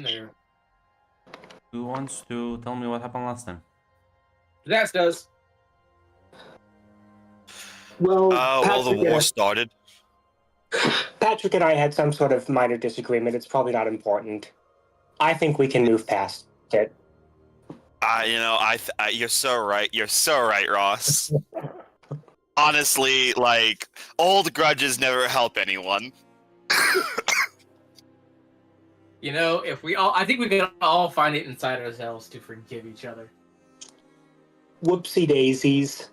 there. Who wants to tell me what happened last time? That does. Well, the war started. Patrick and I had some sort of minor disagreement. It's probably not important. I think we can move past it. You're so right. You're so right, Ross. Honestly, like, old grudges never help anyone. I think we can all find it inside ourselves to forgive each other. Whoopsie daisies.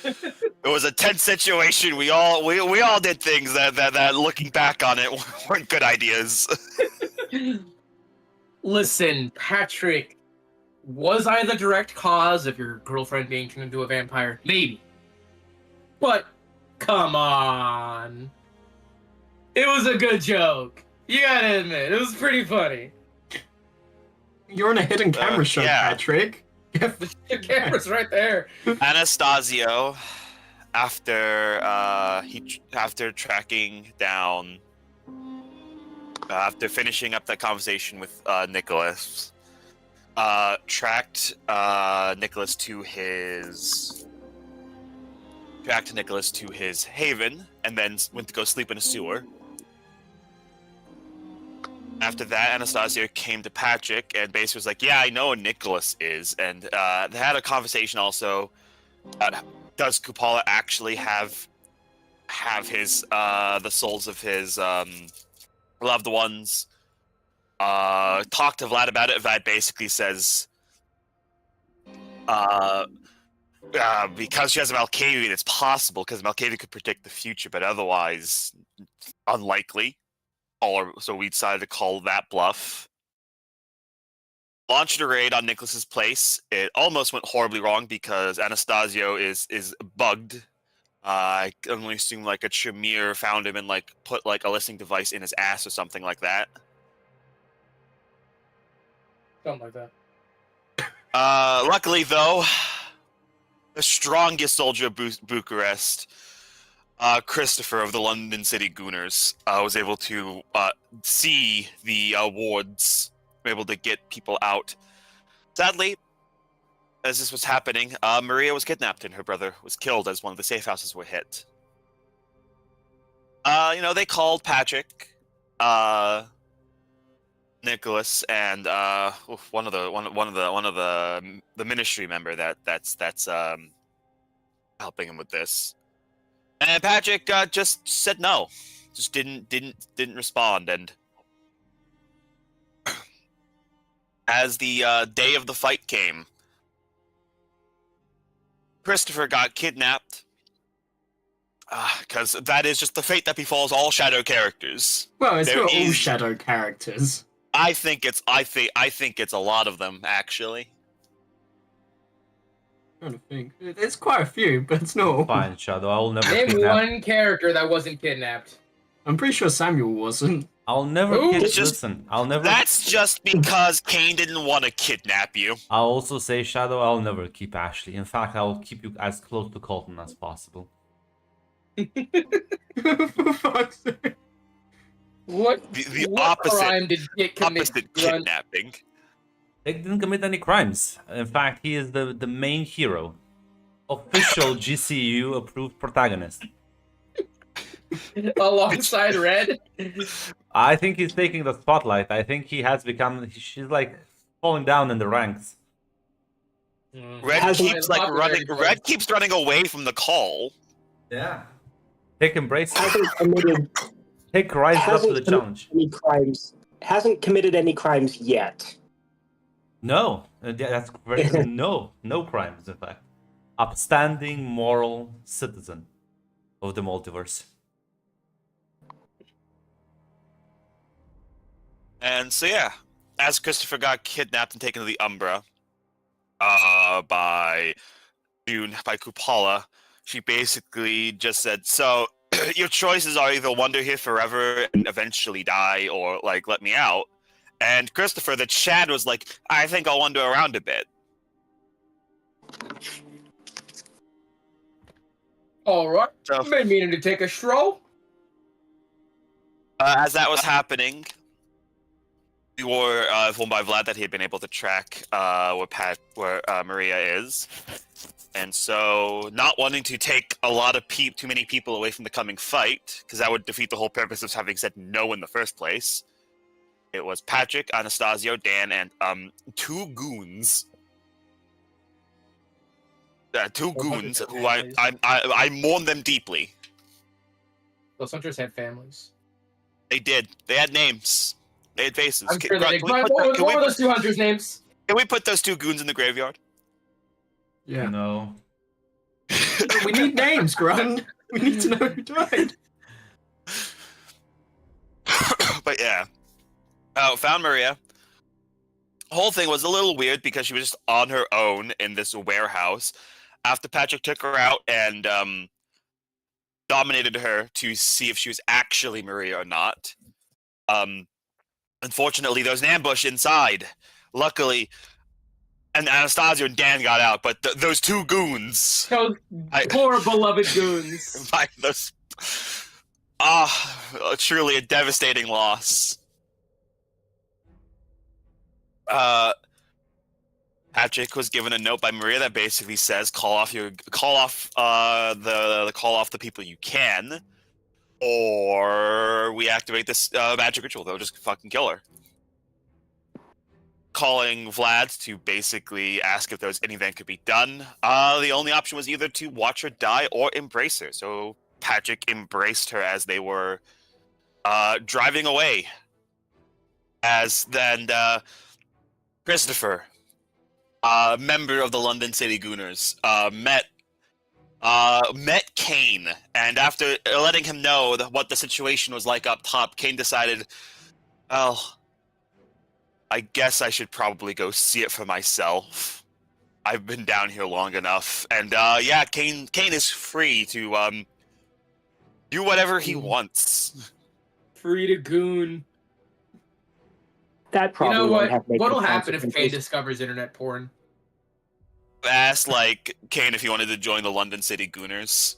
It was a tense situation. We all did things that looking back on it weren't good ideas. Listen, Patrick, was I the direct cause of your girlfriend being turned into a vampire? Maybe. But, come on. It was a good joke. You gotta admit, it was pretty funny. You're on a hidden camera show, yeah. Patrick. The camera's right there. Anastasio, after tracking down, after finishing up that conversation with Nicholas, tracked Nicholas to his haven, and then went to go sleep in a sewer. After that, Anastasio came to Patrick and basically was like, "Yeah, I know who Nicholas is," and they had a conversation also. Does Kupala actually have his the souls of his loved ones? Talked to Vlad about it. Vlad basically says, because she has a Malkavian, it's possible because Malkavian could predict the future, but otherwise, unlikely. So we decided to call that bluff. Launched a raid on Nicholas's place. It almost went horribly wrong because Anastasio is bugged. I can only assume like a Tremere found him and put a listening device in his ass or something like that. Something like that. Luckily though, the strongest soldier of Bucharest, Christopher of the London City Gooners, was able to see the wards, able to get people out. Sadly, as this was happening, Maria was kidnapped and her brother was killed as one of the safe houses were hit. They called Patrick, Nicholas, and one of the ministry member that's helping him with this. And Patrick just said no, just didn't respond. And as the day of the fight came, Christopher got kidnapped. Because that is just the fate that befalls all Shadow characters. Well, it's not all Shadow characters. I think it's a lot of them actually. Trying to think. It's quite a few, but it's not all. Fine, Shadow. I will never Name kidnap. one character that wasn't kidnapped. I'm pretty sure Samuel wasn't. I'll never listen. I'll never. That's just because Cain didn't want to kidnap you. I'll also say, Shadow, I'll never keep Ashley. In fact, I'll keep you as close to Colton as possible. For fuck's sake. What opposite crime did Dick commit? opposite kidnapping. Dick didn't commit any crimes. In fact, he is the main hero. Official GCU approved protagonist. Alongside Red? I think he's taking the spotlight. I think he has become... She's like falling down in the ranks. Red keeps running away from the call. Yeah. Take embrace. Take rise up to the challenge. Hasn't committed any crimes yet. No, that's correct. No crimes, in fact. Upstanding, moral citizen of the multiverse. And so yeah, as Christopher got kidnapped and taken to the Umbra by Kupala, she basically just said, "So your choices are either wander here forever and eventually die, or let me out." And Christopher, the Chad, was like, "I think I'll wander around a bit." All right. So, been meaning to take a stroll. As that was happening, We were informed by Vlad that he had been able to track where Maria is, and so not wanting to take a lot of too many people away from the coming fight, because that would defeat the whole purpose of having said no in the first place. It was Patrick, Anastasio, Dan, and two goons. Two Those goons hunters have who I families. mourn them deeply. Those hunters had families. They did. They had names. They had faces. I'm sure they did. Can we What put were those two hunters' names? can we put those two goons in the graveyard? Yeah. No. We need names, Grun. We need to know who died. But yeah. Found Maria. The whole thing was a little weird because she was just on her own in this warehouse. After Patrick took her out and dominated her to see if she was actually Maria or not. Unfortunately, there was an ambush inside. Luckily, and Anastasio and Dan got out, but those two goons. Those poor beloved goons. Truly a devastating loss. Patrick was given a note by Maria that basically says call off the people you can, or we activate this magic ritual. They'll just fucking kill her. Calling Vlad to basically ask if there was anything that could be done. The only option was either to watch her die or embrace her. So Patrick embraced her as they were driving away. As then Christopher, member of the London City Gooners, met Kane, and after letting him know what the situation was like up top, Kane decided, well, I guess I should probably go see it for myself. I've been down here long enough, and yeah, Kane is free to do whatever he wants. Free to goon. That probably You know won't what? have major What'll happen if Kane consequences. discovers internet porn? Asked like Kane if he wanted to join the London City Gooners.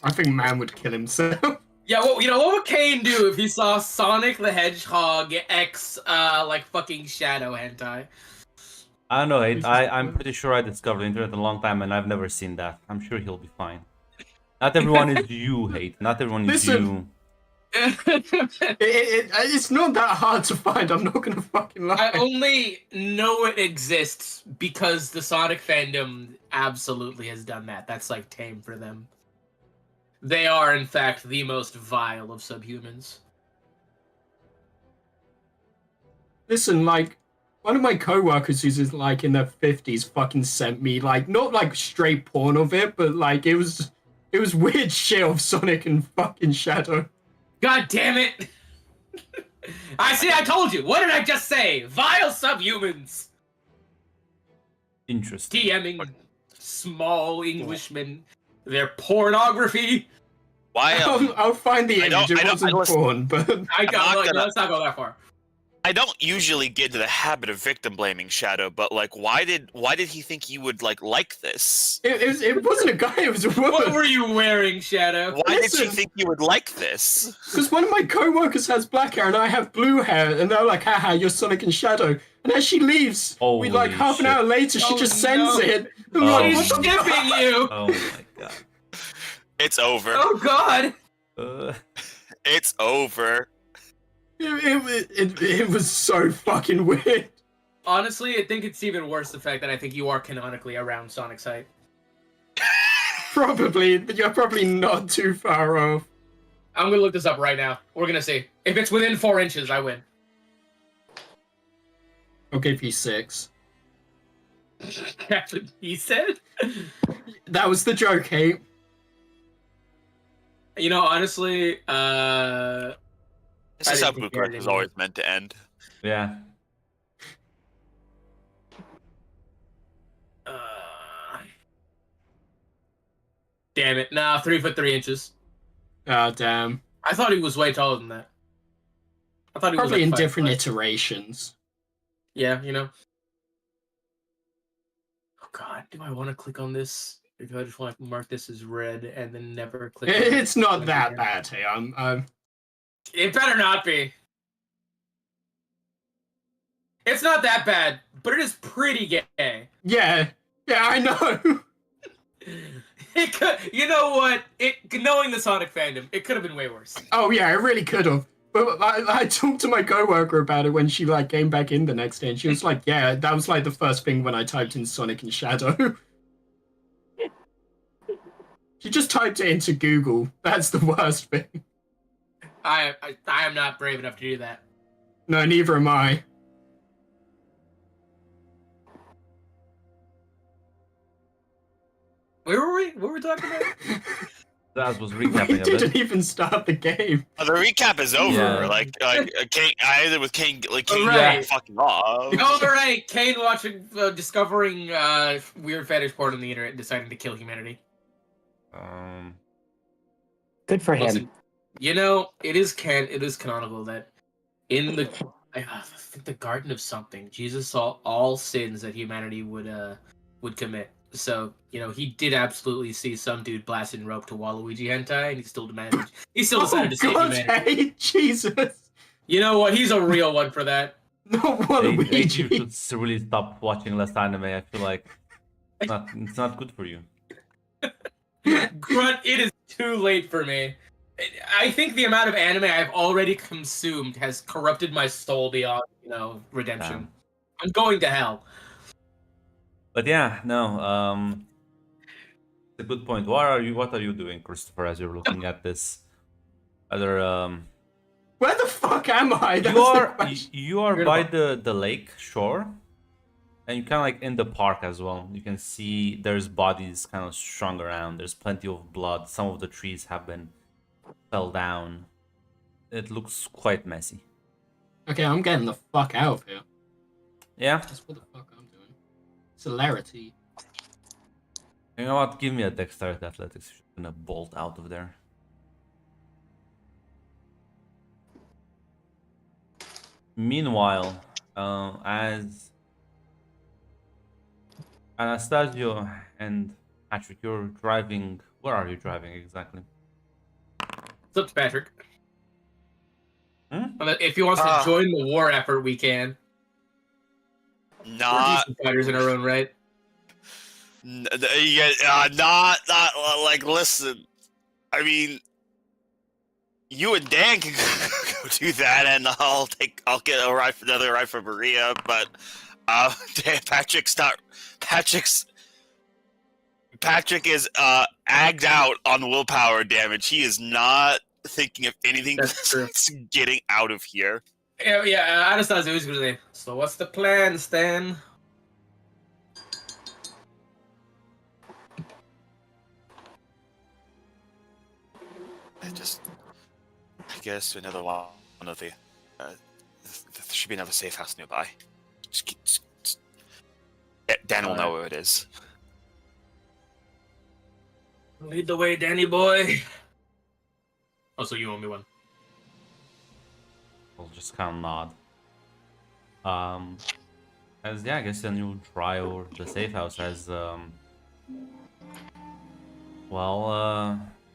I think man would kill himself. Yeah, well, you know, what would Kane do if he saw Sonic the Hedgehog X, like fucking shadow hentai? I don't know. I'm pretty sure I discovered the internet a long time and I've never seen that. I'm sure he'll be fine. Not everyone is you, Hate. Not everyone is Listen. you. It's not that hard to find. I'm not gonna fucking lie. I only know it exists because the Sonic fandom absolutely has done that. That's like tame for them. They are, in fact, the most vile of subhumans. Listen, like, one of my co-workers who's like in their 50s fucking sent me like not like straight porn of it, but like it was weird shit of Sonic and fucking Shadow. God damn it! I told you! What did I just say? Vile subhumans! Interesting. DMing small Englishmen. Their pornography. Why? I'll find the I image. don't- It wasn't listen. porn, but Let's not go that far. I don't usually get into the habit of victim blaming Shadow, but like, why did he think you would like this? it wasn't a guy. It was a What woman. were you wearing, Shadow? Why did she Listen. think you would like this? Because one of my co-workers has black hair and I have blue hair, and they're like, haha, you're Sonic and Shadow. And as she leaves, we like Holy half an shit. hour later, she Oh, just sends no. it. I'm Oh. like, She's what the fuck? skipping you! Oh my god. It's over. Oh god! It's over. It was so fucking weird. Honestly, I think it's even worse the fact that I think you are canonically around Sonic's height. Probably, but you're probably not too far off. I'm gonna look this up right now. We're gonna see. If it's within 4 inches, I win. I'll give you 6. That's what he said. That was the joke, Kate. You know, honestly, This I is how didn't think Bucharest you was had any- always meant to end. Yeah. damn it. Nah, 3'3". Oh, damn. I thought he was way taller than that. I thought he was Probably like in 5'5". different iterations. Yeah, you know. Oh god, do I want to click on this? Or do I just want to mark this as red and then never click on it? It's not Like that again? bad, hey. It better not be. It's not that bad, but it is pretty gay. Yeah, I know. It could, you know what? Knowing the Sonic fandom, it could have been way worse. Oh yeah, it really could have. But I talked to my coworker about it when she like came back in the next day, and she was like, "Yeah, that was like the first thing when I typed in Sonic and Shadow." She just typed it into Google. That's the worst thing. I am not brave enough to do that. No, neither am I. Where were we? What were we talking about? That was We recapping a didn't bit. even start the game. The recap is over. Yeah. Kane, I ended with Kane. Like Kane Right. fucking off. Oh, right. Kane watching, discovering weird fetish porn on the internet and deciding to kill humanity. Good for him. Listen, you know, it is canonical that in the I think the Garden of Something, Jesus saw all sins that humanity would commit. So, you know, he did absolutely see some dude blasting rope to Waluigi hentai, and he still decided to save humanity. Hey, Jesus! You know what? He's a real one for that. No, Hey, you Waluigi. should really stop watching less anime. I feel like it's not good for you. Grunt, it is too late for me. I think the amount of anime I've already consumed has corrupted my soul beyond, redemption. Damn. I'm going to hell. But yeah, no. It's a good point. What are you doing, Christopher, as you're looking at this? Other Where the fuck am I? That's you the are question. you are You're by the the lake shore, and you kind of like in the park as well. You can see there's bodies kind of strung around. There's plenty of blood. Some of the trees have been fell down. It looks quite messy. Okay, I'm getting the fuck out of here. Yeah. That's what the fuck I'm doing. Celerity. You know what? Give me a dexterity athletics. You're gonna bolt out of there. Meanwhile, as Anastasio and Patrick, you're driving. Where are you driving exactly? It's up to Patrick. Hmm? If he wants to join the war effort, we can. We're Not, decent fighters in our own right. not like. Listen, I mean, you and Dan can go do that, and I'll get another ride for Maria. But Patrick is agged out on willpower damage. He is not thinking of anything That's true. besides getting out of here. Yeah, Anastasia was going to say, so what's the plan, Stan? I guess another one of the. There should be another safe house nearby. Dan will know where it is. Lead the way, Danny boy. Oh, so you owe me one. I'll just kind of nod. As yeah, I guess then you try over the safe house as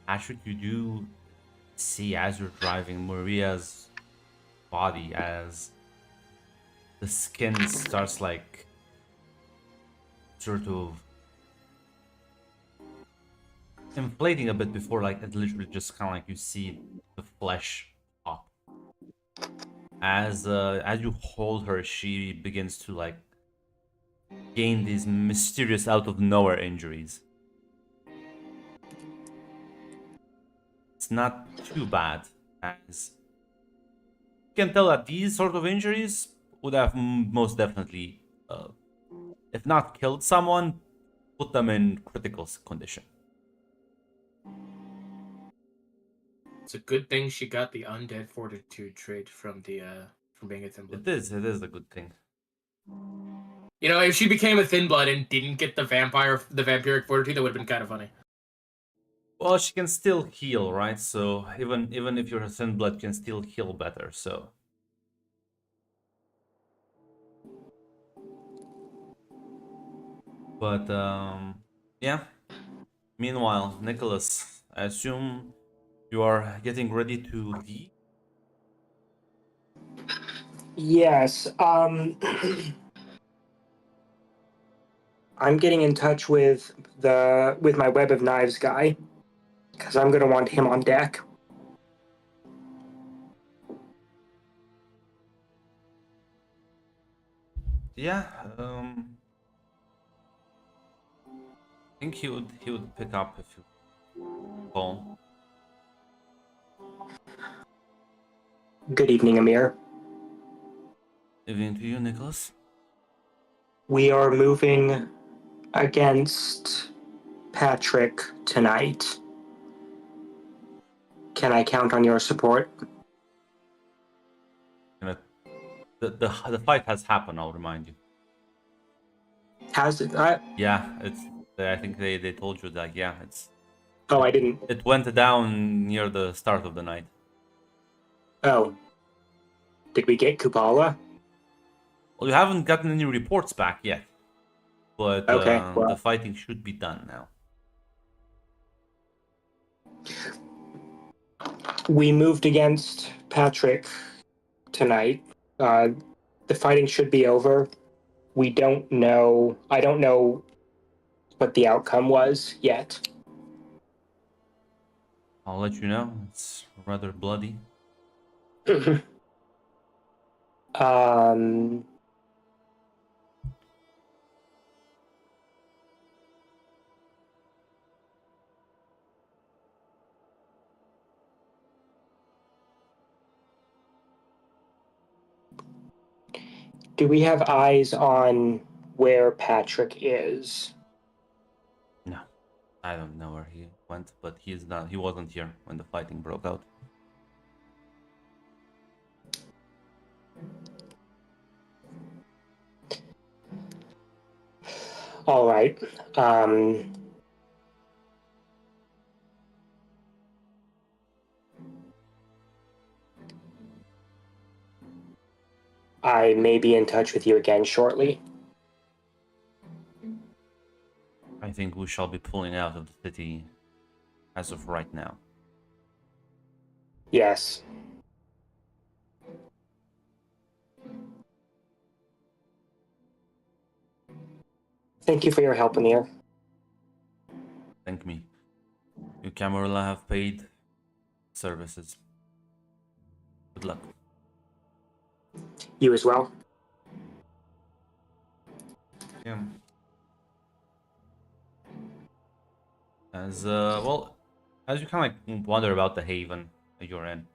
Patrick, you do see as you're driving Maria's body as the skin starts like sort of inflating a bit before like it literally just kind of like you see the flesh pop. As you hold her, she begins to like gain these mysterious out of nowhere injuries. It's not too bad, as you can tell that these sort of injuries would have most definitely, if not killed someone, put them in critical condition. It's a good thing she got the undead fortitude trait from being a thin blood. It is a good thing. You know, if she became a thin blood and didn't get the vampiric fortitude, that would have been kind of funny. Well, she can still heal, right? So even if you're a thin blood, you can still heal better. So. But yeah. Meanwhile, Nicholas, I assume you are getting ready to leave. Yes. I'm getting in touch with my Web of Knives guy because I'm gonna want him on deck. Yeah. I think he would pick up if you call. Good evening, Amir. Evening to you, Nicholas. We are moving against Patrick tonight. Can I count on your support? And the fight has happened. I'll remind you. Has it? Yeah, it's. I think they told you that. Yeah, it's. Oh, I didn't. It went down near the start of the night. Oh, did we get Kupala? Well, you haven't gotten any reports back yet, but Okay, the well, fighting should be done now. we moved against Patrick tonight. The fighting should be over. We don't know. I don't know what the outcome was yet. I'll let you know. It's rather bloody. um, do we have eyes on where Patrick is? No, I don't know where he went, but he's not. He wasn't here when the fighting broke out. All right. I may be in touch with you again shortly. I think we shall be pulling out of the city as of right now. Yes. Thank you for your help, Amir. Thank me. You Camarilla have paid services. Good luck. You as well. Yeah. As you kind of like wonder about the haven that you're in,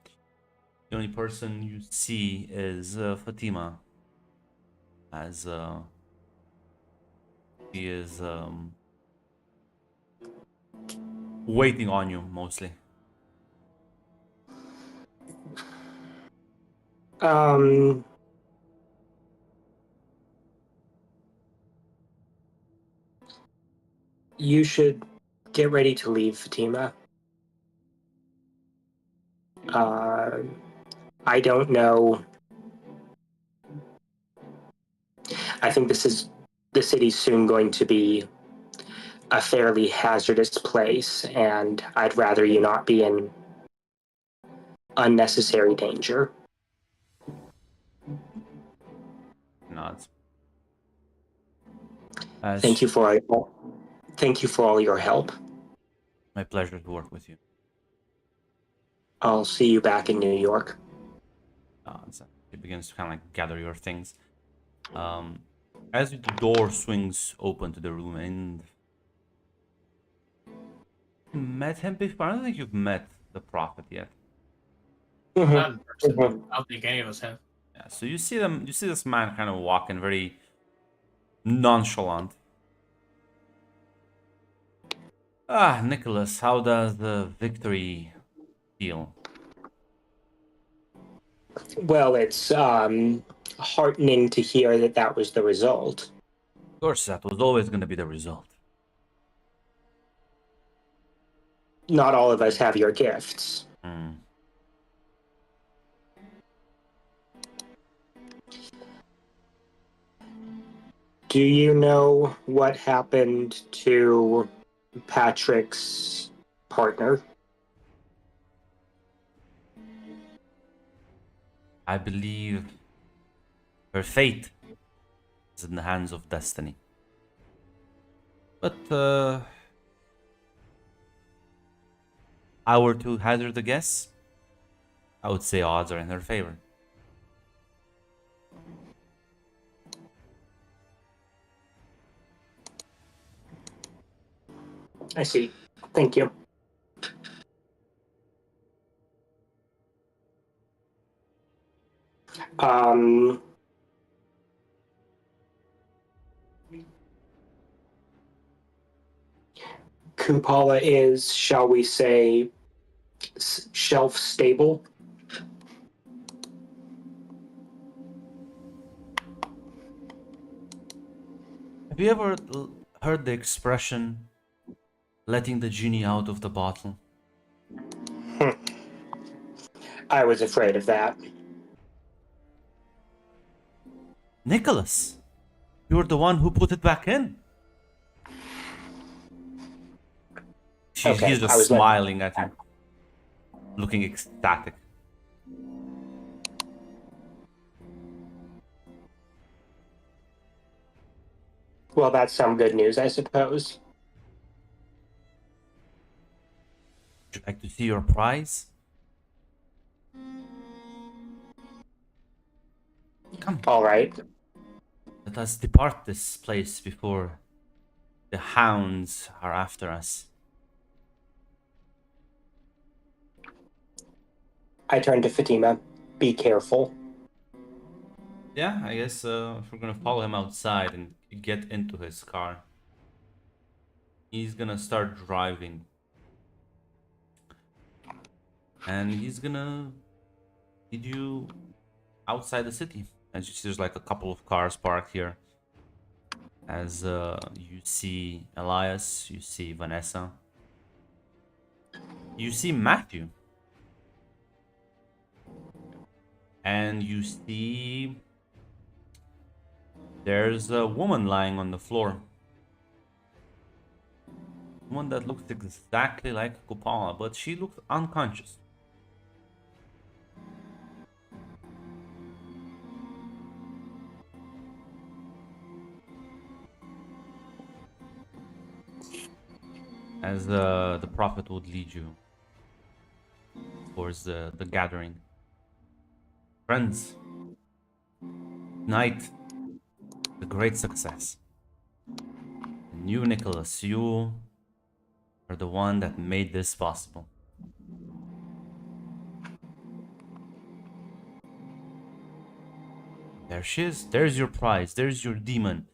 the only person you see is Fatima, as she is waiting on you mostly. You should get ready to leave, Fatima. I don't know. I think the city's soon going to be a fairly hazardous place, and I'd rather you not be in unnecessary danger. Nods. Thank you for all your help. My pleasure to work with you. I'll see you back in New York. So he begins to kind of like gather your things. As the door swings open to the room, and you met him before. I don't think you've met the prophet yet. Not in person. I don't think any of us have. Yeah, so you see them. You see this man kind of walking very nonchalant. Ah, Nicholas, how does the victory feel? Well, it's heartening to hear that that was the result. Of course, that was always going to be the result. Not all of us have your gifts. Hmm. Do you know what happened to Patrick's partner? I believe Her fate is in the hands of destiny. But I were to hazard a guess, I would say odds are in her favor. I see. Thank you. Um, Kupala is, shall we say, shelf stable. Have you ever heard the expression, letting the genie out of the bottle? I was afraid of that. Nicholas, you're the one who put it back in. Okay, He's I just was smiling at you, looking ecstatic. Well, that's some good news, I suppose. Would you like to see your prize? Come, All right. let us depart this place before the hounds are after us. I turn to Fatima. Be careful. Yeah, I guess if we're gonna follow him outside and get into his car, he's gonna start driving. And he's gonna lead you outside the city. As you see, there's like a couple of cars parked here. As you see Elias, you see Vanessa, you see Matthew, and you see there's a woman lying on the floor. One that looks exactly like Kupala, but she looks unconscious. As the prophet would lead you towards the gathering. Friends, tonight, a great success. And you, Nicholas, you are the one that made this possible. There she is. There's your prize. There's your demon.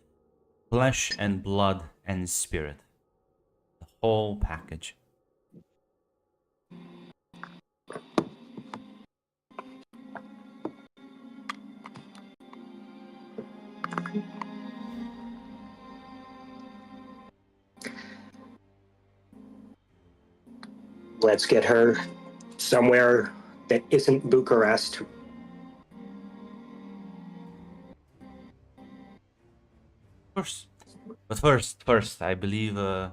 Flesh and blood and spirit. The whole package. Let's get her somewhere that isn't Bucharest. Of course. But first, I believe, I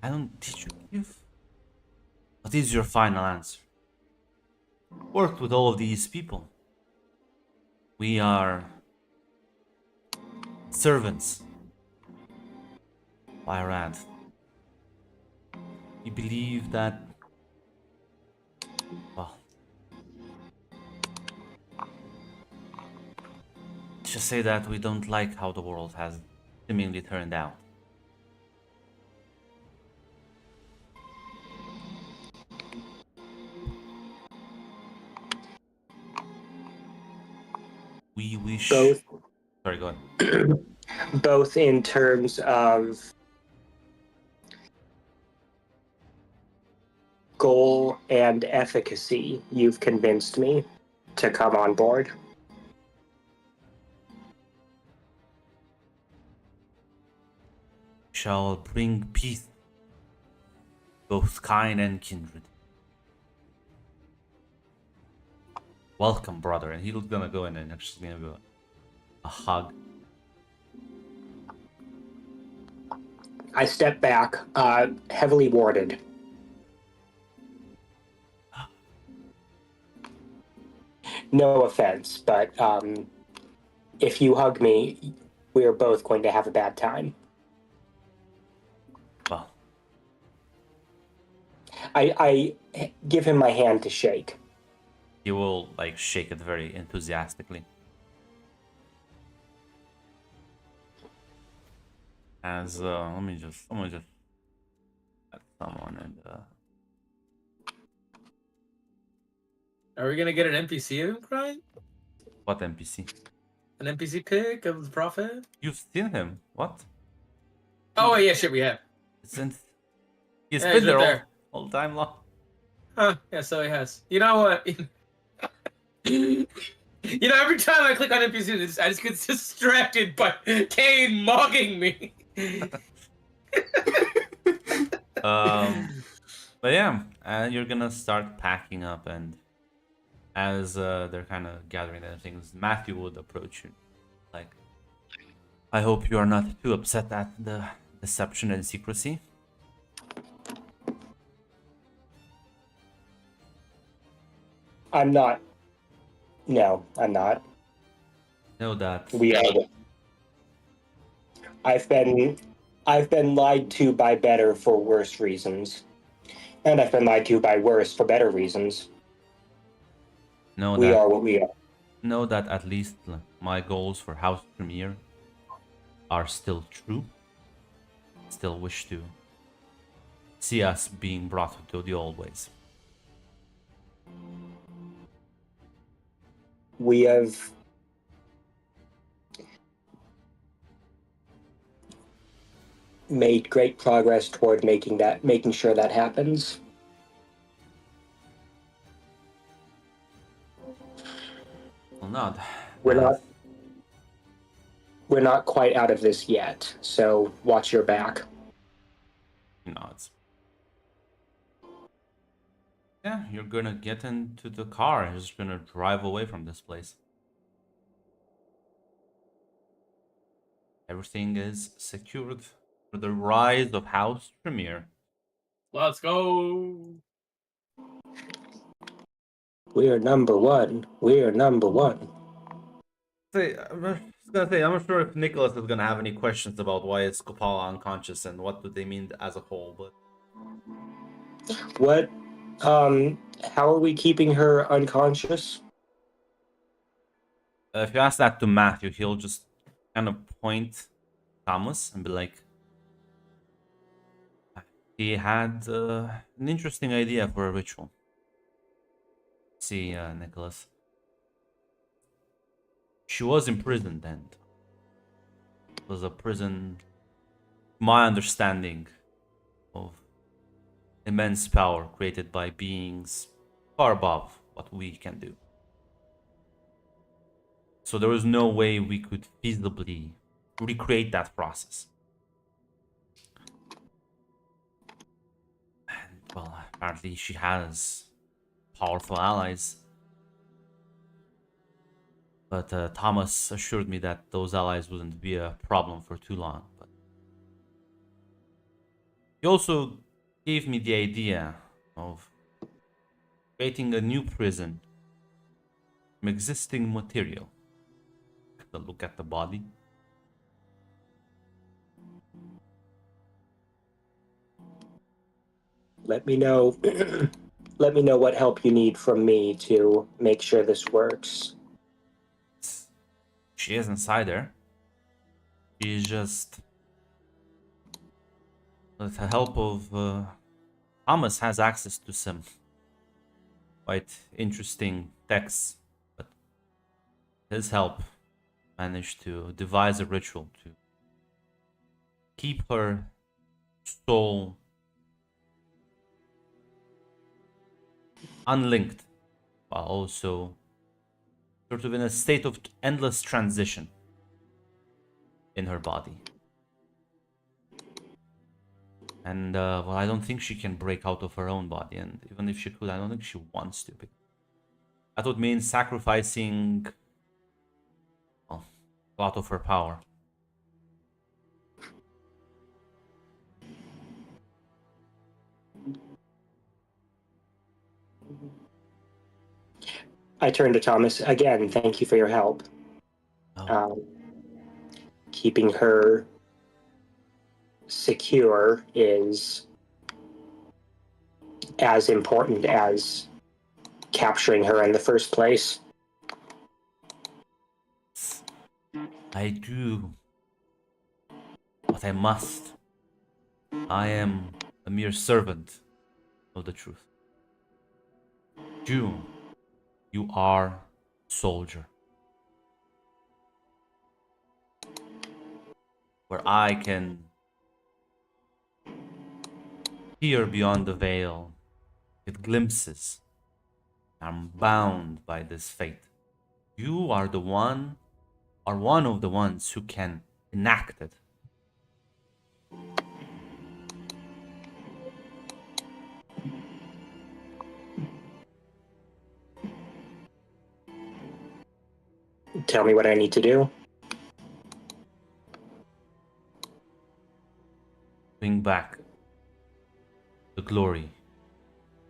don't, did you give? What is your final answer? Worked with all of these people. We are servants. Wyrad. We believe that, well, let's just say that we don't like how the world has seemingly turned out. We wish. Both, Sorry, go ahead. both in terms of goal and efficacy. You've convinced me to come on board. Shall bring peace, both kind and kindred. Welcome, brother. And he's gonna go in and actually give a hug. I step back, heavily warded. No offense, but if you hug me, we are both going to have a bad time. Well, I give him my hand to shake. he will like shake it very enthusiastically. As let me just add someone and Are we gonna get an NPC of him crying? what NPC? An NPC pic of the prophet? You've seen him? What? Oh yeah, shit, we have. Since he's Yeah, been he's right there there. all time long. Huh? Yeah, so he has. You know what? You know, every time I click on NPC, I just get distracted by Kane mocking me. But yeah, you're gonna start packing up, and as they're kind of gathering their things, Matthew would approach you, like, I hope you are not too upset at the deception and secrecy. I'm not. No, I'm not. Know that We are. I've been lied to by better for worse reasons, and I've been lied to by worse for better reasons. know We that are what we are. know that at least my goals for House Premiere are still true. Still wish to see us being brought to the old ways. We have made great progress toward making sure that happens. Well, not. We're not quite out of this yet, so watch your back. Nods. Yeah, you're gonna get into the car and just gonna drive away from this place. Everything is secured for the rise of House Premier. Let's go. We are number one. We are number one. I'm just gonna say, I'm not sure if Nicholas is gonna have any questions about why is Kopala unconscious and what do they mean as a whole, but What? How are we keeping her unconscious? if you ask that to Matthew, he'll just kind of point Thomas and be like, he had an interesting idea for a ritual. See, Nicholas. She was imprisoned and it was a prison, my understanding of immense power created by beings far above what we can do. So there was no way we could feasibly recreate that process. And well, apparently she has powerful allies. But Thomas assured me that those allies wouldn't be a problem for too long. But he also gave me the idea of creating a new prison from existing material. Look at the body. Let me know. Let me know what help you need from me to make sure this works. She is inside there. She's just with the help of Thomas has access to some quite interesting texts, but his help managed to devise a ritual to keep her soul unlinked, while also sort of in a state of endless transition in her body. And well, I don't think she can break out of her own body, and even if she could, I don't think she wants to. That would mean sacrificing, well, a lot of her power. I turn to Thomas again. Thank you for your help. Oh, Keeping her secure is as important as capturing her in the first place. I do what I must. I am a mere servant of the truth. June, you are soldier. Where I can peer beyond the veil, get glimpses. I'm bound by this fate. You are one of the ones who can enact it. Tell me what I need to do. Bring back the glory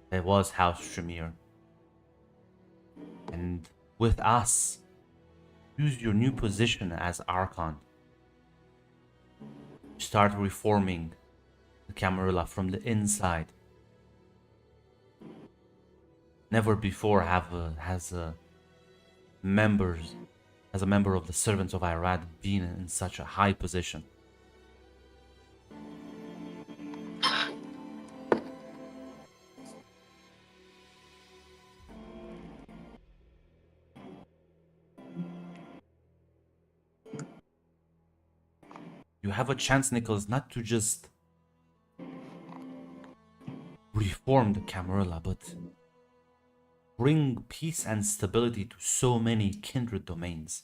that was House Tremere. And with us, use your new position as Archon. Start reforming the Camarilla from the inside. Never before has a member of the servants of Irad been in such a high position. You have a chance, Nicholas, not to just reform the Camarilla, but bring peace and stability to so many kindred domains.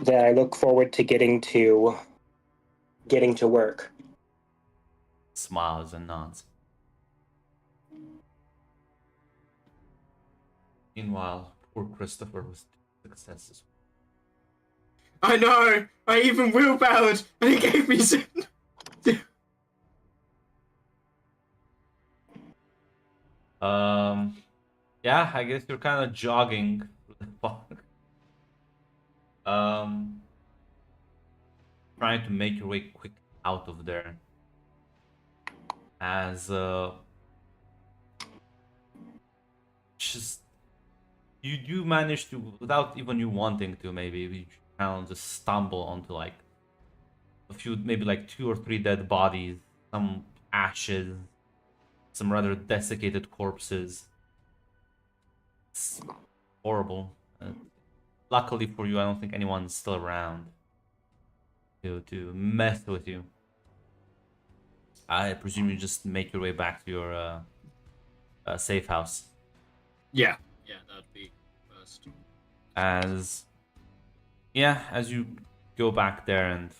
Then I look forward to getting to work. Smiles and nods. Meanwhile, poor Christopher was successes. I know. I even wheelbarrowed, and he gave me some. Yeah, I guess you're kind of jogging through the park. Trying to make your way quick out of there. As just you do manage to, without even you wanting to, maybe you kind of just stumble onto like a few, maybe like 2 or 3 dead bodies, some ashes, some rather desiccated corpses. It's horrible. Luckily for you, I don't think anyone's still around to mess with you. I presume you just make your way back to your safe house. Yeah, that'd be first. As you go back there and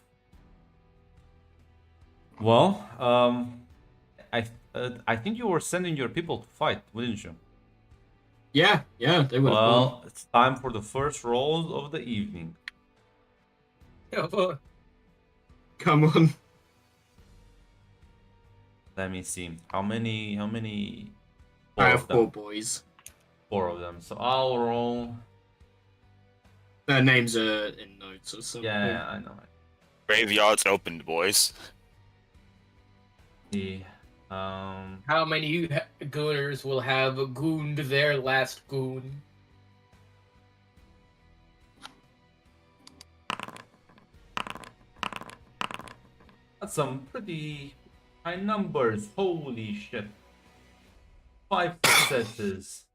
well, I think you were sending your people to fight, wouldn't you? Yeah, they would have Well, it's time for the first rolls of the evening. Come on. Let me see. How many? I Four have of them. 4 boys. 4 of them. So I'll roll. Their names are in notes or something. Yeah, I know. Graveyard's opened, boys. The How many gooners will have gooned their last goon? That's some pretty high numbers. Holy shit. 5 successes.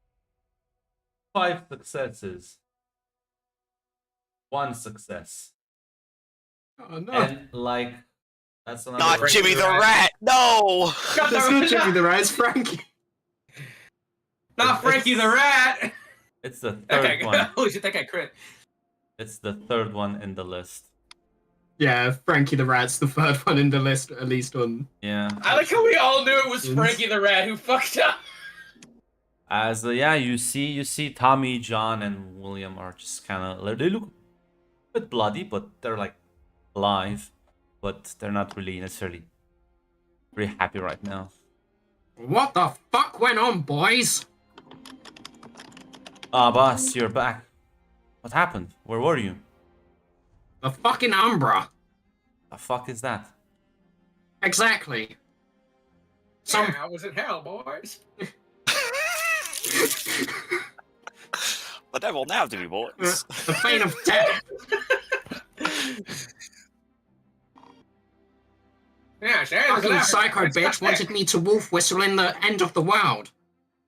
5 successes. 1 success. Oh no. And like that's another Not Frankie Jimmy the the Rat. Rat! No! That's not Jimmy the Rat, it's Frankie. Not Frankie the Rat! It's the That third guy, one. holy shit, that guy crit. It's the third one in the list. Yeah, Frankie the Rat's the third one in the list, at least on. Yeah. I like how we all knew it was Frankie the Rat who fucked up. As yeah, you see Tommy, John, and William are just kind of they look a bit bloody, but they're like alive, but they're not really necessarily very happy right now. What the fuck went on, boys? Ah, boss, you're back. What happened? Where were you? The fucking Umbra. The fuck is that? Exactly. Yeah, I was in hell, boys. The devil now to me, boys. The Fane of Death. Yeah, Fucking psycho bitch wanted me to wolf whistle in the end of the world.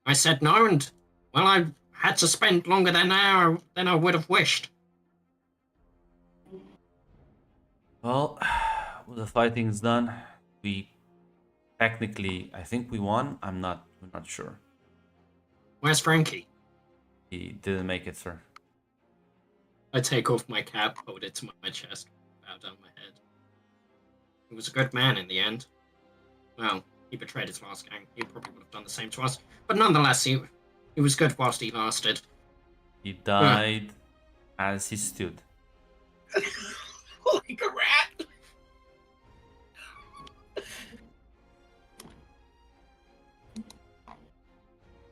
I said no, and well, I had to spend longer than I would have wished. Well, the fighting's done. We technically, I think we won. I'm not sure. Where's Frankie? He didn't make it, sir. I take off my cap, hold it to my chest, bow down my head. He was a good man in the end. Well, he betrayed his last gang. He probably would have done the same to us. But nonetheless, he was good whilst he lasted. He died as he stood. Like a rat.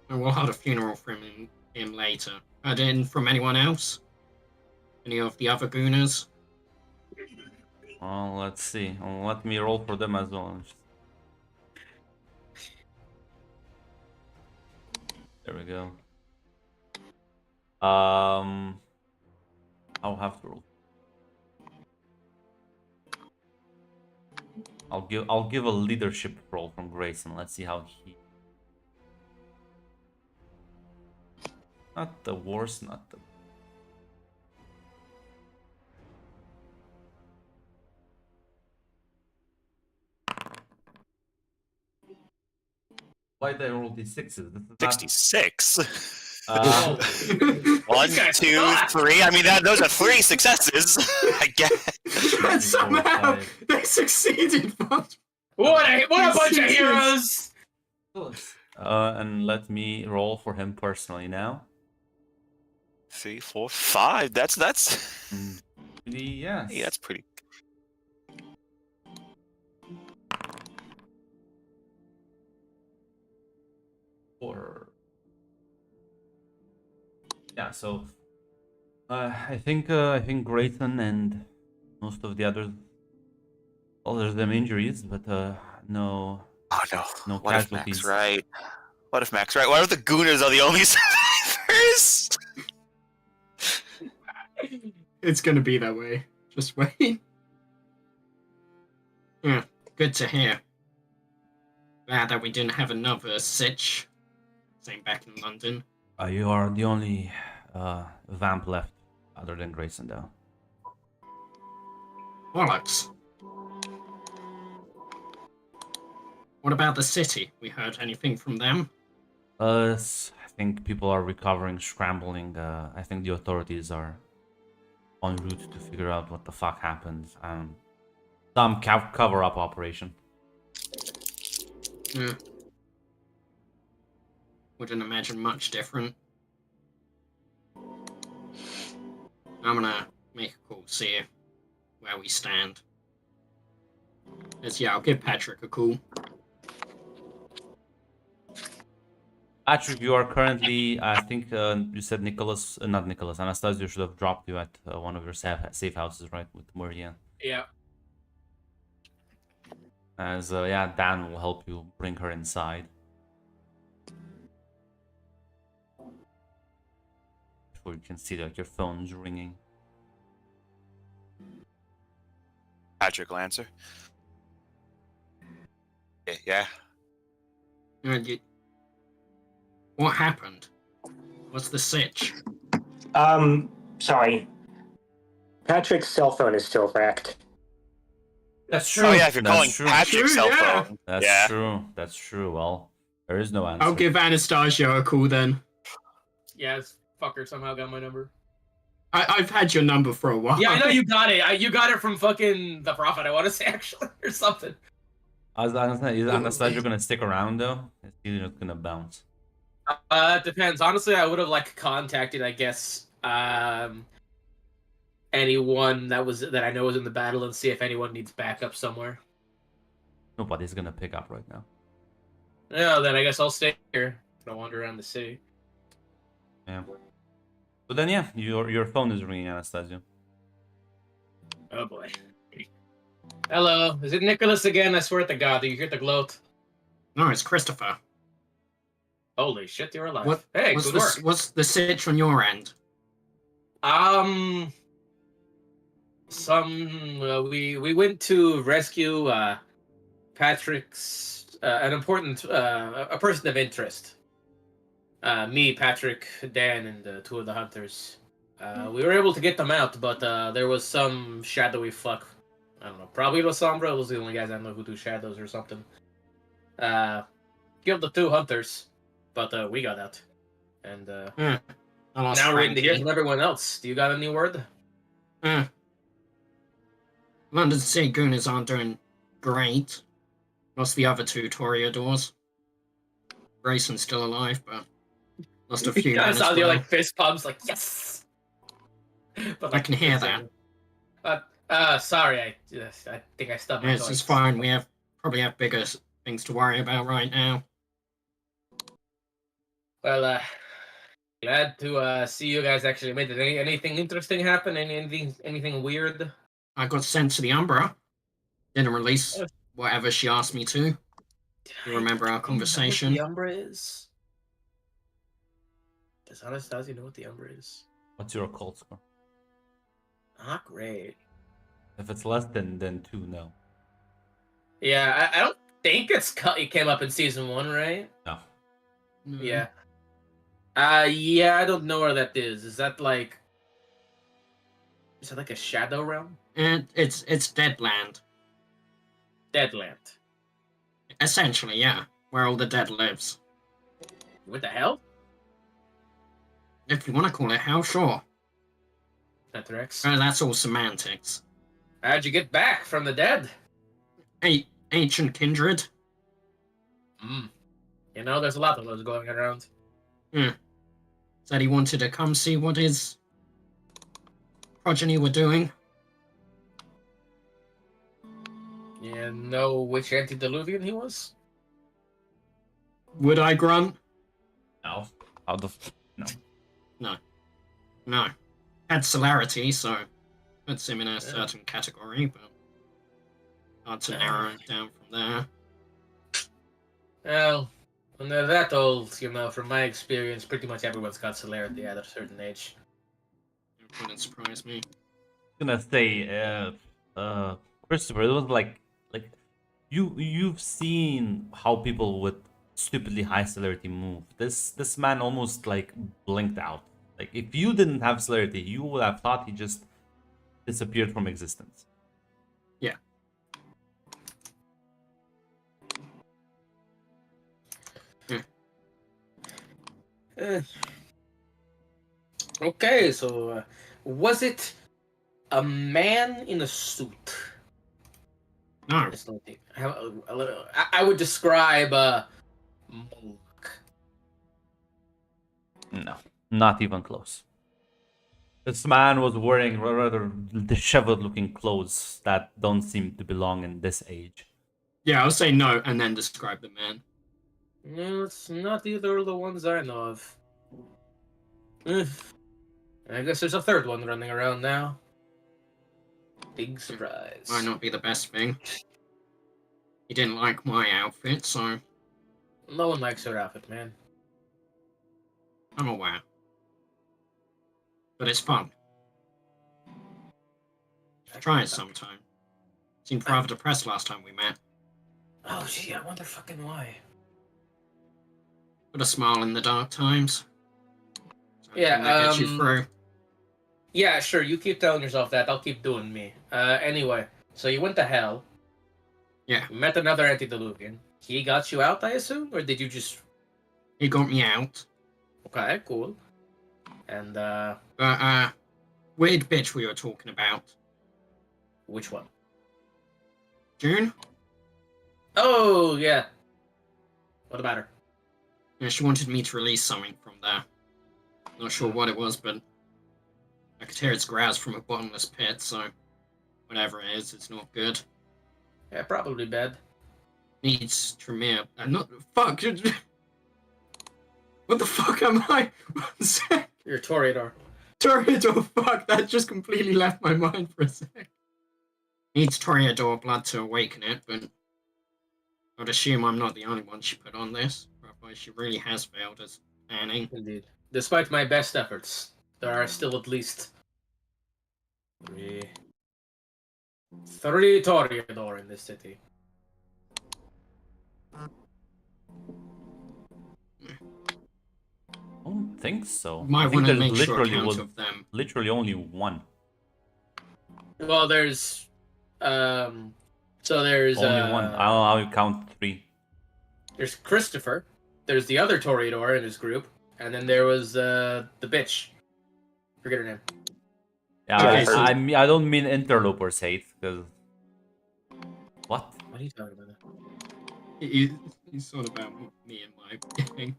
And we'll hold a funeral for him later. Heard in from anyone else? Any of the other gooners? Well, let's see. Let me roll for them as well. There we go. I'll have to roll. I'll give a leadership roll from Grayson. Let's see how he. Not the worst, not the. Why did I roll these sixes? This is not... 66. Uh, 1, 2, 3. I mean, those are 3 successes. I guess. And somehow they succeeded. What a bunch of heroes! And let me roll for him personally now. 3, 4, 5. That's Yes. yeah, that's pretty. Or yeah, so I think Grayson and most of the others, well, there's them injuries, but no. Oh no! No What if casualties. Mac's right? What if Mac's right? What if the Gooners are the only survivors? It's gonna be that way. Just wait. Yeah, good to hear. Glad that we didn't have another sitch. Same back in London. You are the only vamp left, other than Grayson, though. Bollocks. What about the city? We heard anything from them? I think people are recovering, scrambling. I think the authorities are en route to figure out what the fuck happened. Some cover-up operation. Yeah. Wouldn't imagine much different. I'm gonna make a call, see where we stand. Yeah, I'll give Patrick a call. Patrick, you are currently, I think you said Nicholas, not Nicholas, Anastasia should have dropped you at one of your safe houses, right, with Maria. Yeah. As, yeah, Dan will help you bring her inside. Before you can see, like, your phone's ringing. Patrick will answer. Yeah. What happened? What's the sitch? Sorry. Patrick's cell phone is still wrecked. That's true. Oh yeah, if you're That's calling true. Patrick's True, cell yeah. phone. That's Yeah. true. That's true. Well, there is no answer. I'll give Anastasia a call then. Yeah, this fucker somehow got my number. I've had your number for a while. Yeah, I know you got it. You got it from fucking the Prophet, I want to say, actually, or something. Is Anastasia gonna stick around though? Is he just gonna bounce? It depends. Honestly, I would have like contacted, I guess, anyone that I know is in the battle and see if anyone needs backup somewhere. Nobody's gonna pick up right now. Yeah, then I guess I'll stay here. I'll wander around the city. Yeah. But then yeah, your phone is ringing, Anastasia. Oh boy. Hello, is it Nicholas again? I swear to God, do you hear the gloat? No, it's Christopher. Holy shit, you're alive. What? Hey, what's good work. What's the sitch on your end? We went to rescue Patrick's an important a person of interest. Me, Patrick, Dan, and two of the hunters. We were able to get them out, but there was some shadowy fuck. I don't know. Probably it was Sombra. Those are the only guys I know who do shadows or something. Killed the two hunters, but we got out. And I lost now we're waiting to hear Frankie. from everyone else. Do you got any word? London City Gooners aren't doing great. Lost the other two Toreadors. Grayson's still alive, but lost a few men as Sounds well. like fist pumps, like yes. But I can hear that. Sorry, I think I stubbed my Yes, it's toe. fine. We probably have bigger things to worry about right now. Well, glad to see you guys actually made it. Anything interesting happen? Anything weird? I got sent to the Umbra. Didn't release whatever she asked me to. You remember our conversation? You know what the Umbra is? Does Anastasia know what the Umbra is? What's your occult score? Not great. If it's less than 2, no. Yeah, I don't think it came up in season 1, right? No. Mm. Yeah. Yeah, I don't know where that is. Is that like a shadow realm? And it's Deadland. Deadland. Essentially, yeah. Where all the dead lives. What the hell? If you want to call it hell, sure. Rex. That's all semantics. How'd you get back from the dead? Ancient kindred. You know, there's a lot of those going around. Said he wanted to come see what his progeny were doing. You know which antediluvian he was? Would I grunt? No. How the no. No. Had celerity, so puts him in a certain category, but hard to narrow it down from there. Well, when they're that old, you know, from my experience, pretty much everyone's got celerity at a certain age. It wouldn't surprise me. I'm gonna say, Christopher, it was like you've seen how people with stupidly high celerity move. This man almost like blinked out. Like if you didn't have celerity, you would have thought he just disappeared from existence. Yeah. Okay, so was it a man in a suit? No. I would describe monk. No, not even close. This man was wearing rather disheveled-looking clothes that don't seem to belong in this age. Yeah, I'll say no and then describe the man. No, it's not either of the ones I know of. I guess there's a third one running around now. Big surprise. Might not be the best thing. He didn't like my outfit, so No one likes her outfit, man. I'm aware. But it's fun. Try it sometime. Seemed rather depressed last time we met. Oh, gee, I wonder fucking why. Put a smile in the dark times. Yeah, that gets you through. Yeah, sure, you keep telling yourself that. I'll keep doing me. Anyway, so you went to hell. Yeah. You met another antediluvian. He got you out, I assume? Or did you just... He got me out. Okay, cool. And, weird bitch we were talking about. which one? June? Oh, yeah. What about her? Yeah, she wanted me to release something from there. Not sure what it was, but I could hear its growls from a bottomless pit, so whatever it is, it's not good. Yeah, probably bad. Needs Tremere. Not fuck. What the fuck am I? One sec. You're a Toreador. Toreador. Fuck. That just completely left my mind for a sec. Needs Toreador blood to awaken it, but I'd assume I'm not the only one she put on this. Otherwise, she really has failed as Annie. Indeed. Despite my best efforts, there are still at least three Toreador in this city. I don't think so. I Might think want to there's make sure literally count was of them. literally only one. Well, there's so there's Only one. I don't know how you count 3. There's Christopher. There's the other Toreador in his group, and then there was the bitch. Forget her name. Yeah, Okay, so- I don't mean interlopers hate, because... What? What are you talking about? He's sort of about me and my gang.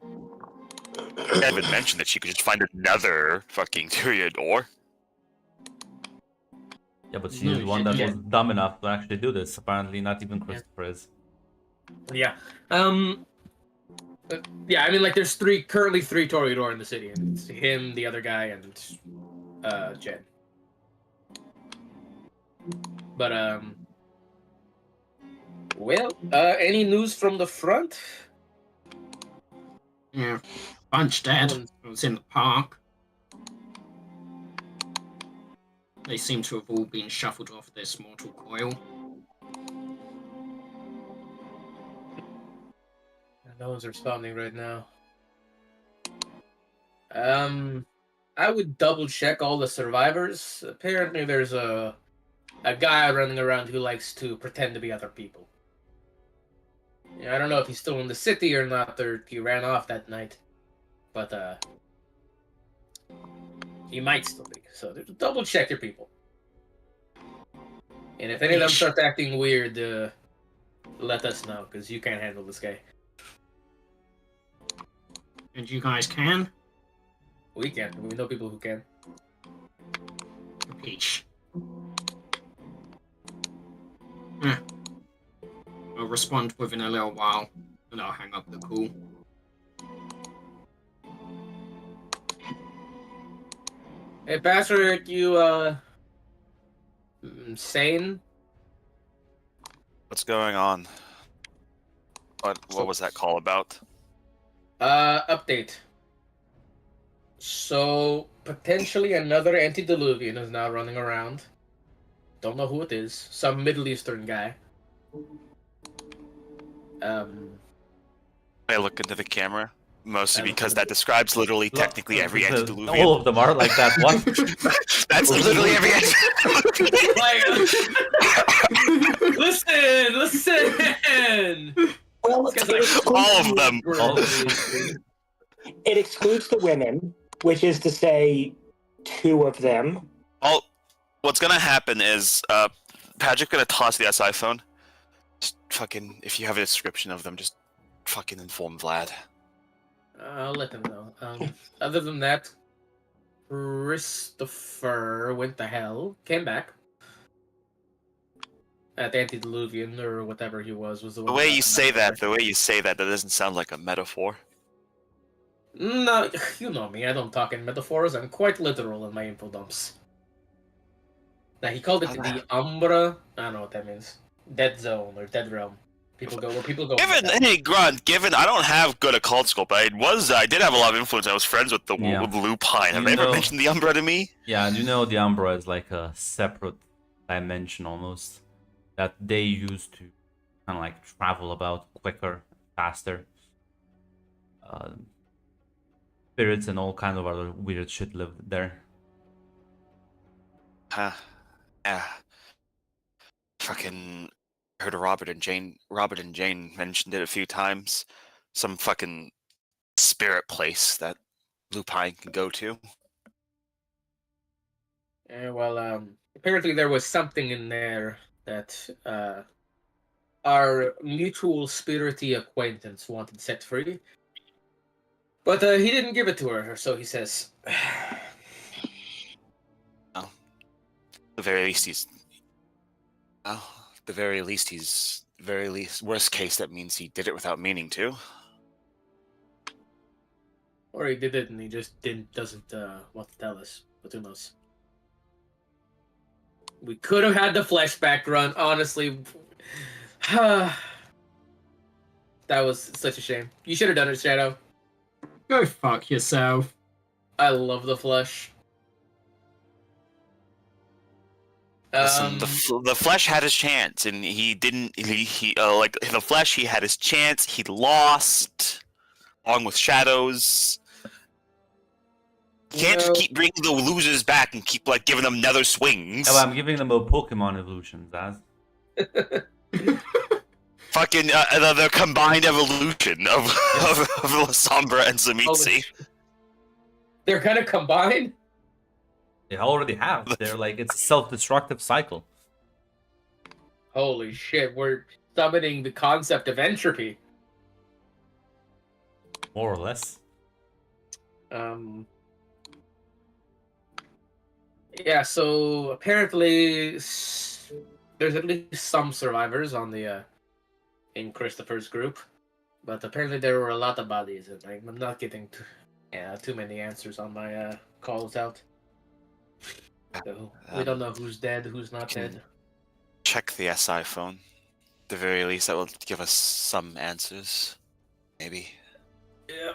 I even mentioned that she could just find another fucking Toreador. Yeah, but she's No, the one she that was didn't. dumb enough to actually do this. Apparently not even Christopher is. Yeah. Yeah, I mean, like, there's currently three Toreador in the city, and it's him, the other guy, and Jen. But well, any news from the front? Yeah, bunch dead. I was in the park. They seem to have all been shuffled off this mortal coil. No one's responding right now. I would double check all the survivors. Apparently, there's a guy running around who likes to pretend to be other people. Yeah, I don't know if he's still in the city or not, or he ran off that night. But he might still be. So double check your people. And if any of them start acting weird, let us know, because you can't handle this guy. And you guys can? We can. We know people who can. Peach. Yeah. I'll respond within a little while, and I'll hang up the call. Hey, Patrick, you, sane? What's going on? What was that call about? Update. So, potentially another antediluvian is now running around. Don't know who it is. Some Middle Eastern guy. I look into the camera, mostly because that describes literally technically every antediluvian. All of them are like that. What? That's literally every antediluvian. Listen! Well, It's like All of them. it excludes the women, which is to say 2 of them. What's gonna happen is, Patrick's gonna toss the SI phone. Just fucking, if you have a description of them, just fucking inform Vlad. I'll let them know. Other than that, Christopher went to hell, came back. At the antediluvian or whatever he was the one. The way you say that, that doesn't sound like a metaphor. No, you know me. I don't talk in metaphors. I'm quite literal in my info dumps. Now he called it the Umbra. I don't know what that means. Dead zone or dead realm. People go where people go. Hey Grunt, I don't have good occult skill, but I did have a lot of influence. I was friends with the Yeah. with Lupine. Have You they ever know- mentioned the Umbra to me? Yeah, and you know the Umbra is like a separate dimension almost. That they use to kind of like travel about quicker, faster. Spirits and all kind of other weird shit live there. Huh. Yeah. Fucking heard of Robert and Jane mentioned it a few times. Some fucking spirit place that Lupine can go to. Yeah, well, apparently there was something in there that our mutual spirity acquaintance wanted set free. But he didn't give it to her, so he says. At the very least, worst case, that means he did it without meaning to. Or he did it and he just doesn't want to tell us. But who knows? We could have had the flashback run, honestly. That was such a shame. You should have done it, Shadow. Go fuck yourself. I love the flesh. Listen, the Flesh had his chance, and he didn't. He like the Flesh. He had his chance. He lost, along with Shadows. You can't just keep bringing the losers back and keep like giving them nether swings. Yeah, well, I'm giving them a Pokemon evolution, Zaz. Fucking the combined evolution of Sombra and Zamitsi. They're kind of combined. They already have. They're like, it's a self-destructive cycle. Holy shit, we're summoning the concept of entropy. More or less. Yeah, so apparently there's at least some survivors on the in Christopher's group, but apparently there were a lot of bodies, and I'm not getting too many answers on my calls out. So we don't know who's dead, who's not dead. Check the SI phone. At the very least, that will give us some answers. Maybe. Yeah.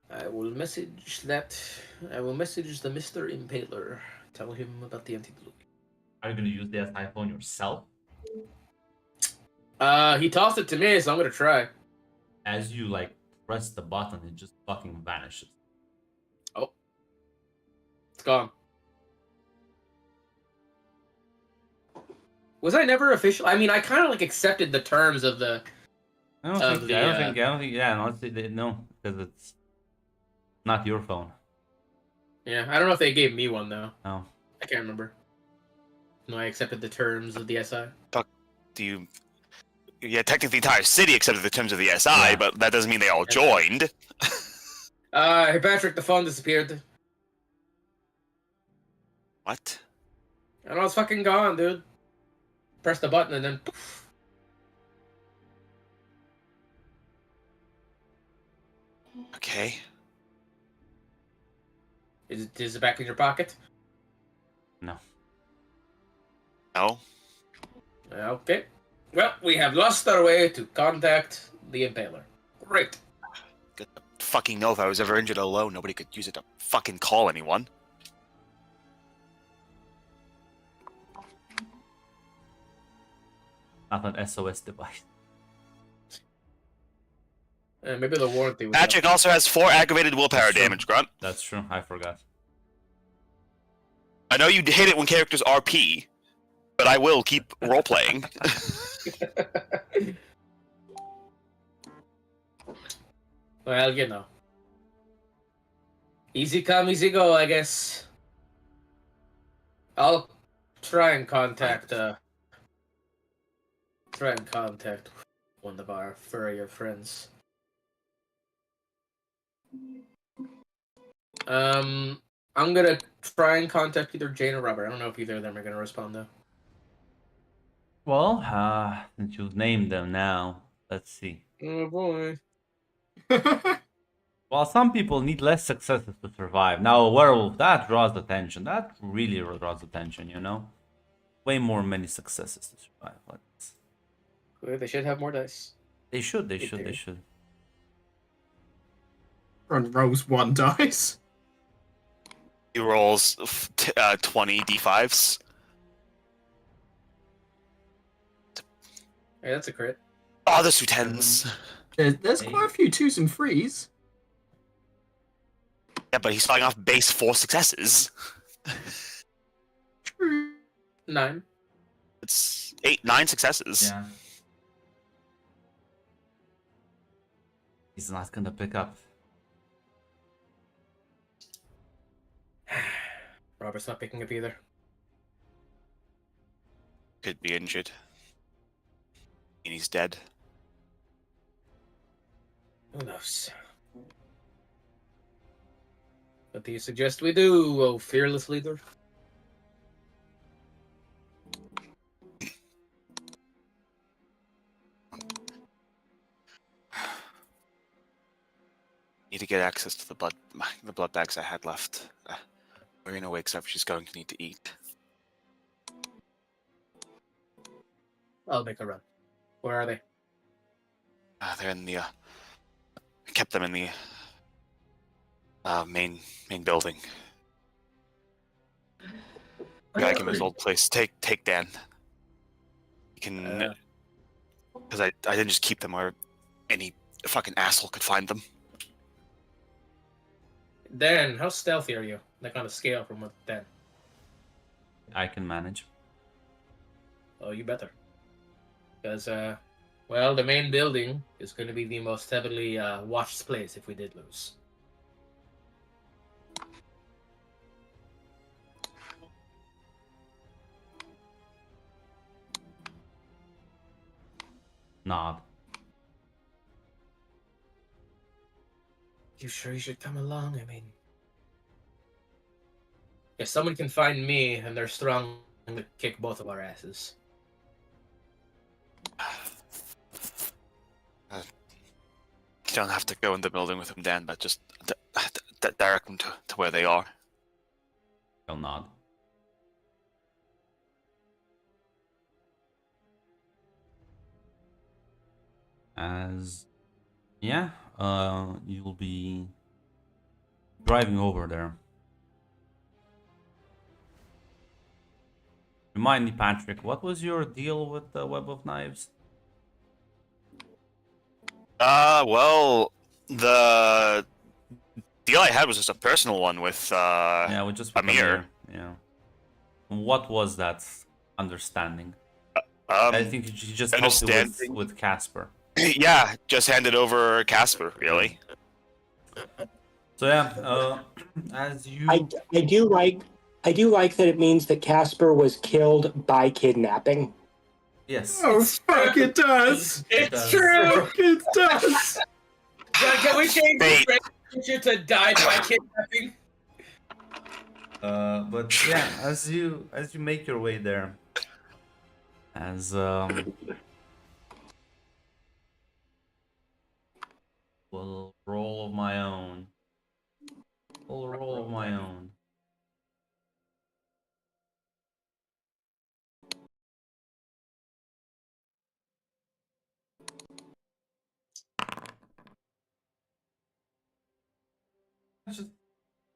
I will message the Mr. Impaler. Tell him about the anti-blue. Are you going to use the SI phone yourself? He tossed it to me, so I'm gonna try. As you like press the button, it just fucking vanishes. Oh. It's gone. Was I never official? I mean, I kind of like accepted the terms of the. I don't think. Yeah, honestly, no, because it's not your phone. Yeah, I don't know if they gave me one though. No. I can't remember. No, I accepted the terms of the SI. Do you? Yeah, technically the entire city accepted the terms of the SI, Yeah. but that doesn't mean they all joined. Hey Patrick, the phone disappeared. What? I know it's fucking gone, dude. Press the button and then poof. Okay. Is it back in your pocket? No. No. Okay. Well, we have lost our way to contact the Impaler. Great. Good to fucking know if I was ever injured alone, nobody could use it to fucking call anyone. Not an SOS device. Maybe the warranty was Patrick also has 4 aggravated willpower That's true. damage, Grunt. That's true. I forgot. I know you hate it when characters RP, but I will keep role-playing. Well, you know. Easy come, easy go, I guess. I'll try and contact one of our furrier friends. I'm gonna try and contact either Jane or Robert. I don't know if either of them are gonna respond though. Well, since you've named them now, let's see. Oh boy. Well, some people need less successes to survive. Now, a werewolf, that draws attention. That really draws attention, you know? Way more many successes to survive. Well, they should have more dice. They should. Run rolls 1 dice. He rolls 20 d5s. Hey, that's a crit. Oh, there's 2 10s. There's quite a few 2s and 3s. Yeah, but he's fighting off base 4 successes. True. 9. It's 9 successes. Yeah. He's not gonna pick up. Robert's not picking up either. Could be injured. And he's dead. Who knows? What do you suggest we do, oh fearless leader? Need to get access to the blood bags I had left. Marina wakes up, she's going to need to eat. I'll make a run. Where are they? They're in the. I kept them in the main building. Back in his old place. Take Dan. You can, because I didn't just keep them where any fucking asshole could find them. Dan, how stealthy are you? Like on a scale from what Dan? I can manage. Oh, you better. Because, well, the main building is going to be the most heavily watched place if we did lose. Nod. You sure you should come along? I mean, if someone can find me and they're strong to kick both of our asses. You don't have to go in the building with him, Dan, but just direct them to where they are. I'll nod. As yeah, you'll be driving over there. Remind me, Patrick, what was your deal with the web of knives? Well, the deal I had was just a personal one with Yeah, with just with Amir. Yeah. What was that understanding? I think he just helped you understanding. with Casper. Yeah, just handed over Casper, really. So yeah, as you I do like that it means that Casper was killed by kidnapping. yes. Oh fuck! It does. It's true! It does. Can we change Wait. the relationship to died by kidnapping? But yeah, as you make your way there, as little roll of my own, little roll of my own.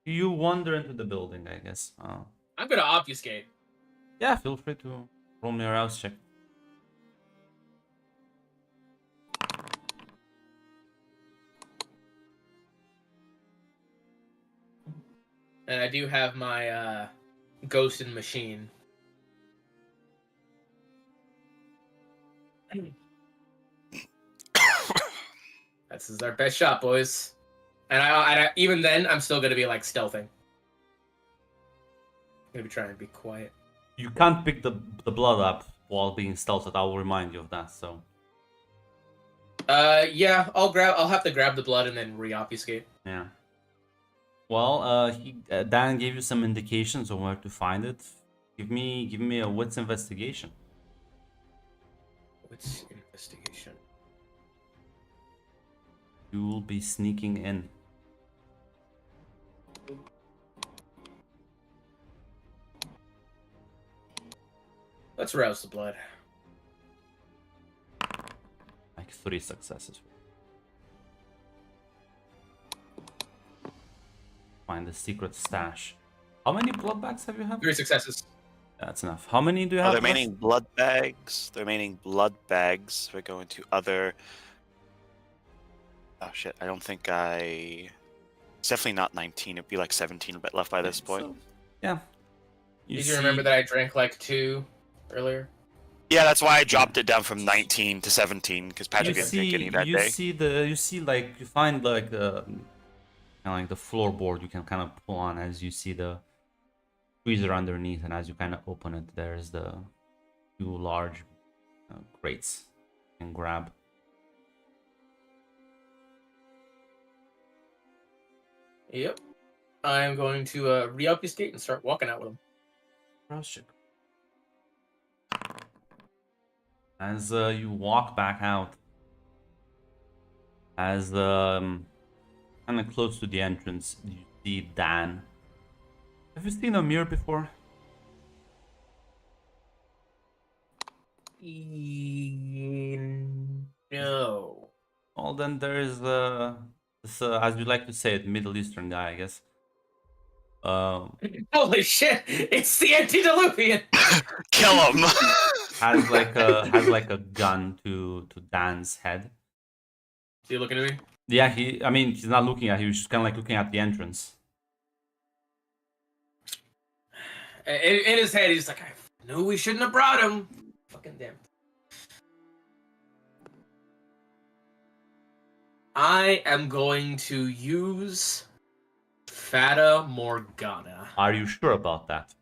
You wander into the building, I guess. I'm gonna obfuscate. Yeah, feel free to roll me a rouse check. And I do have my ghost in machine. This is our best shot, boys. And I even then, I'm still gonna be like stealthing. I'm gonna be trying to be quiet. You can't pick the blood up while being stealthed. I will remind you of that. So Yeah, I'll have to grab the blood and then re-obfuscate. yeah. Well, Dan gave you some indications on where to find it. Give me a wits investigation. What's investigation? You will be sneaking in. Let's rouse the blood. Like 3 successes. Find the secret stash. How many blood bags have you had? 3 successes. That's enough. How many do you Oh, have? the left? remaining blood bags. The remaining blood bags. We're going to other. Oh shit! I don't think I. It's definitely not 19. It'd be like 17 left by this point. So, yeah. Did you remember that I drank like 2 earlier? Yeah, that's why I dropped it down from 19 to 17 because Patrick didn't drink any that day. You find like kind of like the floorboard you can kind of pull on as you see the freezer underneath, and as you kind of open it, there's the 2 large crates you can grab. Yep. I'm going to re-obfuscate and start walking out with him. Cross check. As you walk back out, as kind of close to the entrance, you see Dan. Have you seen a mirror before? No. Well, then there is this, as you like to say it, Middle Eastern guy, I guess. Holy shit! It's the antediluvian. Kill him. has like a gun to Dan's head. Is he looking at me? Yeah, I mean, he's not looking at you. He's just kind of like looking at the entrance. In his head, he's like, I knew we shouldn't have brought him. Fucking damn. I am going to use Fata Morgana. Are you sure about that?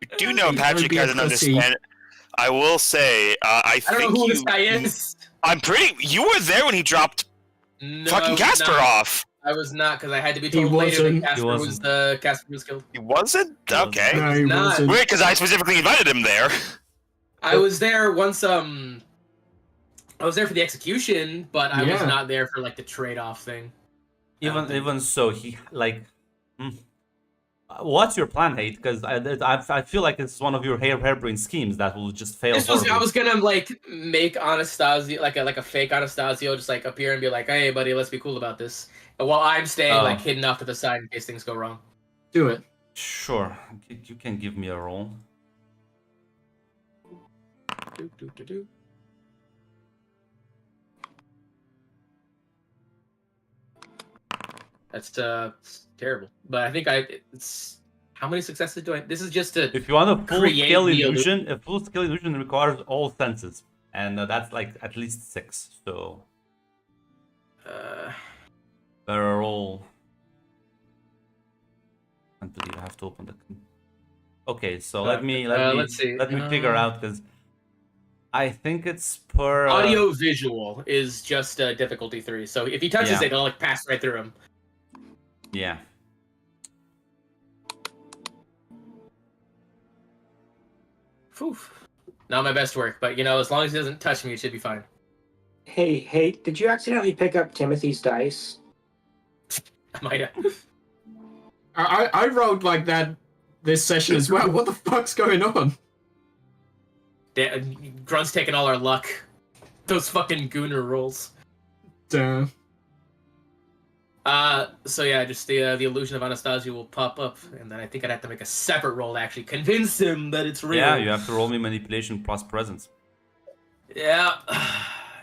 You do know Don't Patrick be a has an pussy. understanding. I will say, I I don't think know who you. this guy is. I'm pretty. You were there when he dropped No, fucking I was Casper not. off. I was not, because I had to be He told later wasn't. that He Casper was wasn't. the Casper was killed. He wasn't. He wasn't. Okay. No, he not. wasn't. Weird, because I specifically invited him there. I was there once. I was there for the execution, but I was Yeah. not there for like the trade-off thing. Even so, he like. What's your plan, Hate? Because I feel like it's one of your harebrained schemes that will just fail. I was gonna like make Anastasio like a fake Anastasio just like appear and be like, "Hey, buddy, let's be cool about this," while I'm staying like hidden off to the side in case things go wrong. Do it. Sure, you can give me a roll. Do. That's terrible. But I think it's how many successes do I? This is just to If you want a create full-scale the illusion, a full-scale illusion requires all senses, and that's like at least 6. So better roll. Until you have to open the. Okay, so let me let's see. figure out, because I think it's per audio visual is just difficulty 3. So if he touches Yeah. it, it'll like pass right through him. Yeah. Phew. Not my best work, but as long as he doesn't touch me, it should be fine. Hey, did you accidentally pick up Timothy's dice? I might have. I rolled like that this session as well. What the fuck's going on? Grunt's taking all our luck. Those fucking Gooner rolls. Duh. So yeah, just the illusion of Anastasia will pop up, and then I think I'd have to make a separate roll to actually convince him that it's real. Yeah, you have to roll me manipulation plus presence. Yeah.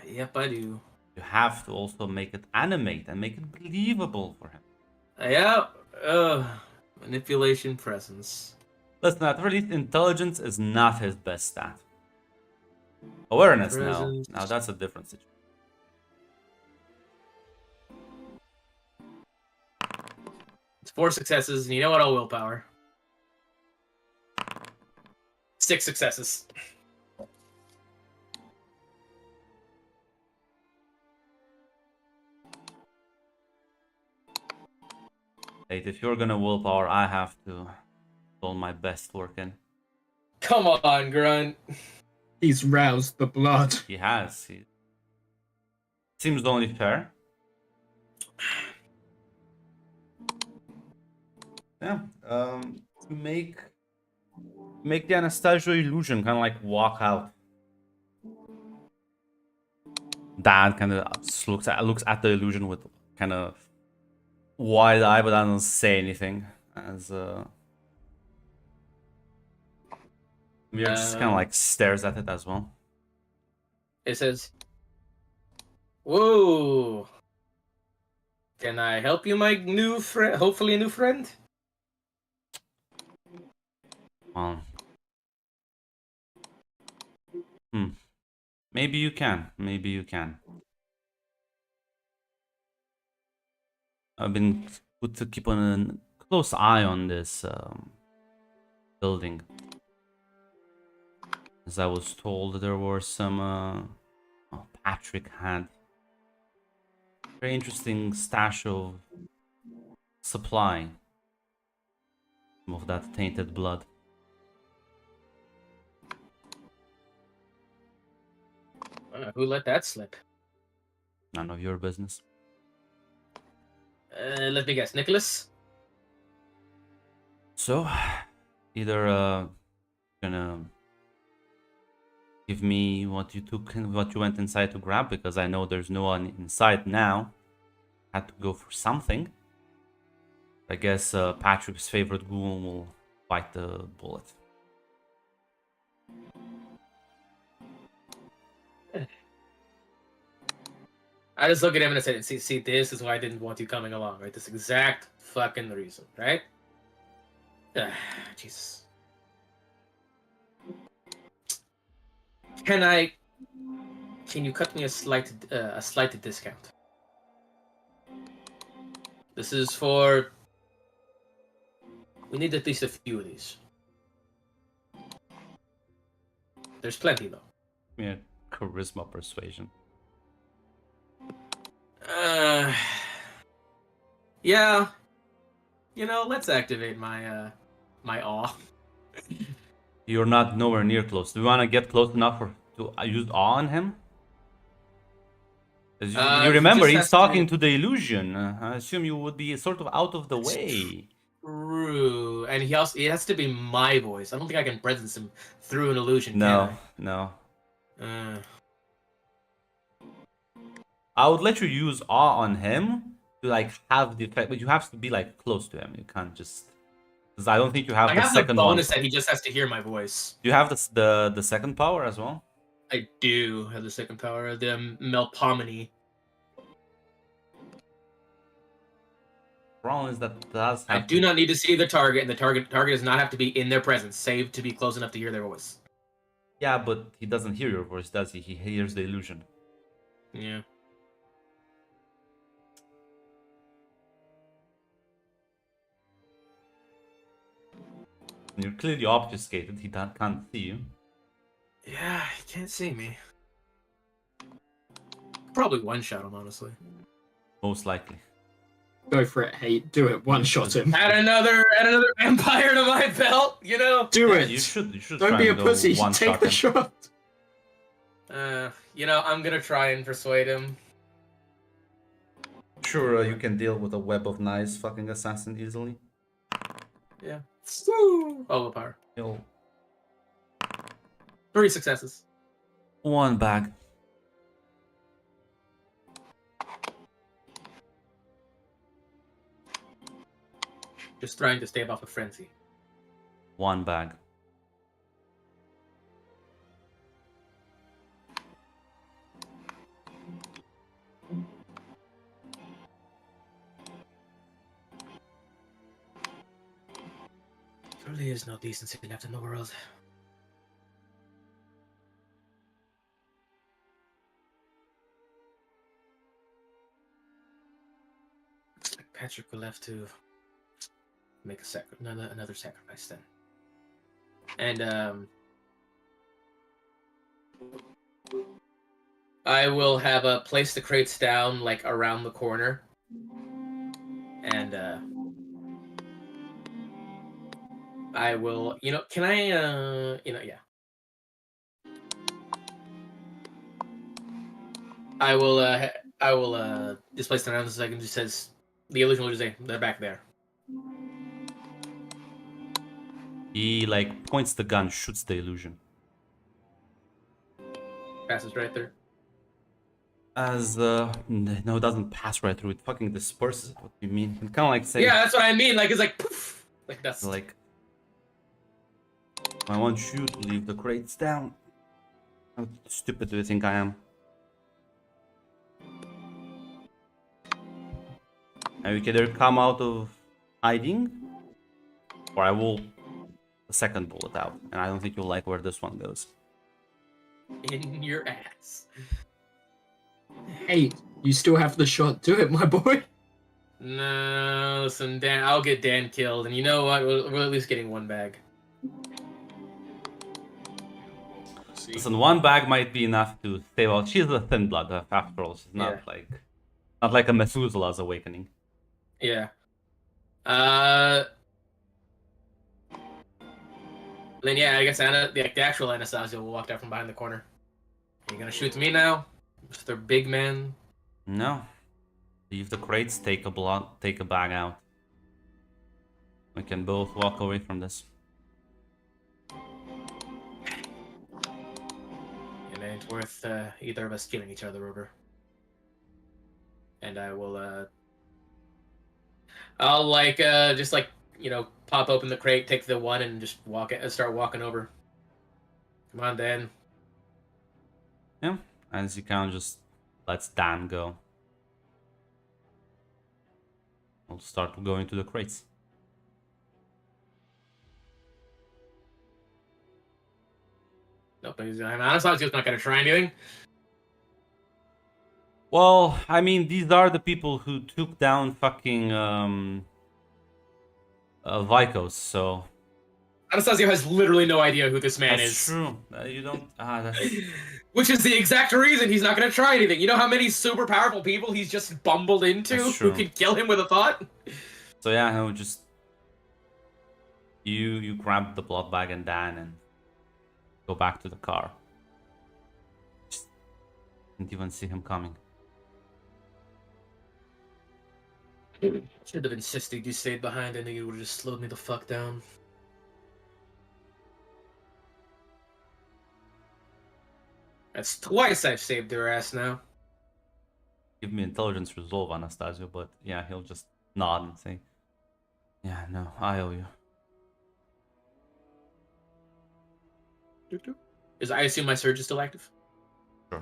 Yep, I do. You have to also make it animate and make it believable for him. Yeah. Manipulation presence. Listen, at least intelligence is not his best stat. Awareness, Presence. now that's a different situation. It's 4 successes, and you know what? All willpower. 6 successes. Hey, if you're gonna willpower, I have to put all my best work in. Come on, Grunt. He's roused the blood. He has. Seems only fair. Yeah. Make the Anastasia illusion kind of like walk out. Dad kind of looks at the illusion with kind of wide eye, but doesn't say anything. As Mir just kind of like stares at it as well. It says, "Whoa. Can I help you, my new friend? Hopefully a new friend?" Maybe you can. Maybe you can. I've been put to keep on a close eye on this building. As I was told, there were some. Patrick had Very interesting stash of supply. Some of that tainted blood. Who let that slip? None of your business. Let me guess, Nicholas? So, either gonna give me what you took and what you went inside to grab, because I know there's no one inside now. Had to go for something. I guess Patrick's favorite goon will bite the bullet. I just look at him and I said, see, this is why I didn't want you coming along, right? This exact fucking reason, right? Jesus. Can you cut me a slight discount? This is for... We need at least a few of these. There's plenty, though. Yeah, charisma persuasion. Yeah. You know, let's activate my my awe. You're not nowhere near close. Do you want to get close enough to use awe on him? As you He remember, just he's has to talking be- to the illusion. I assume you would be sort of out of the way. True, and he has to be my voice. I don't think I can presence him through an illusion. No, no. Can I? I would let you use awe on him to like have the effect, but you have to be like close to him. You can't just because I don't think you have I the have the second one. bonus that he just has to hear my voice. Do you have the second power as well? I do have the second power, the Melpomene. Problem is that does I have do not need to see the target, and the target does not have to be in their presence, save to be close enough to hear their voice. Yeah, but he doesn't hear your voice, does he? He hears the illusion. Yeah. And you're clearly obfuscated. He can't see you. Yeah, he can't see me. Probably one-shot him, honestly. Most likely. Go for it, hate. Do it. One shot him. Add another vampire to my belt, you know? Do it. You should. You should. Don't try be a and go pussy. one Take shot the him. shot. You know, I'm gonna try and persuade him. Sure, you can deal with a web of knives, fucking assassin easily. Yeah. Woo! Overpower. He'll 3 successes. one bag. Just trying to stave off a frenzy. One bag. There really is no decency left in the world. Looks like Patrick will have to make another sacrifice then. And I will have place the crates down like around the corner. And I will, can I, yeah. I will displace them around so I can just says, the illusion will just say, they're back there. He like points the gun, shoots the illusion. Passes right there. As no, it doesn't pass right through. It fucking disperses. What do you mean? It kind of like saying, Yeah, that's what I mean. Like, it's like, poof, like dust. like, I want you to leave the crates down. How stupid do you think I am? Now you can either come out of hiding, or I will the second bullet out, and I don't think you'll like where this one goes. In your ass. Hey, you still have the shot. Do it, my boy. No, listen, Dan. I'll get Dan killed, and you know what? We're at least getting one bag. See. Listen, one bag might be enough to save out. She's a thin blood, after all. She's not Yeah. like Not like a Methuselah's awakening. Yeah. Then yeah, I guess the actual Anastasia will walk down from behind the corner. Are you gonna shoot me now, Mr. Big Man? No. Leave the crates, take a bag out. We can both walk away from this. It ain't worth either of us killing each other over. And I will, I'll like, just like, pop open the crate, take the one, and just start walking over. Come on, Dan. Yeah, as you kind of just lets Dan go. We'll start going to the crates. Nope, I'm honestly just not gonna try anything. Well, I mean, these are the people who took down fucking Vikos, so Anastasia has literally no idea who this man that's is. true. You don't. That's... Which is the exact reason he's not going to try anything. You know how many super powerful people he's just bumbled into That's who true. can kill him with a thought? So yeah, no, just you grab the blood bag and Dan and go back to the car. Just didn't even see him coming. Should have insisted you stayed behind. I knew you would have just slowed me the fuck down. That's twice I've saved their ass now. Give me intelligence resolve, Anastasio, but yeah, he'll just nod and say, yeah, no, I owe you. I assume my surge is still active? Sure.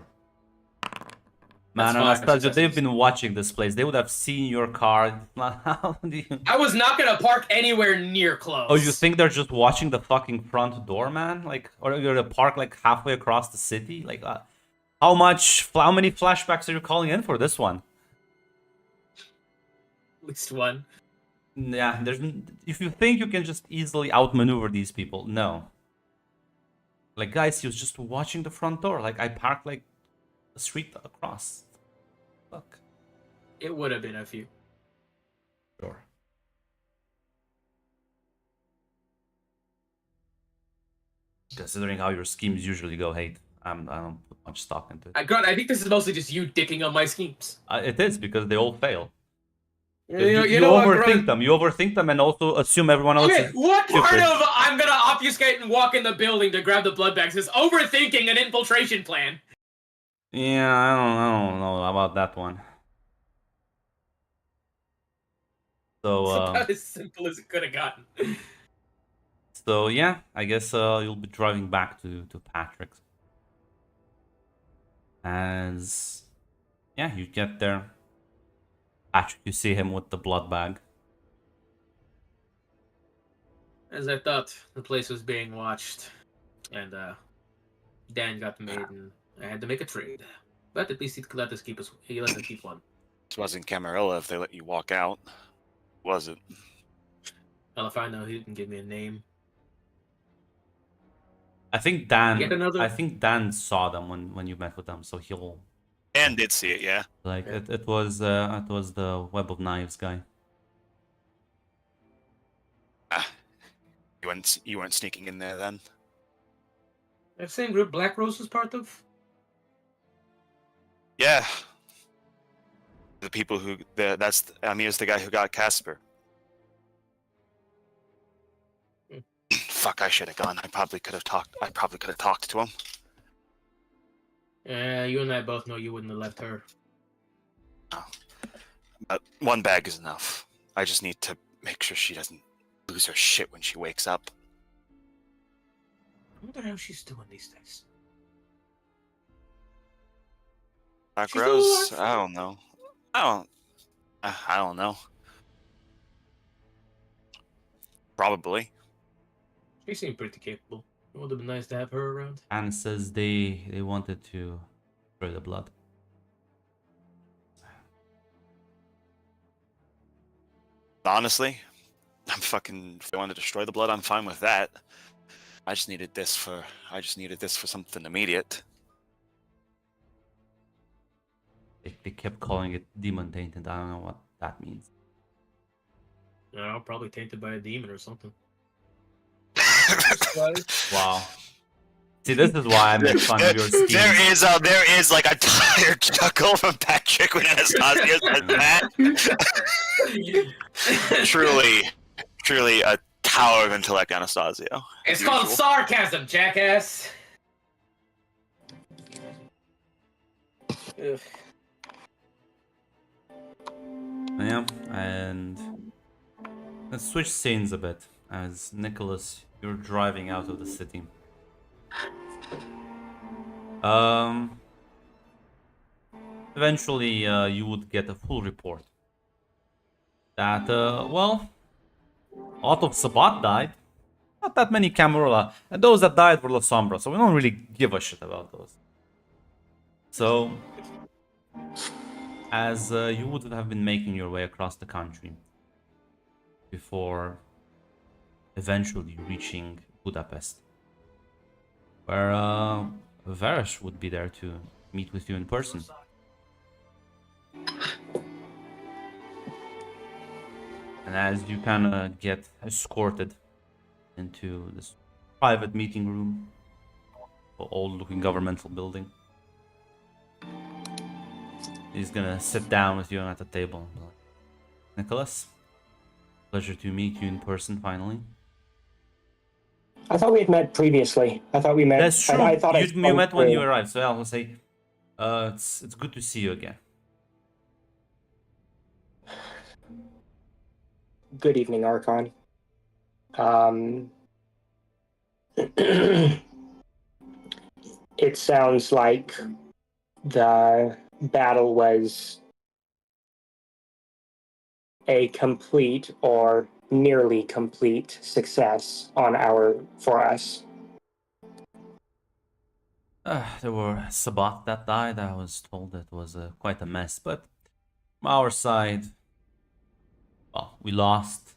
Man, That's fine. Anastasio, they've been watching this place. They would have seen your car. How do you... I was not gonna park anywhere near close. Oh, you think they're just watching the fucking front door, man? Like, or you're gonna park like halfway across the city? Like, how many flashbacks are you calling in for this one? At least one. Yeah, if you think you can just easily outmaneuver these people, no. Like, guys, he was just watching the front door. Like, I parked like a street across. Look. It would have been a few. Sure. Considering how your schemes usually go, I don't put much stock into it. I think this is mostly just you dicking on my schemes. It is, because they all fail. You know what, overthink Grunt? them. You overthink them and also assume everyone else Okay, is what part stupid. of I'm gonna obfuscate and walk in the building to grab the blood bags is overthinking an infiltration plan? Yeah, I don't know about that one. So, It's about as simple as it could have gotten. so yeah, I guess you'll be driving back to Patrick's. As yeah, you get there. Patrick, you see him with the blood bag. As I thought, the place was being watched, and Dan got made, and I had to make a trade. But at least he let us keep one. This wasn't Camarilla if they let you walk out, was it? Well, if I know he didn't give me a name. I think Dan. Get another- I think Dan saw them when you met with them, so he'll Dan did see it, yeah. like Yeah. it was the Web of Knives guy. You weren't sneaking in there then. That same group Black Rose was part of? Yeah. The people who that's Amir's the guy who got Casper. Fuck! I should have gone. I probably could have talked to him. You and I both know you wouldn't have left her. But one bag is enough. I just need to make sure she doesn't lose her shit when she wakes up. I wonder how she's doing these days. Black She's Rose? still I don't know. I don't know. Probably. She seemed pretty capable. It would have been nice to have her around. Anne says they wanted to destroy the blood. Honestly, I'm fucking. If they want to destroy the blood, I'm fine with that. I just needed this for something immediate. They kept calling it demon tainted. I don't know what that means. No, probably tainted by a demon or something. Wow. See, this is why I make fun of your schemes. There is like a tired chuckle from Patrick when Anastasia says that. Truly a tower of intellect, Anastasia. It's called sarcasm, jackass. Ugh. Yeah, and let's switch scenes a bit. As Nicholas, you're driving out of the city. Eventually, you would get a full report that, well, a lot of Sabat died. Not that many Camarilla. And those that died were La Sombra, so we don't really give a shit about those. So, as you would have been making your way across the country before eventually reaching Budapest, where Varesh would be there to meet with you in person. And as you kind of get escorted into this private meeting room, old-looking governmental building, he's gonna sit down with you at the table. Nicholas, pleasure to meet you in person finally. I thought we had met previously. I thought we met. That's true. I thought you met when you arrived, so I will say, it's good to see you again. Good evening, Archon. It sounds like the battle was a complete or nearly complete success for us. There were Sabat that died. I was told it was quite a mess, but from our side, well, we lost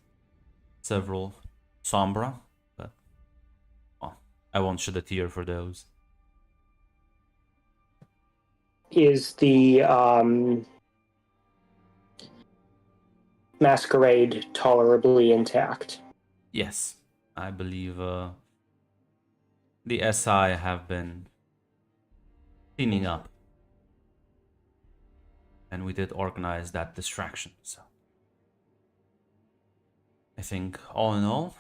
several Sombra, but well, I won't shed a tear for those. Is the masquerade tolerably intact? Yes, I believe the SI have been cleaning up, and we did organize that distraction, so I think all in all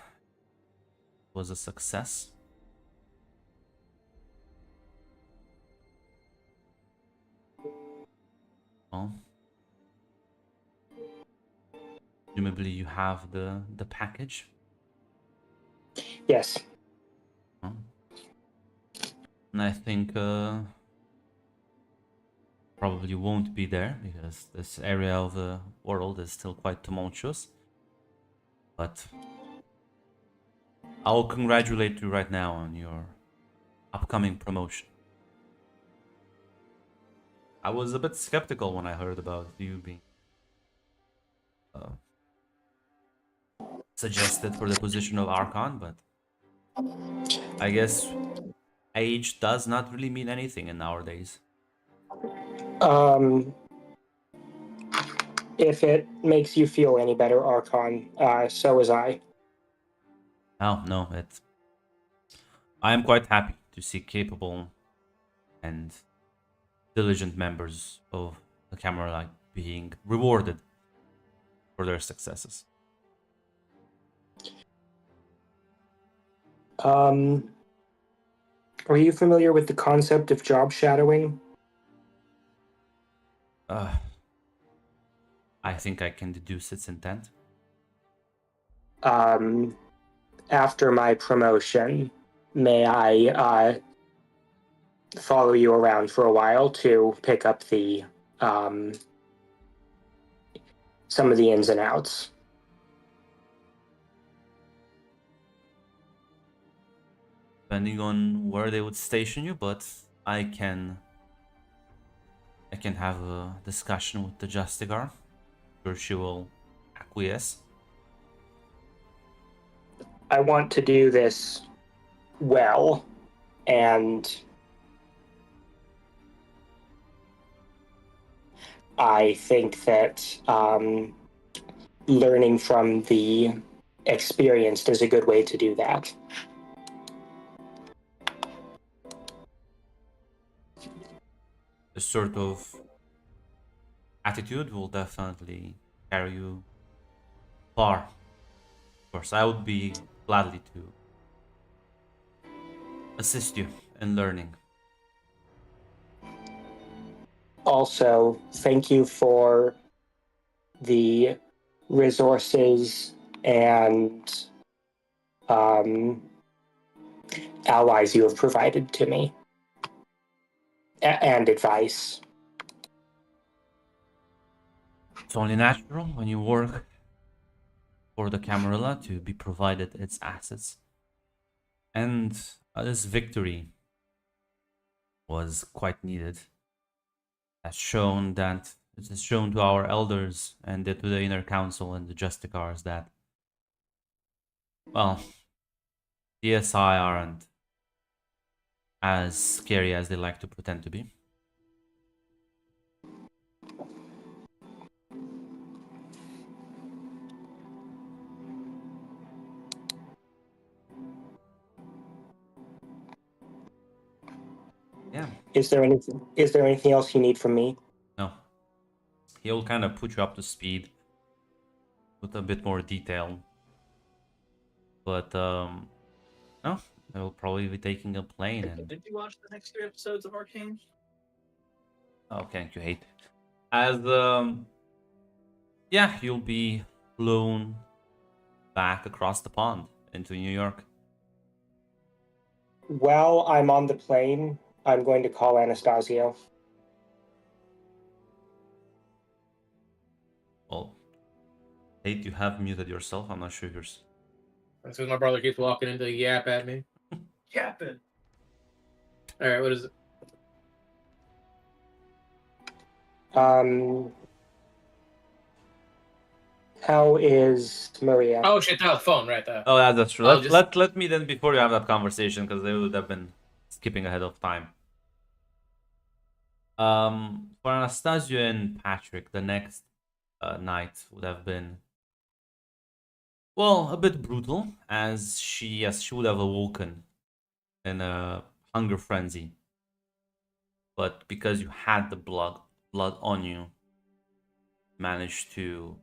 it was a success. Well, presumably you have the package. Yes. Well, and I think probably won't be there because this area of the world is still quite tumultuous. But I'll congratulate you right now on your upcoming promotion. I was a bit skeptical when I heard about you being suggested for the position of Archon, but I guess age does not really mean anything in nowadays. If it makes you feel any better, Archon, so was I. Oh, no, I am quite happy to see capable and diligent members of the Camarilla being rewarded for their successes. Are you familiar with the concept of job shadowing? I think I can deduce its intent. After my promotion, may I follow you around for a while to pick up the some of the ins and outs? Depending on where they would station you, but I can have a discussion with the Justigar. Sure, she will acquiesce. I want to do this well, and I think that learning from the experienced is a good way to do that. This sort of attitude will definitely carry you far. Of course, I would be gladly to assist you in learning. Also, thank you for the resources and allies you have provided to me and advice. It's only natural when you work for the Camarilla to be provided its assets. And this victory was quite needed. Has shown that it has shown to our elders and to the inner council and the Justicars that, well, DSI aren't as scary as they like to pretend to be. Yeah. Is there anything else you need from me? No. He'll kind of put you up to speed with a bit more detail. But no, they'll probably be taking a plane and Did you watch the next 3 episodes of Arcane? oh, can't you hate? As yeah, you'll be flown back across the pond into New York. While I'm on the plane, I'm going to call Anastasio. Well, Tate, you have muted yourself. I'm not sure if you're. That's because my brother keeps walking in to yap at me. Yapping. All right, what is it? How is Maria? Oh shit, that was phone right there. Oh, yeah, that's true. I'll Let me then before you have that conversation because they would have been skipping ahead of time. For Anastasia and Patrick, the next night would have been, well, a bit brutal, as she would have awoken in a hunger frenzy. But because you had the blood on you, managed to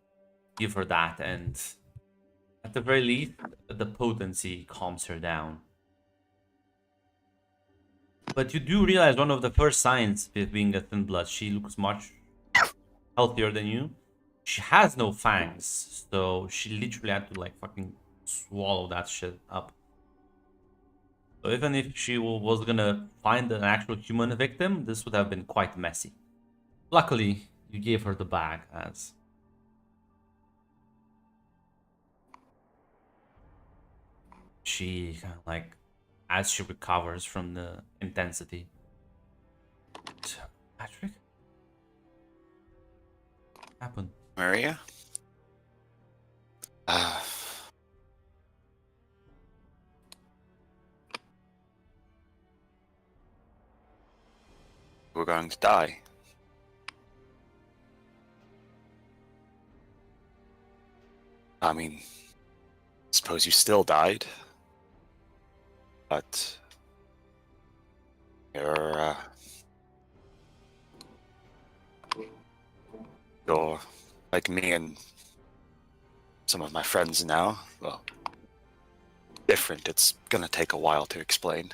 give her that, and at the very least, the potency calms her down. But you do realize one of the first signs of being a thin blood, she looks much healthier than you. She has no fangs, so she literally had to like fucking swallow that shit up. So even if she was gonna find an actual human victim, this would have been quite messy. Luckily, you gave her the bag as she kind of like, as she recovers from the intensity. Patrick? What happened? Maria? We're going to die. I mean, suppose you still died. But you're like me and some of my friends now. Well, different. It's gonna take a while to explain.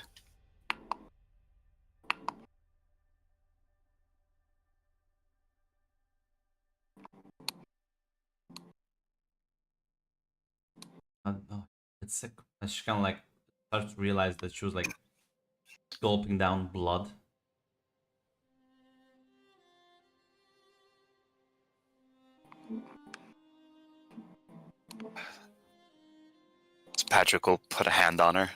No, it's sick. And she kind of like starts to realize that she was like gulping down blood. So Patrick will put a hand on her.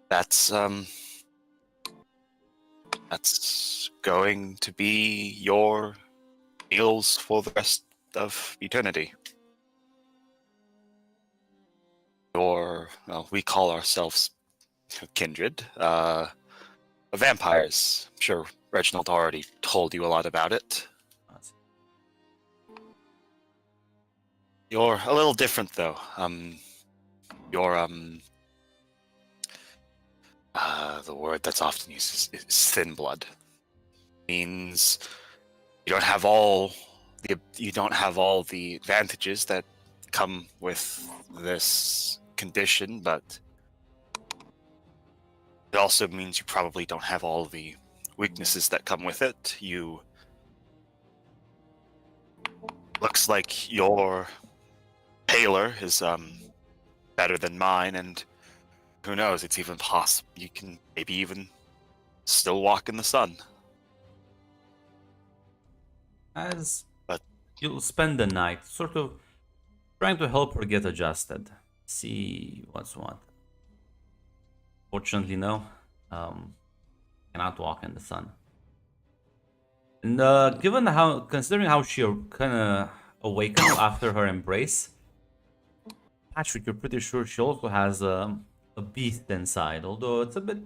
That's going to be your meals for the rest of eternity. Or, well, we call ourselves kindred. Vampires. I'm sure Reginald already told you a lot about it. You're a little different, though. You're the word that's often used is thin blood. Means you don't have all the advantages that come with this condition, but it also means you probably don't have all the weaknesses that come with it. You looks like your paler is better than mine, and who knows? It's even possible you can maybe even still walk in the sun. As But- you'll spend the night sort of trying to help her get adjusted, see what's what. Fortunately, no. Cannot walk in the sun. And considering how she kind of awakened after her embrace, Patrick, you're pretty sure she also has a beast inside, although it's a bit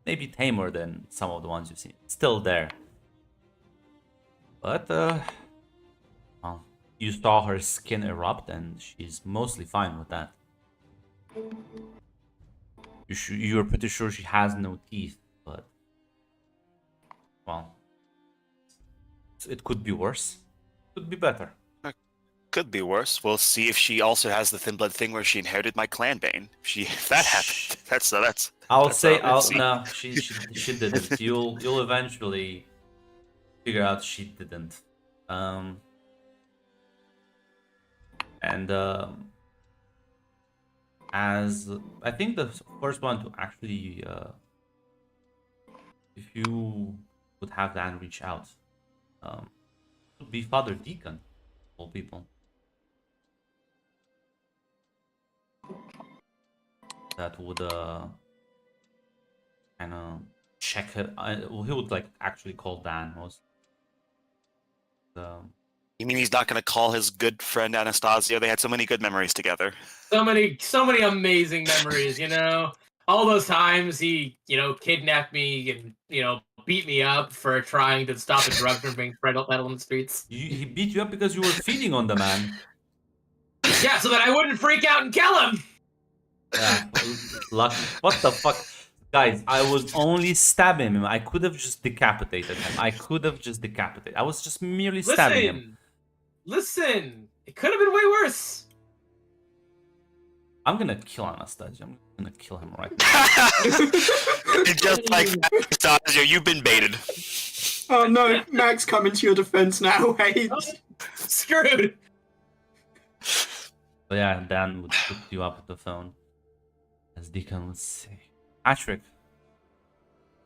maybe tamer than some of the ones you've seen. It's still there. But, well, you saw her skin erupt and she's mostly fine with that. You're pretty sure she has no teeth, but, well, it could be worse. Could be better. Could be worse. We'll see if she also has the thin blood thing where she inherited my clan bane. If that happened, that's I'll that's say, let's see. no, she didn't. You'll eventually figure out she didn't. As I think the first one to actually, if you would have Dan reach out, would be Father Deacon, of all people. That would kind of check it. Well, he would like actually call Dan most. You mean he's not going to call his good friend Anastasio? They had so many good memories together. So many amazing memories, you know. All those times he, kidnapped me and, beat me up for trying to stop the drugs from being spread out on the streets. He beat you up because you were feeding on the man. Yeah, so that I wouldn't freak out and kill him. Yeah, luck. What the fuck? Guys, I was only stabbing him. I could have just decapitated him. I was just merely stabbing him. Listen. It could have been way worse. I'm gonna kill Anastasia. I'm gonna kill him right now. Just like Anastasio, you've been baited. Oh no, Max, coming to your defense now. Wait. Screwed. But yeah, Dan would pick you up at the phone. As Deacon would say, Patrick,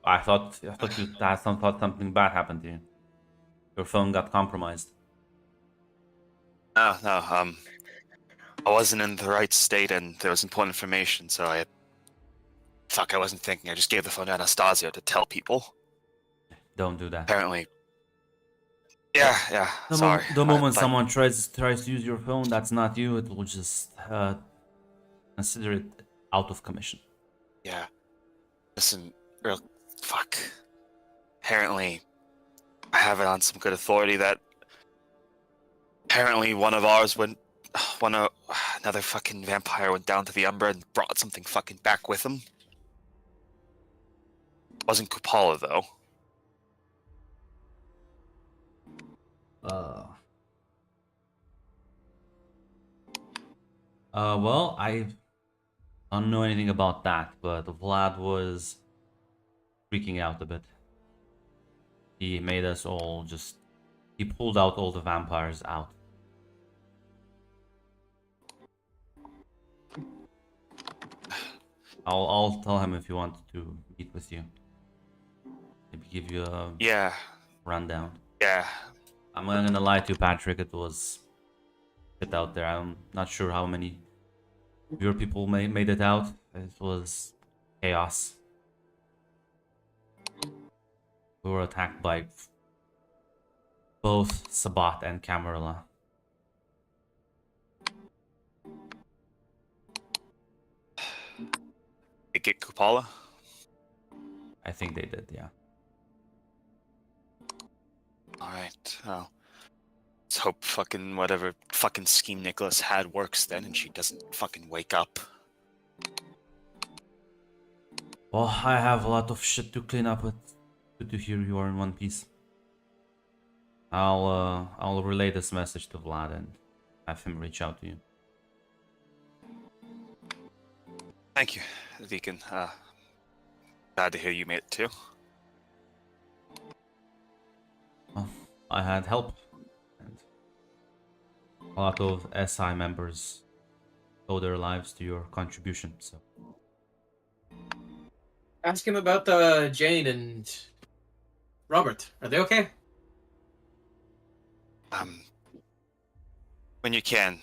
I thought you thought something bad happened to you. Your phone got compromised. No, I wasn't in the right state, and there was important information, so I wasn't thinking. I just gave the phone to Anastasio to tell people. Don't do that. Apparently. Yeah. Sorry. The moment someone tries to use your phone, that's not you. It will just consider it out of commission. Yeah. Listen, fuck. Apparently, I have it on some good authority that apparently another fucking vampire went down to the Umbra and brought something fucking back with him. Wasn't Kupala, though. Well, I don't know anything about that, but Vlad was freaking out a bit. He made us all he pulled out all the vampires out. I'll tell him if you want to meet with you. Maybe give you a rundown. Yeah. I'm not gonna lie to you, Patrick. It was a bit out there. I'm not sure how many of your people made it out. It was chaos. We were attacked by both Sabat and Camarilla. They get Kupala? I think they did, yeah. Alright. Oh. Let's just hope fucking whatever fucking scheme Nicholas had works then, and she doesn't fucking wake up. Well, I have a lot of shit to clean up, but good to hear you are in one piece. I'll relay this message to Vlad and have him reach out to you. Thank you, Deacon. Glad to hear you made it too. Well, I had help, and a lot of SI members owe their lives to your contribution, so... Ask him about Jane and Robert. Are they okay? When you can,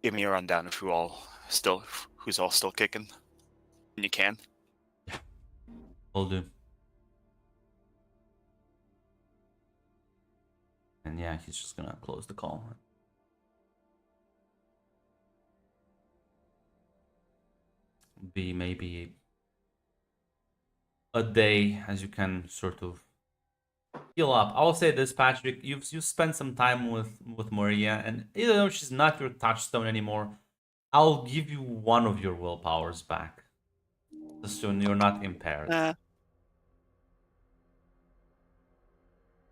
give me a rundown of who's all still kicking. When you can. Will do. And yeah, he's just gonna close the call. Be maybe a day as you can sort of heal up. I'll say this, Patrick, you've spent some time with Maria, and even though she's not your touchstone anymore, I'll give you one of your willpowers back. Just so you're not impaired.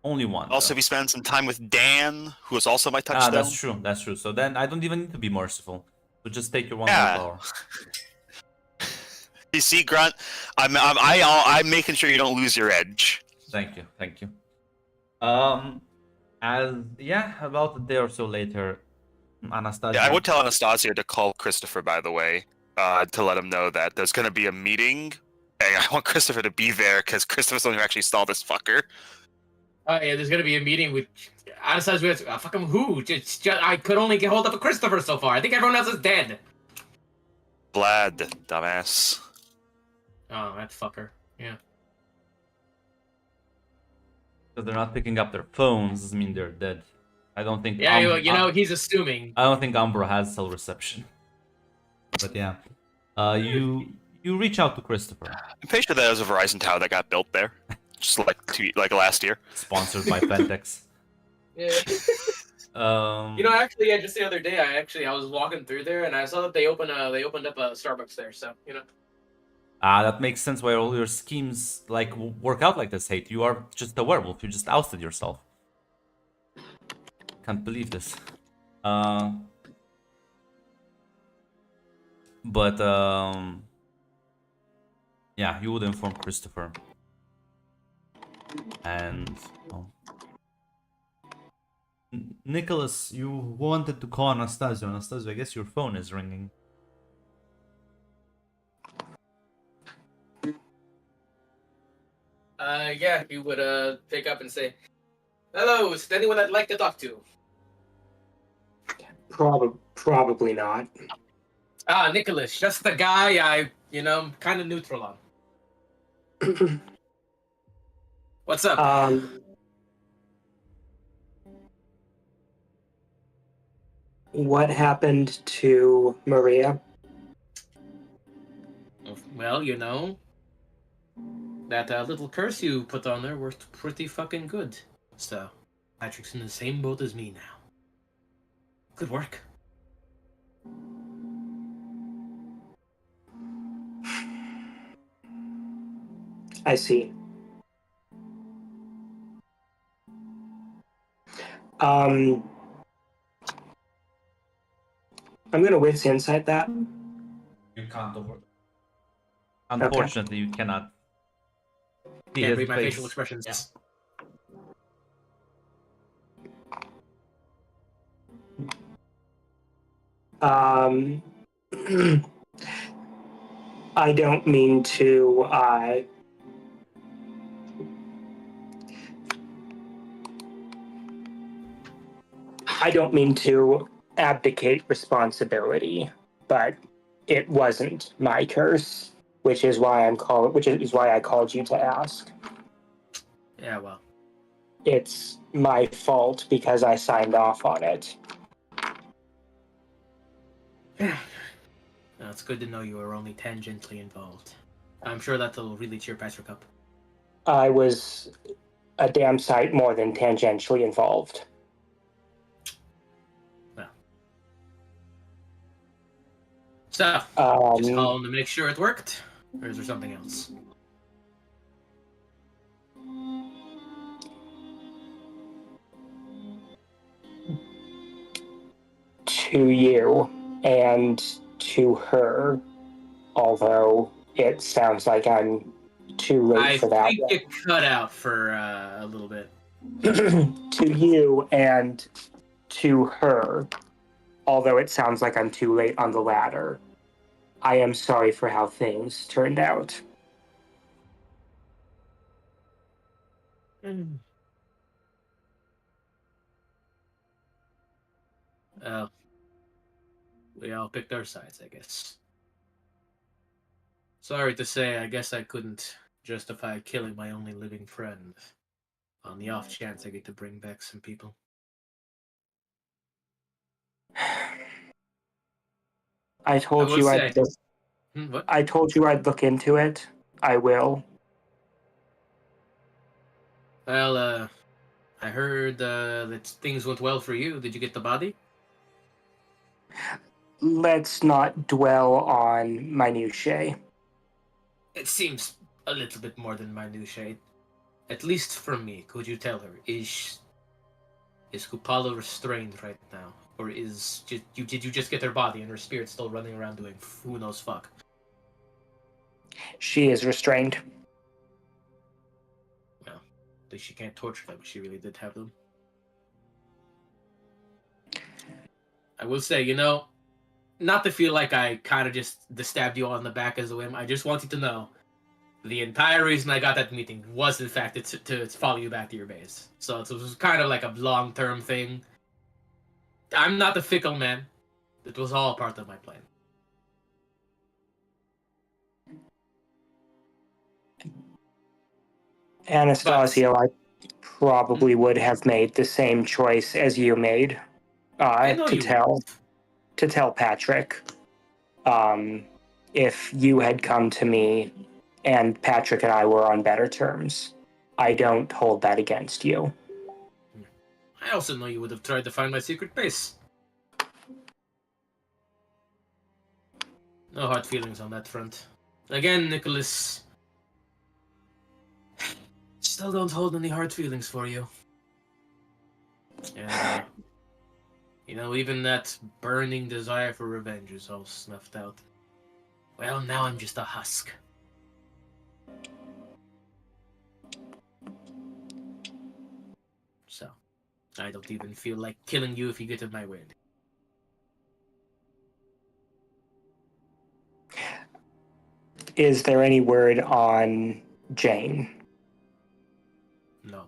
Only one. Also, though. we spent some time with Dan, who is also my touchstone. That's true. That's true. So then I don't even need to be merciful. So just take your one Yeah. willpower. You see, Grunt, I'm making sure you don't lose your edge. Thank you. Thank you. About a day or so later, Anastasia. Yeah, I would tell Anastasia to call Christopher, by the way, to let him know that there's going to be a meeting. And I want Christopher to be there because Christopher's the one who actually saw this fucker. Yeah, there's gonna be a meeting with Anastasia. Fucking who? Just I could only get hold of a Christopher so far. I think everyone else is dead. Vlad, dumbass. Oh, that fucker. Yeah. Because they're not picking up their phones doesn't mean they're dead. I don't think. Yeah, he's assuming. I don't think Umbro has cell reception. But yeah, you reach out to Christopher. I'm pretty sure that was a Verizon tower that got built there, just like last year. Sponsored by Pentex. Yeah. Actually, just the other day, I was walking through there and I saw that they opened up a Starbucks there. So that makes sense why all your schemes work out like this. Hate, you are just a werewolf. You just ousted yourself. Can't believe this. Yeah, you would inform Christopher. And Nicholas, you wanted to call Anastasia. Anastasia, I guess your phone is ringing. Yeah, he would pick up and say, "Hello, is there anyone I'd like to talk to?" Probably not. Nicholas, just the guy I'm kind of neutral on. What's up? What happened to Maria? Well, that little curse you put on there worked pretty fucking good. So, Patrick's in the same boat as me now. Good work. I see. I'm gonna wits insight that. You can't over. Unfortunately, you cannot. Can't read my facial expressions. Yeah. I don't mean to. I don't mean to abdicate responsibility, but it wasn't my curse, which is why I called you to ask. Yeah, well. It's my fault because I signed off on it. No, it's good to know you were only tangentially involved. I'm sure that'll really cheer Patrick up. I was a damn sight more than tangentially involved. Well. So, just calling to make sure it worked? Or is there something else? To you and to her, although it sounds like I'm too late for that. I think you cut out for a little bit. To you and to her, although it sounds like I'm too late on the latter. I am sorry for how things turned out. Oh, we all picked our sides, I guess. Sorry to say, I guess I couldn't justify killing my only living friend on the off chance I get to bring back some people. I told you I'd look, What? I told you I'd look into it. I will. Well, I heard that things went well for you. Did you get the body? Let's not dwell on minutiae. It seems a little bit more than minutiae. At least for me, could you tell her, is Kupala restrained right now? Or did you just get her body and her spirit still running around doing who knows fuck? She is restrained. Well, at least she can't torture them, but she really did have them. I will say, not to feel like I kind of just stabbed you all in the back as a whim, I just wanted to know the entire reason I got that meeting was, in fact, to follow you back to your base. So it was kind of like a long-term thing. I'm not the fickle man. It was all part of my plan. Anastasio, I probably would have made the same choice as you made. To tell Patrick. If you had come to me and Patrick and I were on better terms. I don't hold that against you. I also know you would have tried to find my secret base. No hard feelings on that front. Again, Nicholas, still don't hold any hard feelings for you. And, even that burning desire for revenge is all snuffed out. Well, now I'm just a husk. So, I don't even feel like killing you if you get in my way. Is there any word on Jane? No.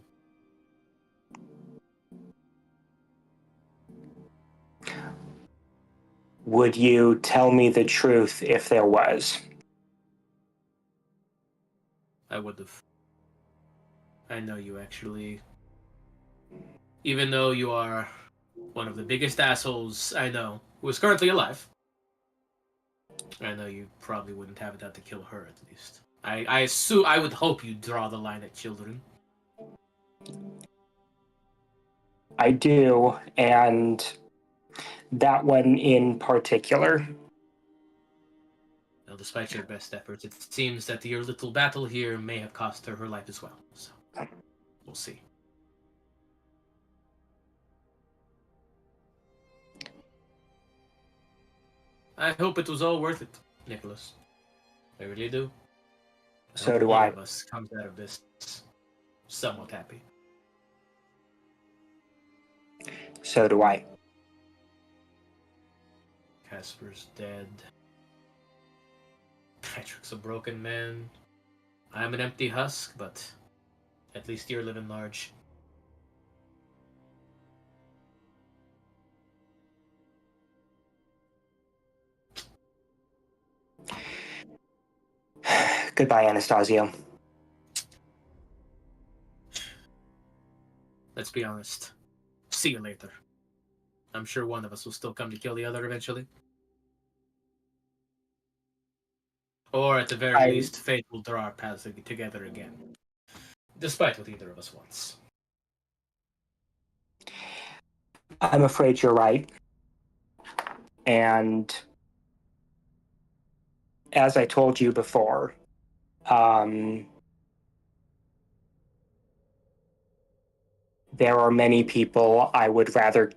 Would you tell me the truth if there was? I would have. I know you actually. Even though you are one of the biggest assholes I know, who is currently alive, I know you probably wouldn't have it out to kill her, at least. I would hope you draw the line at children. I do, and that one in particular. Now, despite your best efforts, it seems that your little battle here may have cost her life as well. So, we'll see. I hope it was all worth it, Nicholas. I really do. So hope do one I. of us comes out of this somewhat happy. So do I. Casper's dead. Patrick's a broken man. I'm an empty husk, but at least you're living large. Goodbye, Anastasio. Let's be honest. See you later. I'm sure one of us will still come to kill the other eventually. Or at the very least, fate will draw our paths together again. despite what either of us wants. I'm afraid you're right. And as I told you before, there are many people I would rather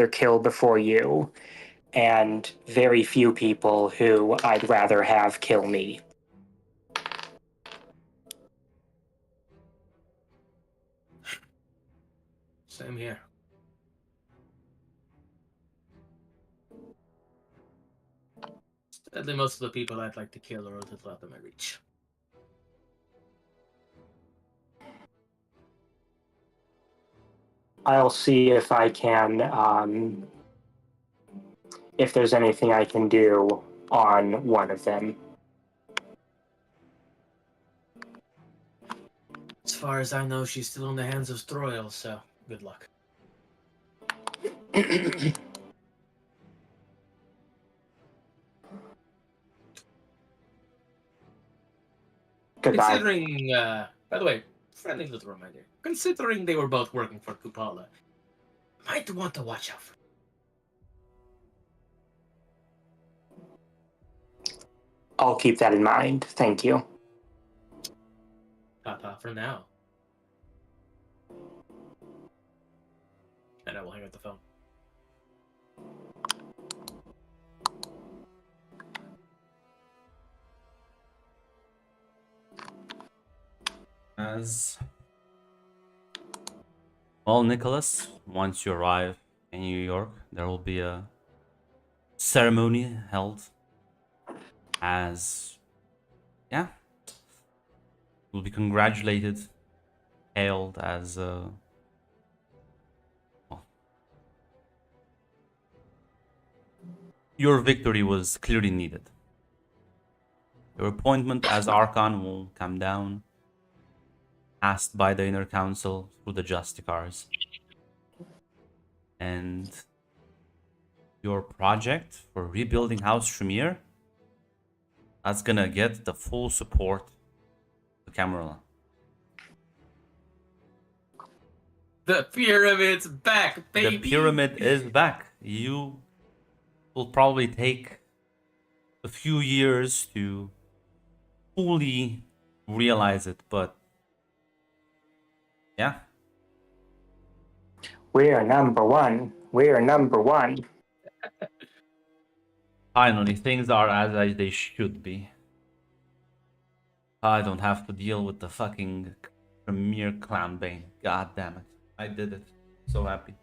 kill before you, and very few people who I'd rather have kill me. Same here. Sadly, most of the people I'd like to kill are within my reach. I'll see if I can, if there's anything I can do on one of them. As far as I know, she's still in the hands of Stroil, so good luck. Goodbye. Considering, by the way, friendly little reminder. Considering they were both working for Kupala, might want to watch out for. I'll keep that in mind. Thank you. Papa for now. And I will hang up the phone. Well, Nicholas, once you arrive in New York, there will be a ceremony held as, yeah, you'll be congratulated, hailed as, well, your victory was clearly needed. Your appointment as Archon will come down, asked by the Inner Council through the Justicars. And your project for rebuilding House Tremere, that's gonna get the full support of Camarilla. The pyramid's back, baby! The pyramid is back. You will probably take a few years to fully realize it, but yeah. We're number one. We're number one. Finally, things are as they should be. I don't have to deal with the fucking Premier Clown Bane. God damn it. I did it. So happy.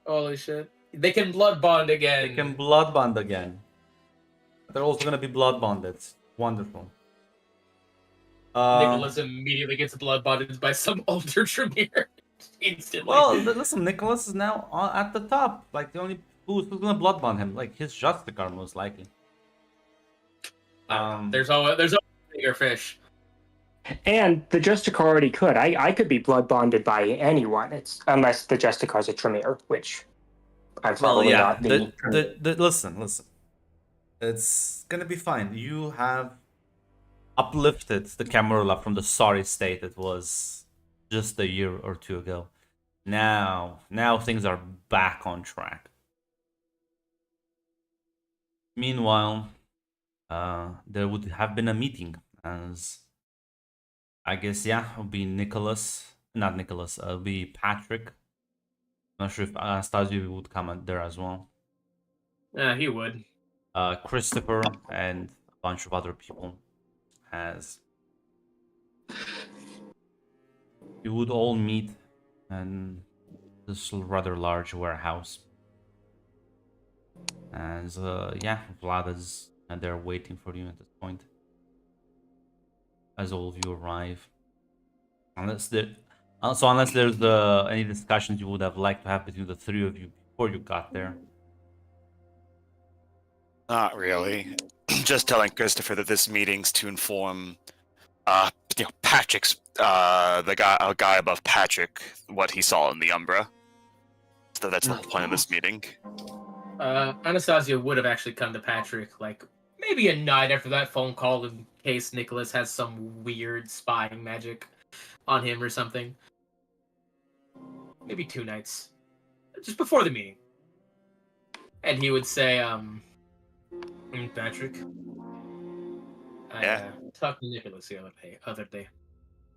Holy shit. They can blood bond again. They can blood bond again. They're also gonna be blood bonded. Wonderful. Nicholas immediately gets blood bonded by some older Tremere. Instantly. Well, listen, Nicholas is now at the top. Like, the only who's gonna blood bond him? Like, his Justicar, most likely. There's always bigger fish. And the Justicar already could. I could be blood bonded by anyone. It's unless the Justicar's a Tremere, which I'm probably not. Listen. It's gonna be fine. You have uplifted the Camarilla from the sorry state it was just a year or two ago. Now things are back on track. Meanwhile, there would have been a meeting, as I guess, yeah, it'll be it'll be Patrick. Not sure if Anastasio would come there as well. Yeah, he would. Christopher and a bunch of other people, as you would all meet in this rather large warehouse. As yeah, Vlad is and they're waiting for you at this point. As all of you arrive, unless there's any discussions you would have liked to have between the three of you before you got there. Not really. Just telling Christopher that this meeting's to inform, Patrick's, a guy above Patrick, what he saw in the Umbra. So that's the whole point of this meeting. Anastasia would have actually come to Patrick, like, maybe a night after that phone call in case Nicholas has some weird spying magic. on him or something. Maybe 2 nights. Just before the meeting. And he would say, Patrick, I Yeah. talked to Nicholas the other day.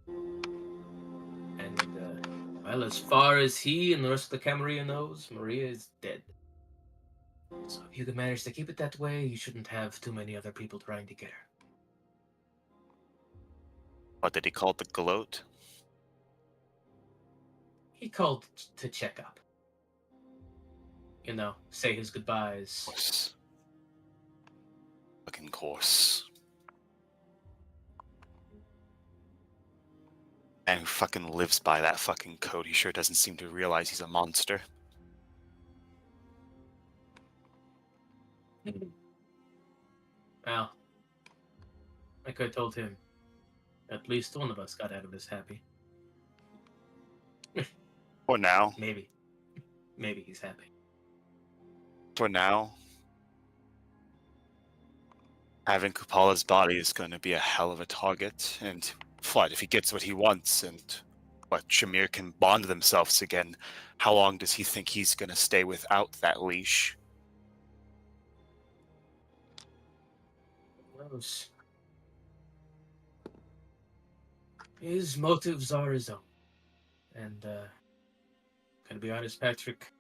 And, well, as far as he and the rest of the Camarilla knows, Maria is dead. So if you can manage to keep it that way, you shouldn't have too many other people trying to get her. What did he call it? The gloat? He called to check up. You know, say his goodbyes. Course. Fucking course. And who fucking lives by that fucking code, he sure doesn't seem to realize he's a monster. Well, like I told him, at least one of us got out of this happy. For now. Maybe. Maybe he's happy. For now. Having Kupala's body is going to be a hell of a target, and what if he gets what he wants and what Shamir can bond themselves again? How long does he think he's going to stay without that leash? Who knows? His motives are his own. And, gotta be honest, Patrick,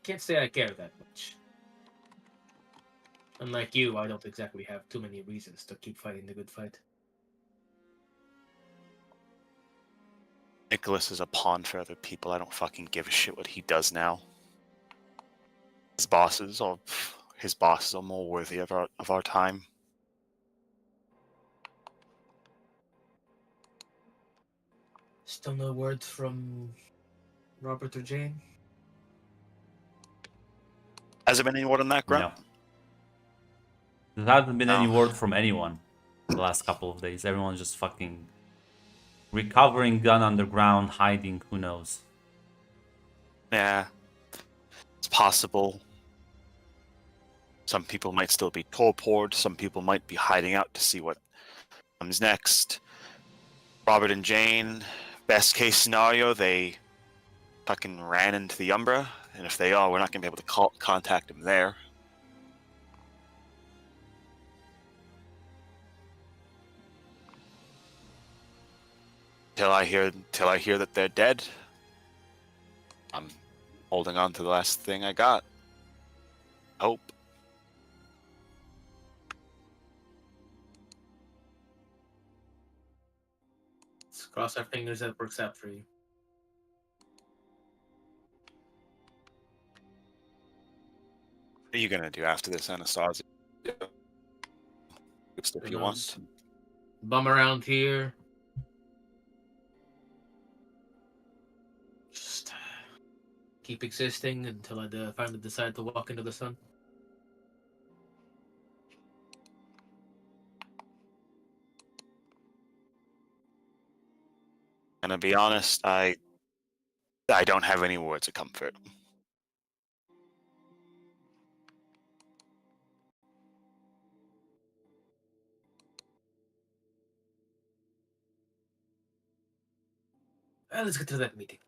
can't say I care that much. Unlike you, I don't exactly have too many reasons to keep fighting the good fight. Nicholas is a pawn for other people. I don't fucking give a shit what he does now. His bosses are more worthy of our time. Still no word from Robert or Jane? Has there been any word on that, Grunt? No. There hasn't been any No. word from anyone the last couple of days. Everyone's just fucking recovering, gun underground, hiding, who knows. Yeah. It's possible. Some people might still be torpored. Some people might be hiding out to see what comes next. Robert and Jane, best case scenario, they fucking ran into the Umbra. And if they are, we're not going to be able to contact them there. Till I hear that they're dead, I'm holding on to the last thing I got. Hope. Let's cross our fingers that it works out for you. What are you gonna do after this, Anastasia? Just if Who you knows? want. Bum around here. Just keep existing until I finally decide to walk into the sun. And to be honest, I don't have any words of comfort. Well, let's get to that meeting.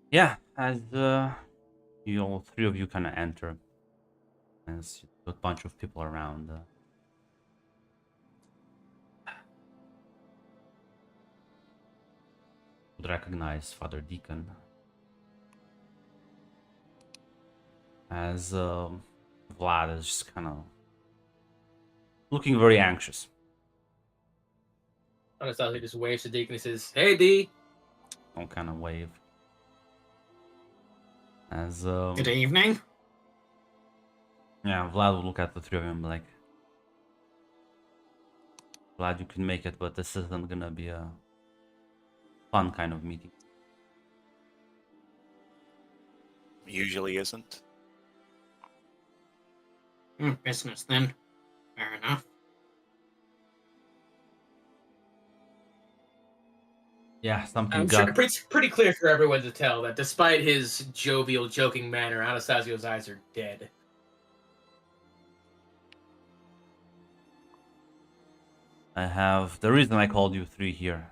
Yeah, as you all three of you kind of enter, as a bunch of people around. Would recognize Father Deacon as Vlad is just kind of looking very anxious. Anastasia just waves to Deacon and says, "Hey, D." Some kind of wave. As Good evening. yeah, Vlad will look at the three of them like, glad you can make it, but this isn't gonna be a fun kind of meeting. Usually isn't. Business then. Fair enough. Yeah, something I'm got. sure pretty clear for everyone to tell that despite his jovial, joking manner, Anastasio's eyes are dead. I have the reason I called you three here,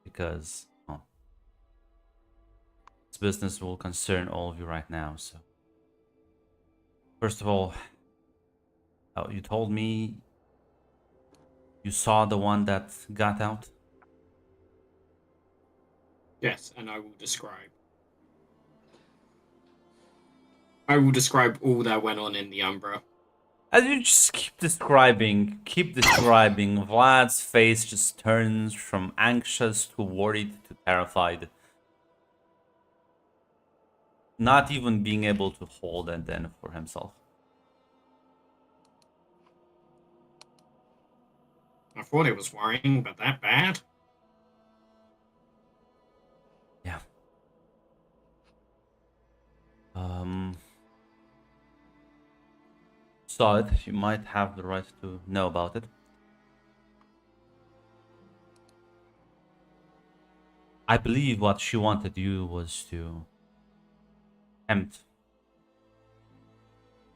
because well, this business will concern all of you right now. So, first of all, you told me you saw the one that got out. Yes, and I will describe. I will describe all that went on in the Umbra. As you just keep describing, Vlad's face just turns from anxious to worried to terrified. Not even being able to hold it then for himself. I thought it was worrying, but that bad? Yeah. Saw it. You might have the right to know about it. I believe what she wanted you was to tempt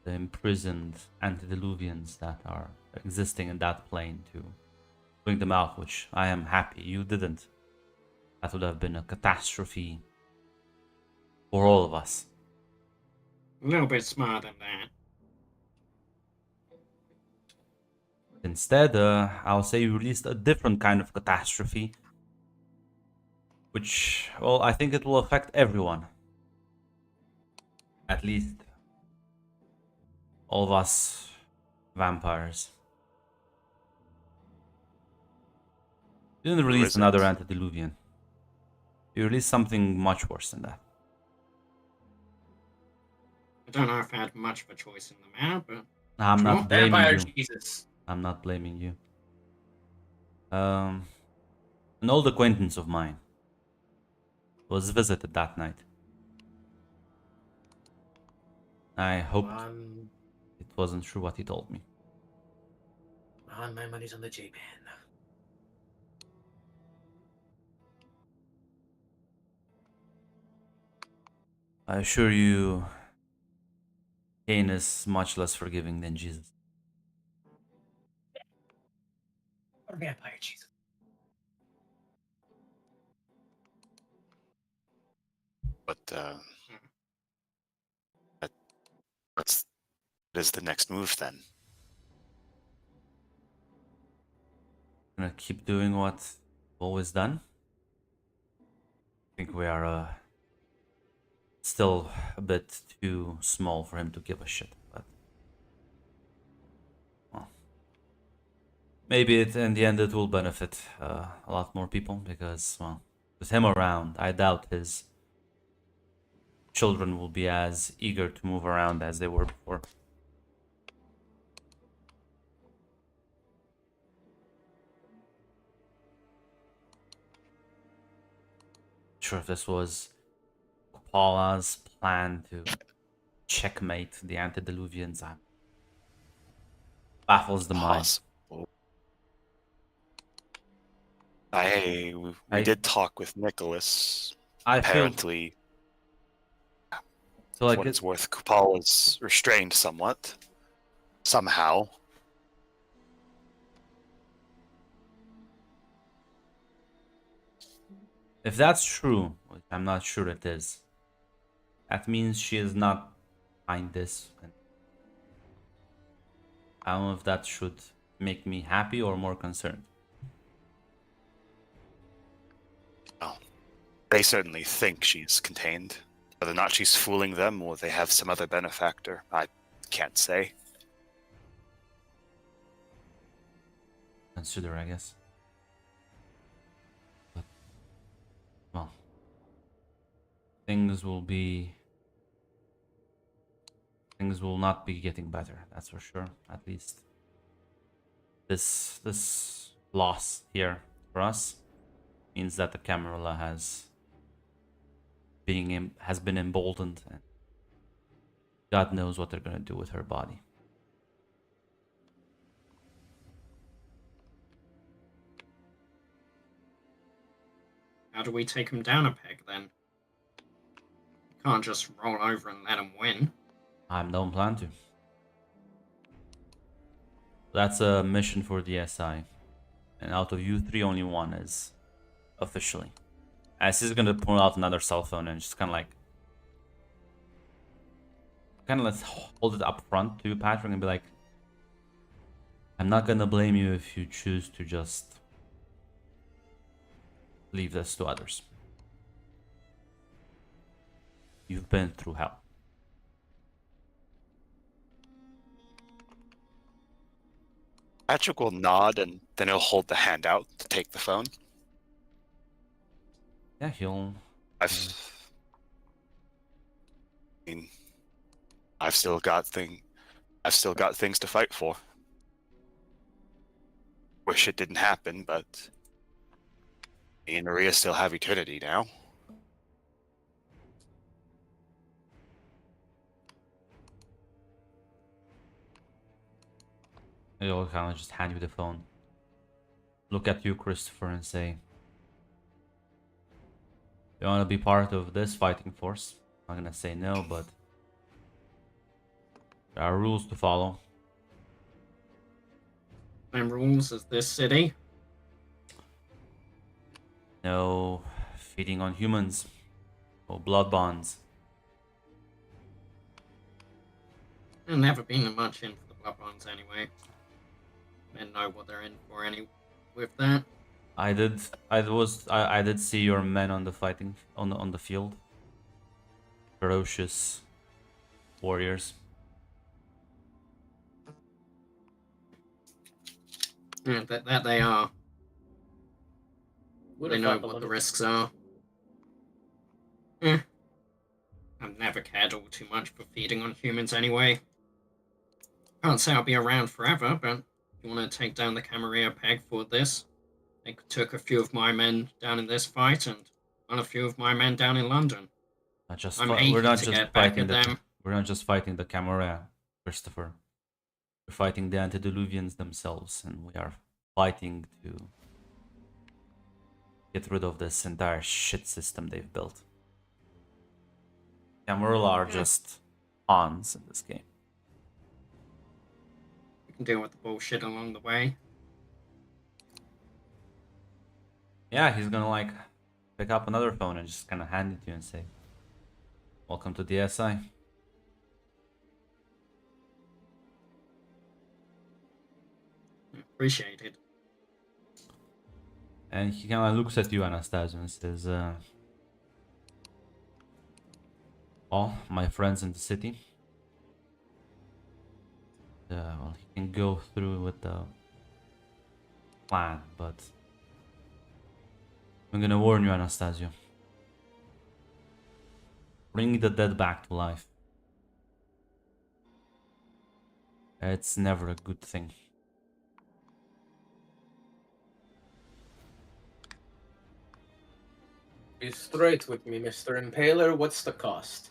the imprisoned antediluvians that are existing in that plane to bring them out, which I am happy you didn't. That would have been a catastrophe for all of us. A little bit smarter than that. Instead, I'll say you released a different kind of catastrophe, which, well, I think it will affect everyone. At least all of us vampires. You didn't release another antediluvian. You released something much worse than that. I don't know if I had much of a choice in the matter, but I'm Sure. not blaming Vampire you. Jesus. I'm not blaming you. An old acquaintance of mine was visited that night. I hoped it wasn't true what he told me. My money's on the J-Man. I assure you, Cain is much less forgiving than Jesus. Or vampire Jesus. But what is the next move then? Gonna keep doing what we've always done. I think we are still a bit too small for him to give a shit. But well, maybe in the end it will benefit a lot more people because, well, with him around, I doubt his children will be as eager to move around as they were before. Sure, if this was Paula's plan to checkmate the antediluvians, baffles the mind. Possible. We I- did talk with Nicholas. I feel Apparently, so for like what it, it's worth, Kupal is restrained somewhat. Somehow. if that's true, which I'm not sure it is, that means she is not behind this. And I don't know if that should make me happy or more concerned. Oh, they certainly think she's contained. Whether or not she's fooling them or they have some other benefactor, I can't say. Consider, I guess. But, well, things will not be getting better, that's for sure. At least this loss here for us means that the Camarilla has been emboldened, and God knows what they're gonna do with her body. how do we take him down a peg then? Can't just roll over and let him win. I don't plan to. That's a mission for the SI. And out of you three, only one is officially. As he's gonna pull out another cell phone and just kind of let's hold it up front to you, Patrick, and be like, I'm not gonna blame you if you choose to just leave this to others. You've been through hell. Patrick will nod and then he'll hold the hand out to take the phone. Yeah, he'll... I've I mean, I've still got things to fight for. Wish it didn't happen, but me and Maria still have eternity now. He'll kind of just hand you the phone. Look at you, Christopher, and say, you want to be part of this fighting force? I'm not gonna say no, but there are rules to follow. Same rules as this city. No feeding on humans. No blood bonds. I've never been much in for the blood bonds anyway. Men know what they're in for any with that. I did see your men on the fighting on the field. Ferocious warriors. Yeah, that they are. Would They have know thought the what the limit- risks are. I've never cared all too much for feeding on humans anyway. Can't say I'll be around forever, but if you want to take down the Camarilla peg for this, they took a few of my men down in this fight and a few of my men down in London. Not just I'm we're aching not to just get back fighting at the them. we're not just fighting the Camarilla, Christopher. We're fighting the antediluvians themselves, and we are fighting to get rid of this entire shit system they've built. Camarilla are just pawns in this game. We can deal with the bullshit along the way. Yeah, he's gonna like pick up another phone and just kind of hand it to you and say, "Welcome to the SI." Appreciate it. And he kind of looks at you, Anastasia, and says, "All my friends in the city. Well, he can go through with the plan, but I'm gonna warn you, Anastasia. Bring the dead back to life. It's never a good thing." Be straight with me, Mr. Impaler. What's the cost?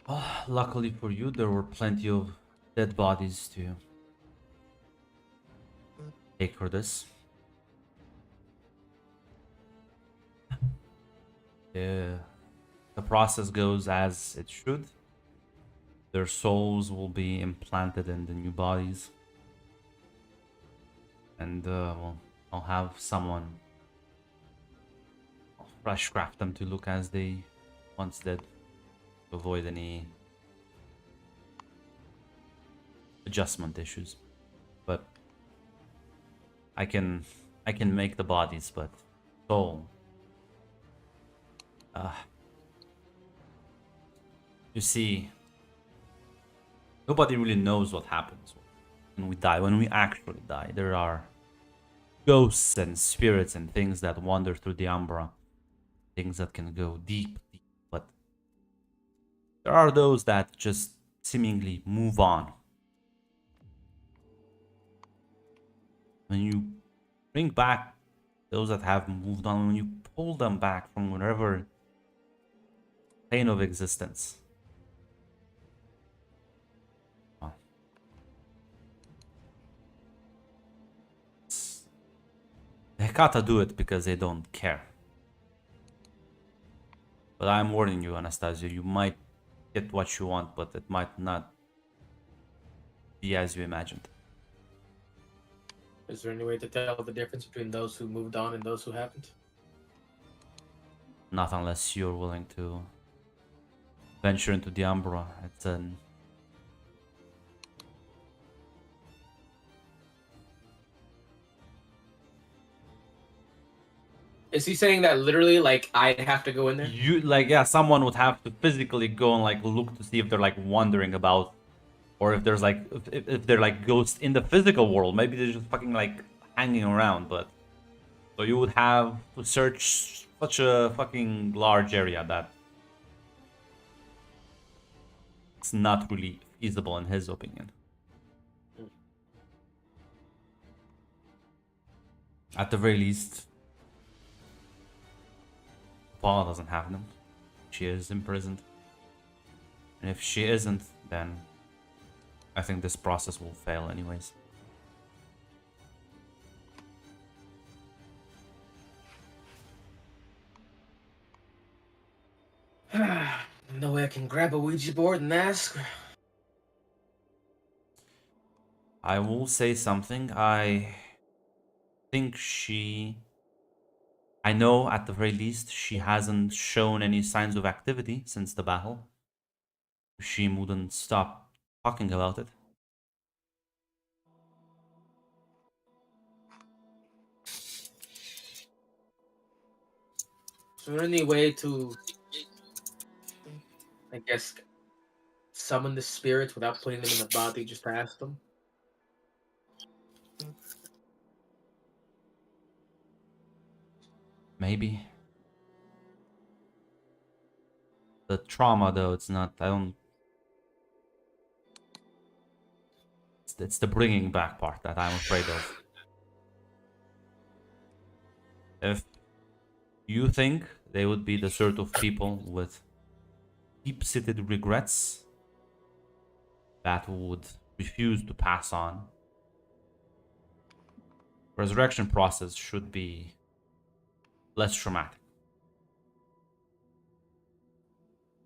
Oh, luckily for you, there were plenty of dead bodies to take for this. The process goes as it should. Their souls will be implanted in the new bodies. And, well, I'll have someone fresh craft them to look as they once did, to avoid any adjustment issues. But I can make the bodies, but soul, you see, nobody really knows what happens when we die. When we actually die, there are ghosts and spirits and things that wander through the Umbra, things that can go deep, but there are those that just seemingly move on. When you bring back those that have moved on, when you pull them back from whatever plane of existence, they gotta do it because they don't care. But I'm warning you, Anastasia, you might get what you want, but it might not be as you imagined. Is there any way to tell the difference between those who moved on and those who haven't? Not unless you're willing to venture into the Umbra. It's an... Is he saying that literally, like, I'd have to go in there? You, like, yeah, someone would have to physically go and, like, look to see if they're, like, wandering about. Or if there's, like, if they're, like, ghosts in the physical world. Maybe they're just fucking, like, hanging around, but... So you would have to search such a fucking large area that... It's not really feasible in his opinion. At the very least, Paula doesn't have them. She is imprisoned. And if she isn't, then I think this process will fail anyways. No way I can grab a Ouija board and ask. I will say something. I think I know at the very least she hasn't shown any signs of activity since the battle. She wouldn't stop talking about it. Is there any way to, I guess, summon the spirits without putting them in the body, just to ask them? Maybe. The trauma, though, it's not. I don't. It's the bringing back part that I'm afraid of. If you think they would be the sort of people with deep-seated regrets that would refuse to pass on, resurrection process should be less traumatic.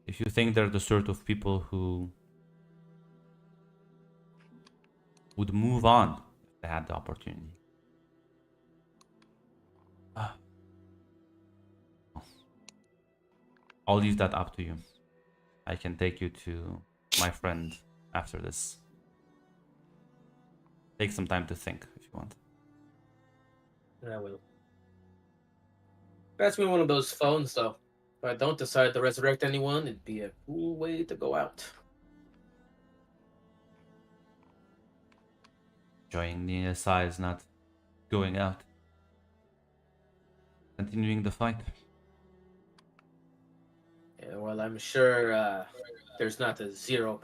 If you think they're the sort of people who would move on if they had the opportunity. I'll leave that up to you. I can take you to my friend after this. Take some time to think if you want. I will. Pass me one of those phones, though. If I don't decide to resurrect anyone, it'd be a cool way to go out. Enjoying the SI is not going out. Continuing the fight. Yeah, well, I'm sure there's not a 0%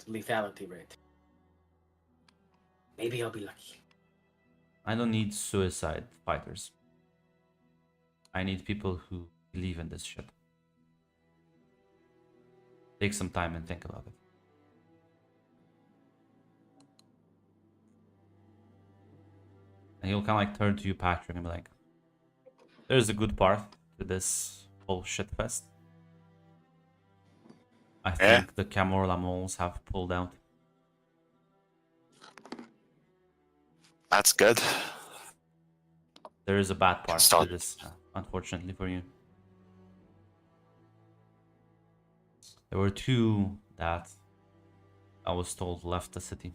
lethality rate. Maybe I'll be lucky. I don't need suicide fighters. I need people who believe in this shit. Take some time and think about it. And he'll kind of like turn to you, Patrick, and be like, there's a good part to this whole shit fest. I think the Camarilla moles have pulled out. That's good. There is a bad part to Start. this, unfortunately for you. There were two that I was told left the city.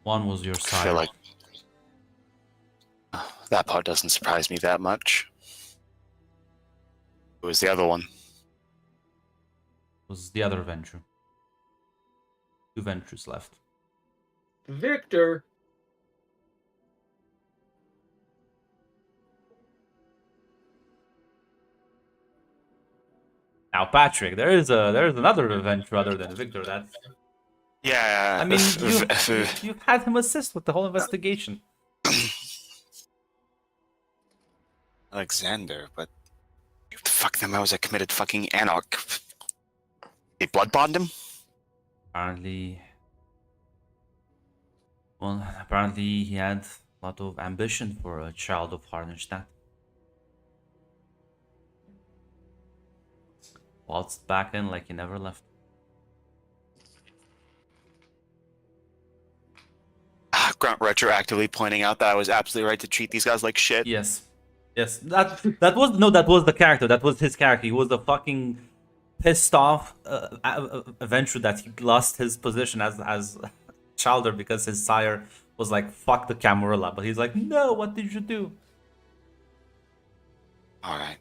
One was your I sire. feel like that part doesn't surprise me that much. Who was the other one? Was the other venture. Two ventures left. Victor! Now, Patrick, there's another venture other than Victor. That's. Yeah. I mean, you've had him assist with the whole investigation. Alexander, but fuck them. I was a committed fucking anarch. They blood bond him? Apparently, well, apparently he had a lot of ambition for a child of Hardenstadt. Waltzed back in like he never left. Grunt retroactively pointing out that I was absolutely right to treat these guys like shit. Yes. Yes. That was the character. That was his character. He was the fucking pissed off adventurer that he lost his position as Childer because his sire was like, fuck the Camarilla. But he's like, no, what did you do? Alright.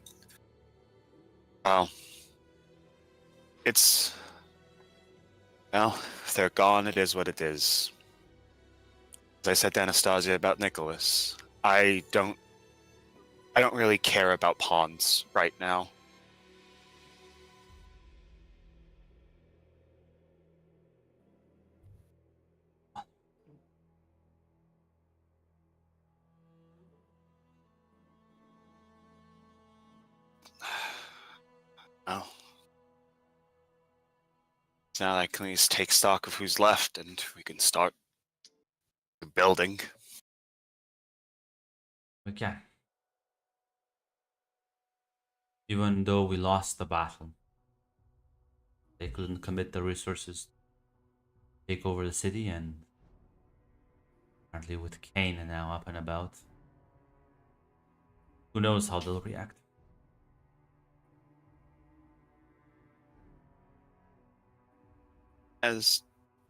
Well, it's... Well, if they're gone, it is what it is. As I said to Anastasia about Nicholas, I don't really care about pawns right now. Oh. So now I can at least take stock of who's left and we can start building. We can. Even though we lost the battle, they couldn't commit the resources to take over the city, and apparently with Kane now up and about, who knows how they'll react. As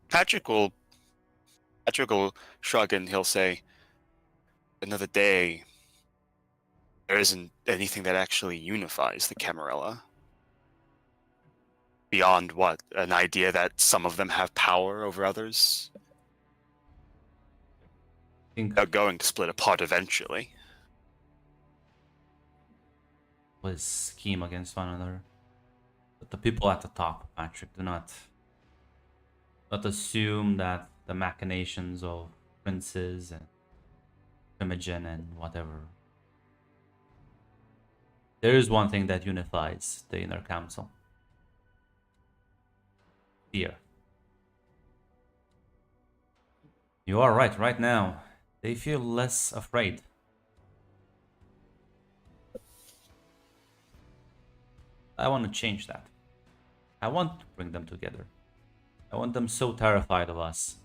Patrick will shrug and he'll say, another day, there isn't anything that actually unifies the Camarilla. Beyond what? An idea that some of them have power over others? I think They're going to split apart eventually. was scheme against one another. But the people at the top, Patrick, do not assume that the machinations of princes and Imogen and whatever. There is one thing that unifies the inner council. Fear. You are right now. They feel less afraid. I want to change that. I want to bring them together. I want them so terrified of us.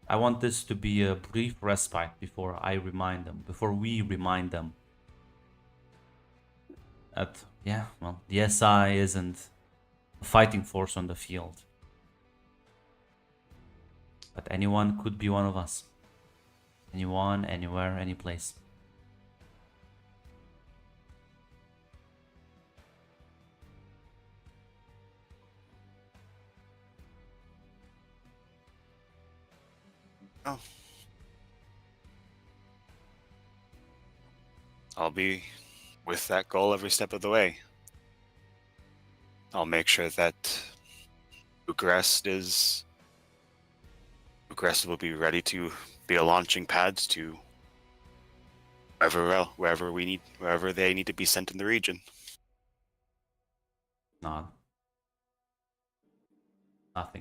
I want this to be a brief respite before we remind them that, yeah, well, the SI isn't a fighting force on the field. But anyone could be one of us. Anyone, anywhere, any place. Oh. I'll be with that goal every step of the way. I'll make sure that Bucharest will be ready to be a launching pad to wherever they need to be sent in the region. Nothing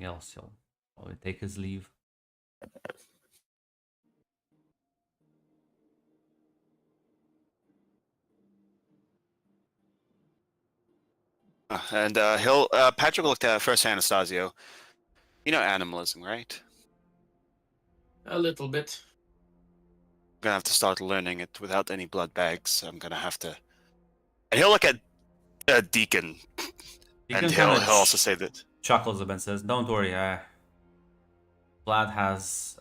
else. He'll probably take his leave. And Patrick looked at first Anastasio. You know animalism, right? A little bit. I'm gonna have to start learning it without any blood bags. I'm gonna have to. And he'll look at Deacon, and he'll also say that. Chuckles a bit and says, "Don't worry. Vlad has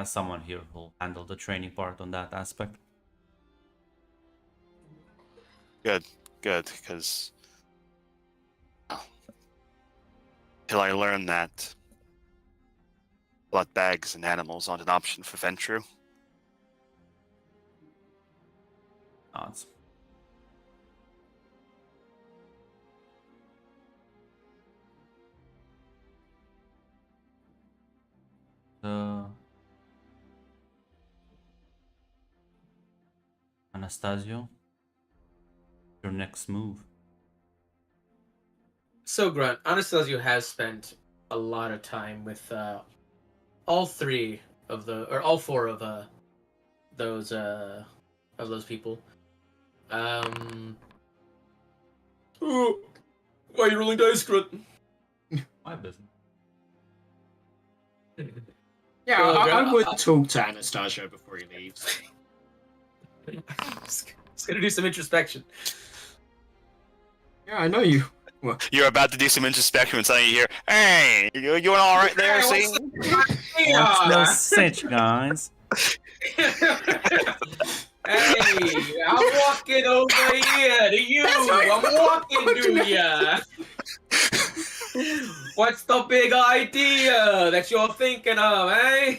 someone here who'll handle the training part on that aspect." Good, because till I learn that blood bags and animals aren't an option for Ventru. Nods. Anastasio, your next move. So, Grunt, Anastasio has spent a lot of time with all four of those people. Oh, why are you rolling dice, Grunt? My business. Yeah, I would talk to Anastasia before he leaves. Just gonna do some introspection. Yeah, I know you. Well, You're about to do some introspection and suddenly you hear, "Hey, you all right there? Hey, See?" What's the sitch, guys? Hey, I'm walking over here to you. I'm walking to ya. What's the big idea that you're thinking of, eh?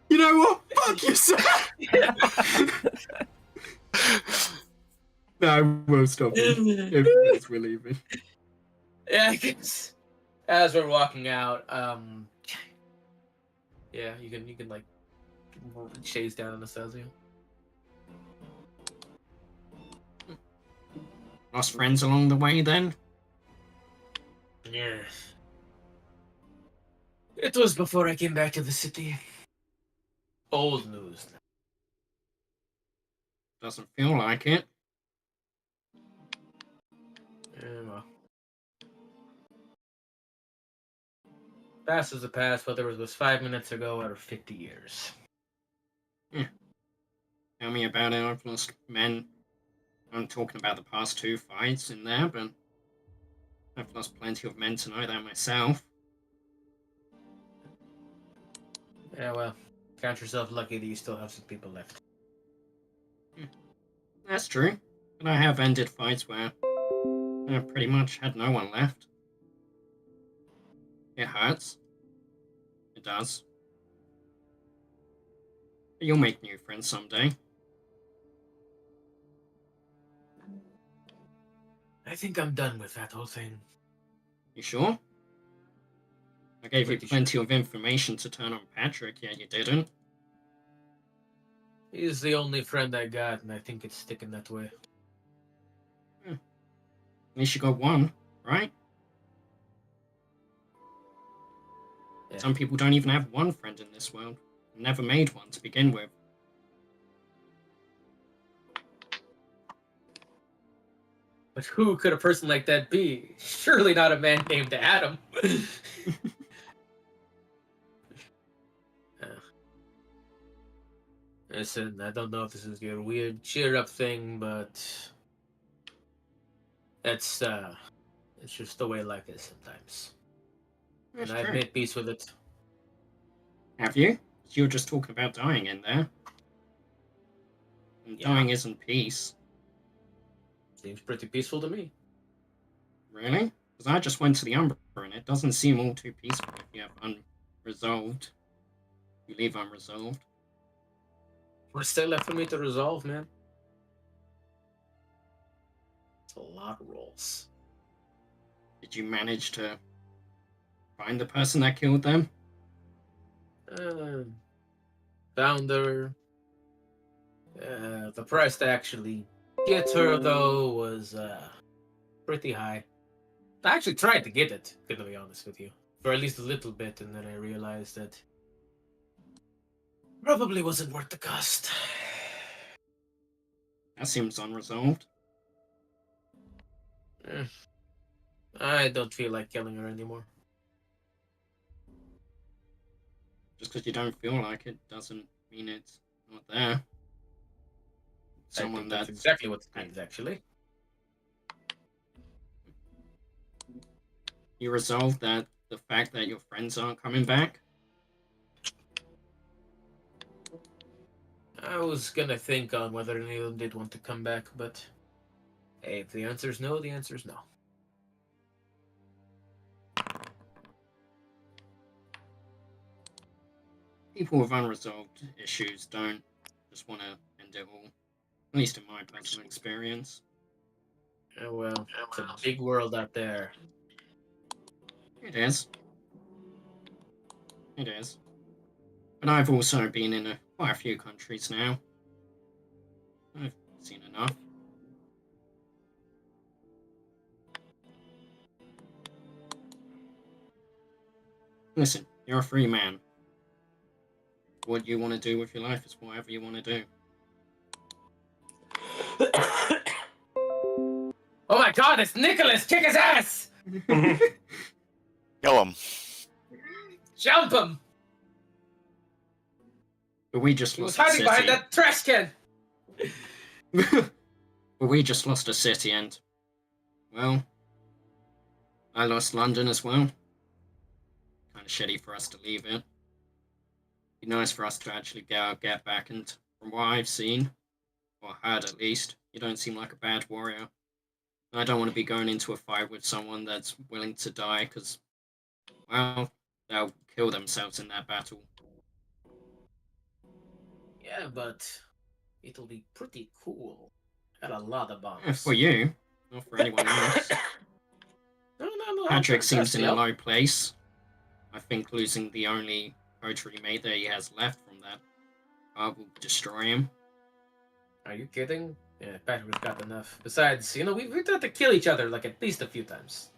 you know what? Fuck yourself! No, I will stop him if we're leaving. Yeah, I guess. As we're walking out, yeah, you can like chase down Anastasia. Lost friends along the way then? Yeah. It was before I came back to the city. Old news. Doesn't feel like it. Yeah, well. Past is the past, whether it was 5 minutes ago or 50 years. Tell me about it. I've lost men. I'm talking about the past 2 fights in there, but I've lost plenty of men to know that myself. Yeah, well, count yourself lucky that you still have some people left. That's true. But I have ended fights where I pretty much had no one left. It hurts. It does. But you'll make new friends someday. I think I'm done with that whole thing. You sure? I gave you Pretty plenty of information to turn on Patrick, yet you didn't. He's the only friend I got, and I think it's sticking that way. At least you got one, right? Yeah. Some people don't even have one friend in this world. Never made one to begin with. But who could a person like that be? Surely not a man named Adam. Listen, I don't know if this is your weird cheer up thing, but it's just the way life is sometimes. That's And I've true. made peace with it. Have you? You were just talking about dying in there. And Yeah. dying isn't peace. Seems pretty peaceful to me. Really? Because I just went to the Umbra and it doesn't seem all too peaceful if you have unresolved. You leave unresolved. What's still left for me to resolve, man? It's a lot of rolls. Did you manage to find the person that killed them? Found her. The price to actually get her, though, was pretty high. I actually tried to get it, to be honest with you, for at least a little bit, and then I realized that probably wasn't worth the cost. That seems unresolved. I don't feel like killing her anymore. Just because you don't feel like it doesn't mean it's not there. I Someone think that's that's exactly what it means, actually. you resolve that the fact that your friends aren't coming back. I was gonna think on whether any of them did want to come back, but hey, if the answer's no, the answer's no. People with unresolved issues don't just want to end it all. At least in my personal experience. Oh well, it's a big world out there. It is. It is. But I've also been in quite a few countries now. I've seen enough. Listen, you're a free man. What you want to do with your life is whatever you want to do. Oh my god, it's Nicholas! Kick his ass! Kill him. Jump him! But we just He was lost a hiding behind city. that trash can! But we just lost a city, and well, I lost London as well. Kind of shitty for us to leave it. Be nice for us to actually get back, and from what I've seen, or heard at least, you don't seem like a bad warrior. I don't want to be going into a fight with someone that's willing to die, because, well, they'll kill themselves in that battle. Yeah, but it'll be pretty cool. Got a lot of bombs. Yeah, for you, not for anyone else. No. Patrick seems in a low. low place. I think losing the only coterie mate that he has left from that will destroy him. Are you kidding? Yeah, Patrick's got enough. Besides, we've had to kill each other like at least a few times.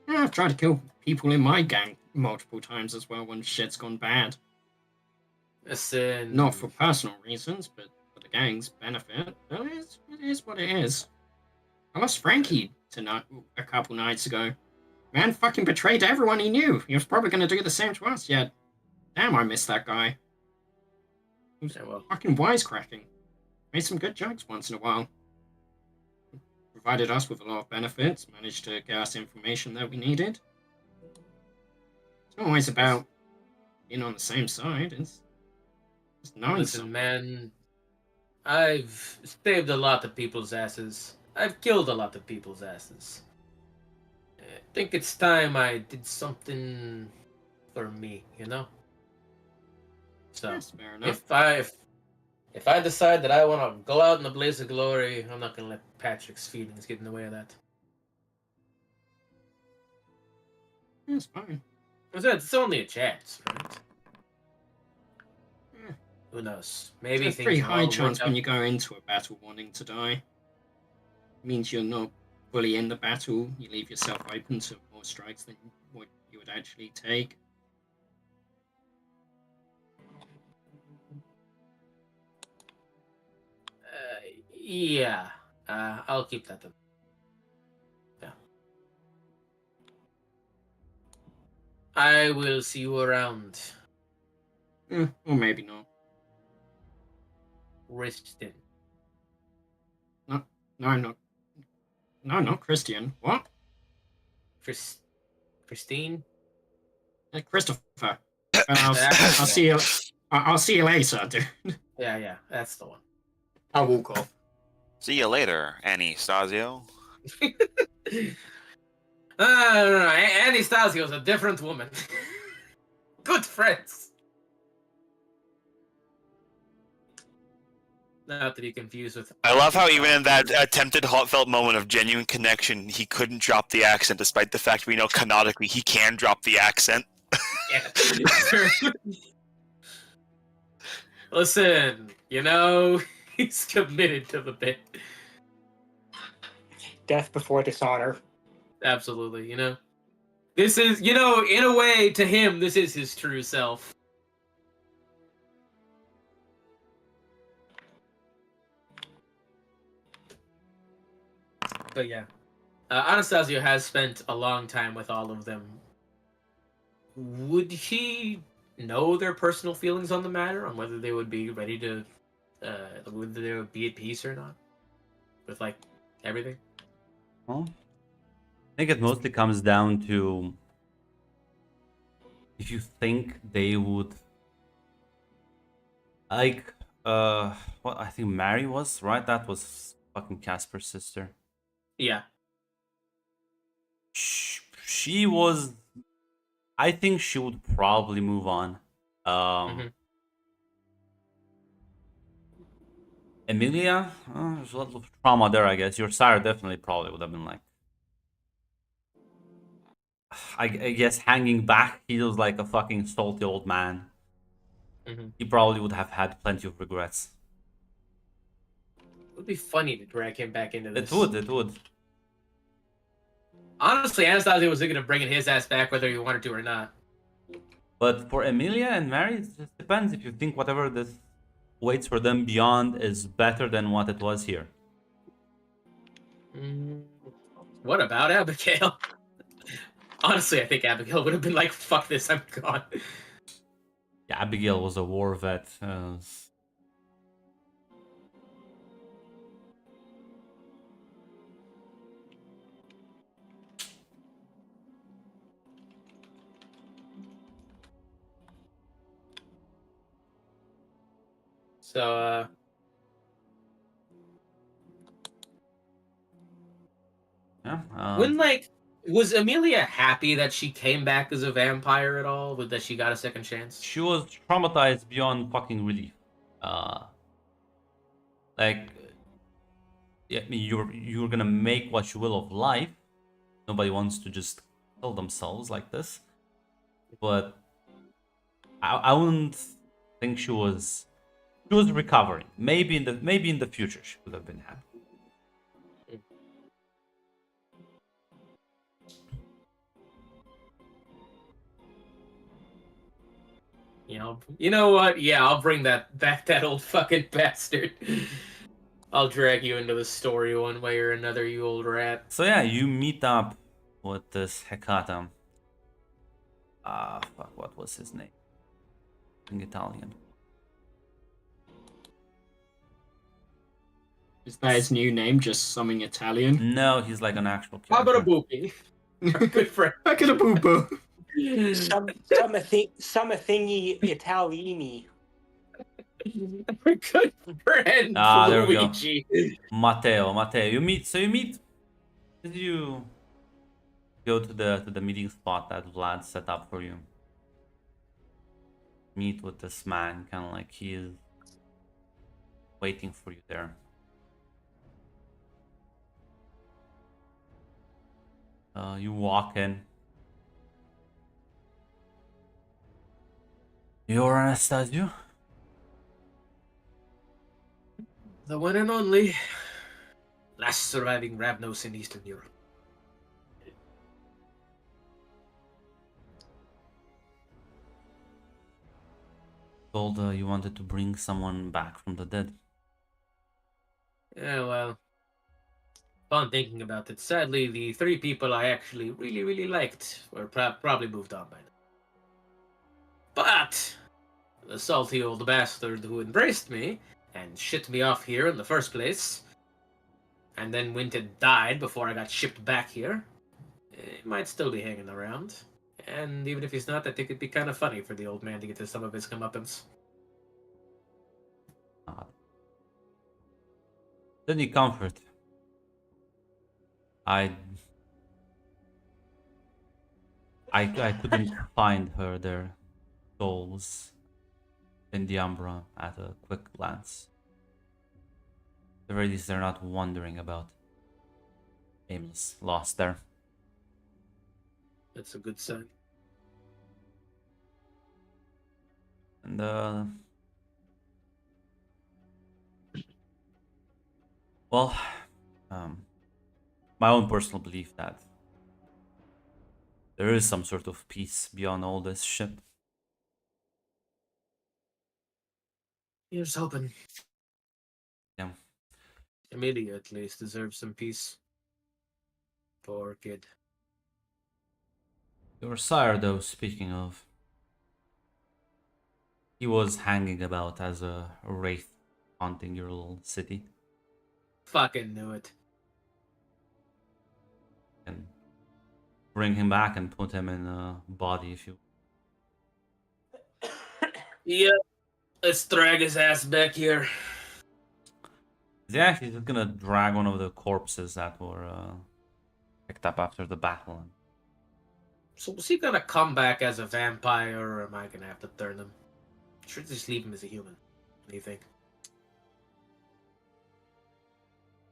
Yeah, I've tried to kill people in my gang multiple times as well when shit's gone bad. Listen. Not for personal reasons, but for the gang's benefit. It is what it is. I lost Frankie tonight, a couple nights ago. Man fucking betrayed everyone he knew. He was probably going to do the same to us, yet. Damn, I miss that guy. He was Yeah, well. fucking wisecracking. Made some good jokes once in a while. Provided us with a lot of benefits. Managed to get us information that we needed. It's not always about being on the same side. It's just knowing Listen, something. man. I've saved a lot of people's asses. I've killed a lot of people's asses. I think it's time I did something for me, So, Yes, fair enough. if I decide that I want to go out in a blaze of glory, I'm not gonna let Patrick's feelings get in the way of that. It's fine. It's only a chance, right? Yeah. Who knows? Maybe There's a things pretty will high all chance work when out. you go into a battle wanting to die. Means you're not fully in the battle. You leave yourself open to more strikes than what you would actually take. Yeah. I'll keep that then. Yeah. I will see you around, Or maybe not. Riston. No, I'm not. No, not Christian. What? Christine? Christopher. I'll see you. I'll see you later, dude. Yeah, that's the one. I'll walk off. See you later, Anastasio. No. Anastasio's a different woman. Good friends. Not to be confused with. I love how even in that attempted heartfelt moment of genuine connection, he couldn't drop the accent, despite the fact we know canonically he can drop the accent. Yeah. Listen, he's committed to the bit. Death before dishonor. Absolutely, This is, in a way, to him, this is his true self. But yeah. Anastasio has spent a long time with all of them. Would he know their personal feelings on the matter, on whether they would be ready to, whether they would be at peace or not? With, everything? Well, I think it mostly comes down to if you think they would what I think Mary was, right? That was fucking Casper's sister. Yeah. She was. I think she would probably move on. Emilia, there's a lot of trauma there, I guess. Your sire definitely probably would have been like, I guess, hanging back. He was like a fucking salty old man. He probably would have had plenty of regrets. It would be funny to drag him back into this. It would. Honestly, Anastasia was thinking of bringing his ass back whether he wanted to or not. But for Emilia and Mary, it just depends if you think whatever this waits for them beyond is better than what it was here. What about Abigail? Honestly, I think Abigail would have been like, "Fuck this, I'm gone." Yeah, Abigail was a war vet. So, Yeah. when like, was Amelia happy that she came back as a vampire at all? With that she got a second chance? She was traumatized beyond fucking relief. Like, yeah, I mean, you're gonna make what you will of life. Nobody wants to just kill themselves like this. But I wouldn't think she was recovering. Maybe in the future she could have been happy. You know what? Yeah, I'll bring that old fucking bastard. I'll drag you into the story one way or another, you old rat. So yeah, you meet up with this Hecata. Fuck, what was his name? In Italian. Is that his new name? Just something Italian? No, he's like an actual character. Abarabuki. Good friend. Back in a boo. Some thingy Italiani. Good friend, There we go. Luigi. Matteo. You meet. Did you go to the meeting spot that Vlad set up for you? Meet with this man, kind of like he is waiting for you there. You walk in. You're Anastasio? The one and only last surviving Ravnos in Eastern Europe. Told you wanted to bring someone back from the dead. Yeah, well, fun thinking about it. Sadly, the three people I actually really, really liked were probably moved on by now. But the salty old bastard who embraced me and shipped me off here in the first place, and then went and died before I got shipped back here, he might still be hanging around. And even if he's not, I think it'd be kind of funny for the old man to get to some of his comeuppance. Then you comfort. I couldn't find their souls in the Umbra at a quick glance. At the very least, they're not wondering about aimless lost there. That's a good sign. And well, my own personal belief that there is some sort of peace beyond all this shit. Here's hoping. Yeah. Amelia, at least, deserves some peace. Poor kid. Your sire, though, speaking of, he was hanging about as a wraith haunting your little city. Fucking knew it. And bring him back and put him in a body if you... Yeah, let's drag his ass back here. He's actually just gonna drag one of the corpses that were picked up after the battle. So was he gonna come back as a vampire, or am I gonna have to turn him? Should just leave him as a human. What do you think?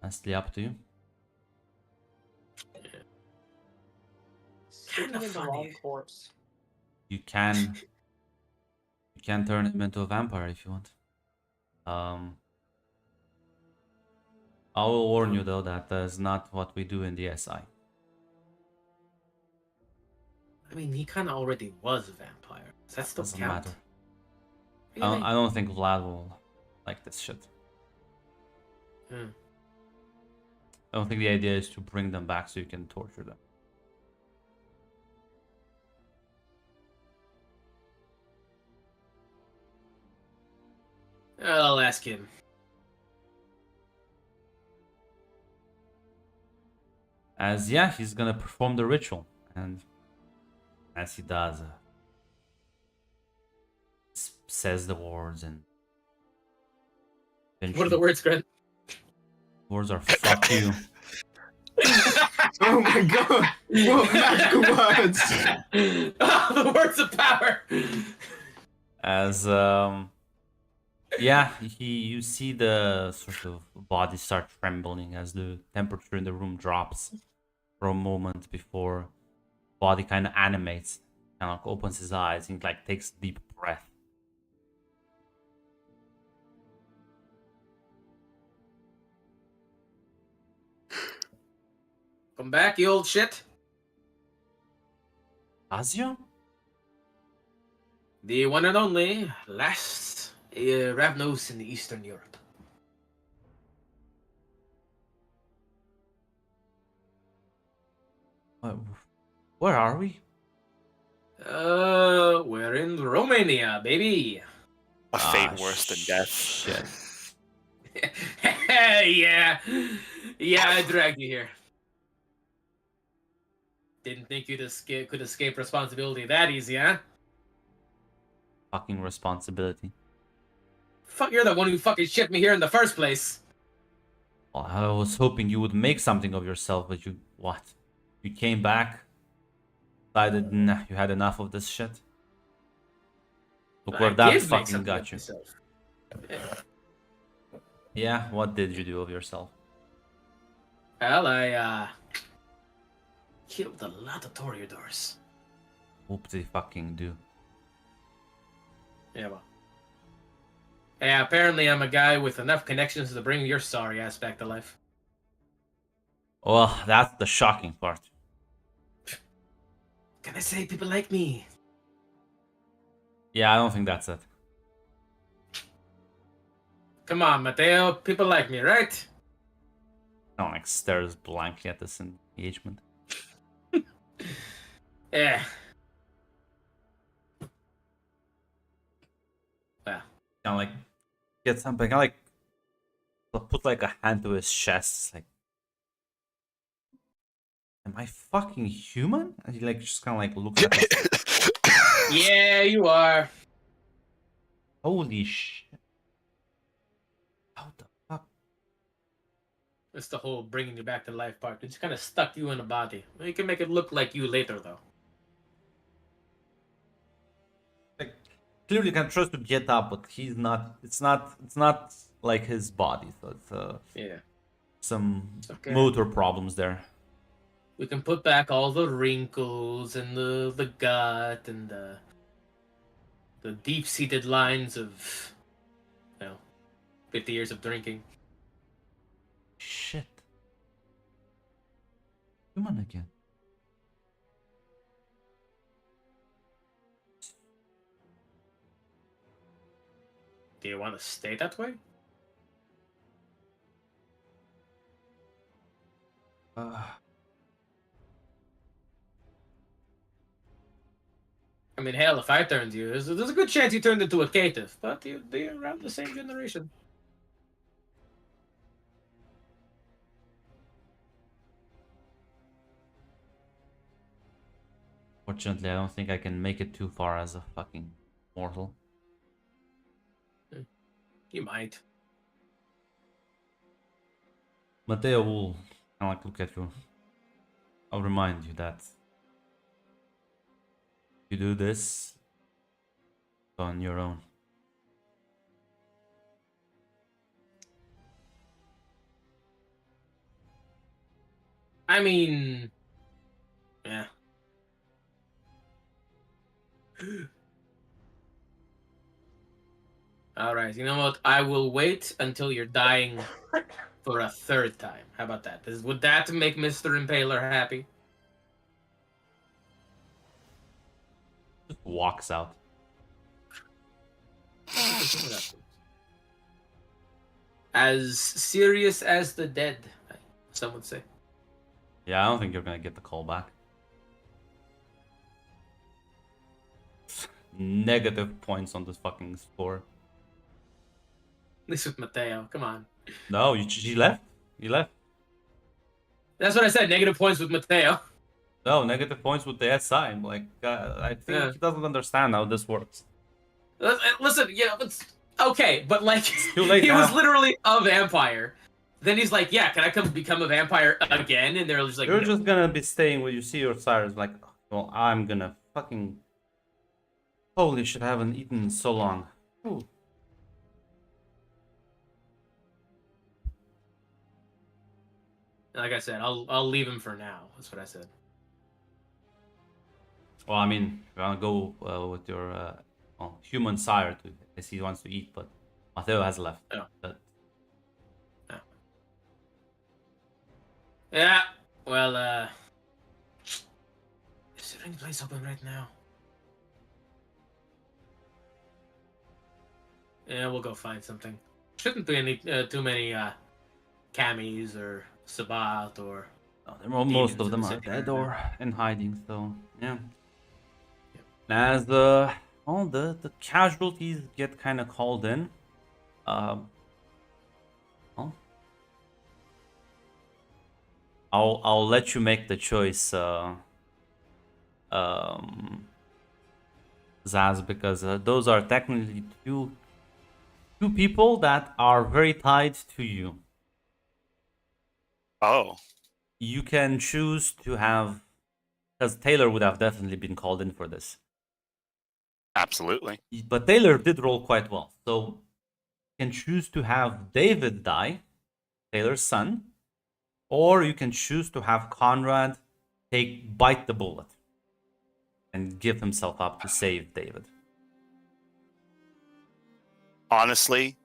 That's up to you. Sitting in the funny. wrong corpse. You can turn him into a vampire if you want. I will warn you though that is not what we do in the SI. I mean, he kind of already was a vampire. Does that still Doesn't count? matter. Really? I don't think Vlad will like this shit. Hmm. I don't think the idea is to bring them back so you can torture them. I'll ask him. As yeah, he's gonna perform the ritual, and as he does, says the words, and What are the words, Grant? words are "fuck you." Oh my god! What magical words! The words of power. As yeah, you see the sort of body start trembling as the temperature in the room drops for a moment before body kind of animates, kind of opens his eyes and like takes a deep breath. Come back, you old shit. Azio? The one and only last Ravnos in Eastern Europe. Where are we? We're in Romania, baby. A fate worse than death. Shit. Yeah, I dragged you here. Didn't think could escape responsibility that easy, huh? Fucking responsibility. Fuck, you're the one who fucking shipped me here in the first place. Well, I was hoping you would make something of yourself, but you what? You came back, decided nah, you had enough of this shit. Look where I that did make fucking something got of you. myself. Yeah, what did you do of yourself? Well, I killed a lot of toreadors. Whoop-de fucking do. Yeah, well. Yeah, apparently I'm a guy with enough connections to bring your sorry ass back to life. Well, that's the shocking part. Can I say people like me? Yeah, I don't think that's it. Come on, Mateo. People like me, right? No, like stares blankly at this engagement. Yeah. Well, Kind of like get something. Kind of like put like a hand to his chest. Like, am I fucking human? And he like just kind of like looks at us. yeah, you are. Holy shit! How the fuck? It's the whole bringing you back to life part. It just kind of stuck you in a body. Well, you can make it look like you later, though. Like clearly can trust to get up, but he's not. It's not like his body. So it's Yeah. some Okay. motor problems there. We can put back all the wrinkles and the gut and the deep-seated lines of, 50 years of drinking. Shit. Human again. Do you want to stay that way? I mean, hell, if I turned you, there's a good chance you turned into a caitiff, but they're around the same generation. Fortunately, I don't think I can make it too far as a fucking mortal. You might. Mateo will kind of like look at you. I'll remind you that you do this on your own. I mean, yeah. All right, you know what? I will wait until you're dying for a third time. How about that? Would that make Mr. Impaler happy? Just walks out. As serious as the dead, some would say. Yeah, I don't think you're gonna get the call back. Negative points on this fucking score. least with Mateo. Come on. No, she left. You left. That's what I said. Negative points with Mateo. No, negative points with the SI. Like, I think Yeah. he doesn't understand how this works. Listen, it's okay, but like, too late he was now. literally a vampire. Then he's like, "Yeah, can I come become a vampire again?" And they're just like, You're "No." just gonna be staying when you see your sires. Like, well, I'm gonna fucking. Holy shit! I haven't eaten in so long. Ooh. Like I said, I'll leave him for now. That's what I said. Well, I mean, if you wanna go with your human sire to, as he wants to eat, but Mateo has left. Oh. But Yeah. Well, is there any place open right now? Yeah, we'll go find something. Shouldn't be any too many camis or Sabat or. most demons of in them the are city dead right or in hiding. So yeah. Yep. As all the casualties get kind of called in, well, I'll let you make the choice, Zaz, because those are technically two people that are very tied to you. Oh, You can choose to have, because Taylor would have definitely been called in for this. absolutely. But Taylor did roll quite well. So you can choose to have David die, Taylor's son, or you can choose to have Conrad bite the bullet and give himself up to save David. Honestly,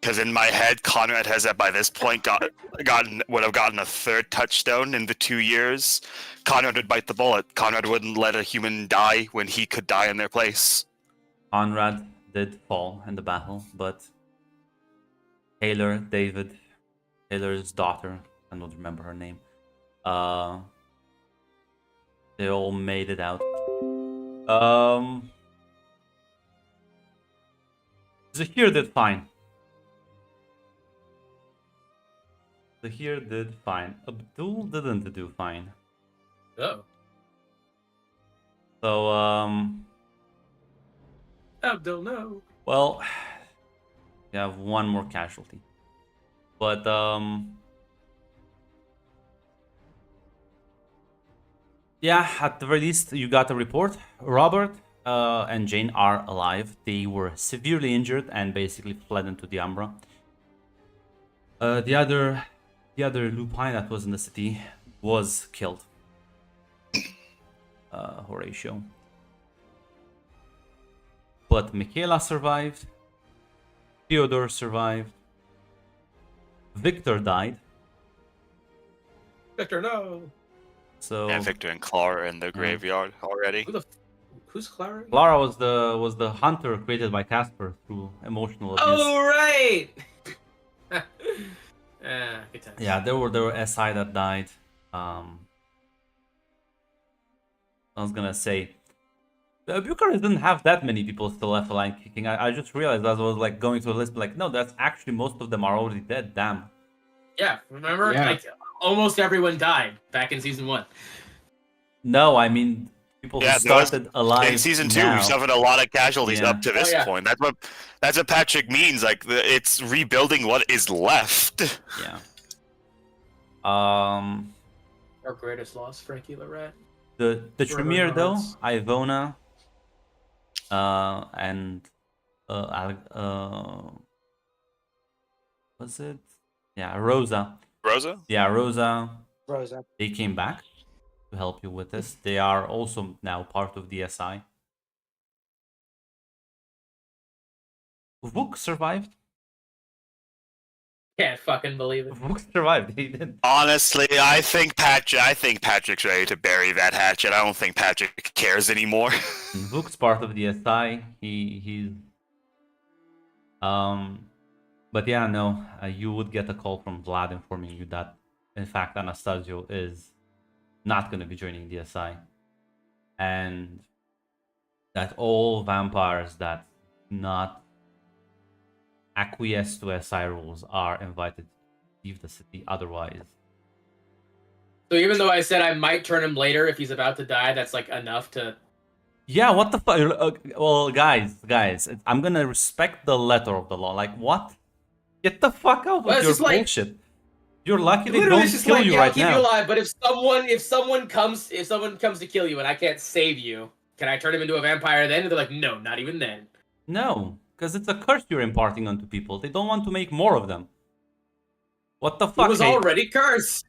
because in my head, Conrad has by this point would have gotten a third touchdown in the 2 years. Conrad would bite the bullet. Conrad wouldn't let a human die when he could die in their place. Conrad did fall in the battle, but Taylor's daughter, I don't remember her name, they all made it out. Zahir did fine. Zahir did fine. Abdul didn't do fine. Oh. So, Abdul, no. well, you have one more casualty. But, yeah, at the very least, you got a report. Robert and Jane are alive. They were severely injured and basically fled into the Umbra. The other lupine that was in the city was killed. Horatio. But Michaela survived. Theodore survived. Victor died. Victor, no. So And Victor and Clara in the graveyard already. Who's Clara? Clara was the hunter created by Casper through emotional abuse. Oh right. Good times. Yeah, there were SI that died. I was gonna say Bucharest didn't have that many people still left alive kicking. I just realized as I was like going through the list, like no, that's actually most of them are already dead. Damn. Yeah, remember? Yeah. Like almost everyone died back in season 1. No, I mean people who started alive In season 2, now. we've suffered a lot of casualties Yeah. up to this Oh, yeah. point. That's what Patrick means. Like it's rebuilding what is left. Yeah. Our greatest loss, Frankie Lorette. The Tremere Remember though, us. Ivona, and was it? Yeah, Rosa. Rosa? Yeah, Rosa. Rosa. They came back to help you with this. They are also now part of the SI. Vuk survived. Can't fucking believe it. Vuk survived. He did. Honestly, I think Patrick's ready to bury that hatchet. I don't think Patrick cares anymore. And Vuk's part of the SI. He's but yeah, no. You would get a call from Vlad informing you that, in fact, Anastasio is not going to be joining the SI, and that all vampires that not acquiesce to SI rules are invited to leave the city. Otherwise, So even though I said I might turn him later if he's about to die, that's like enough to. yeah. What the fuck? Well, guys, I'm gonna respect the letter of the law. Like, what? Get the fuck out Well, with it's your just like- bullshit. You're lucky they Literally, don't it's just kill like, you yeah, right I'll keep now. you alive. But if someone comes to kill you and I can't save you, can I turn him into a vampire then? And they're like, no, not even then. No, because it's a curse you're imparting onto people. They don't want to make more of them. What the He fuck? was Hey, already cursed.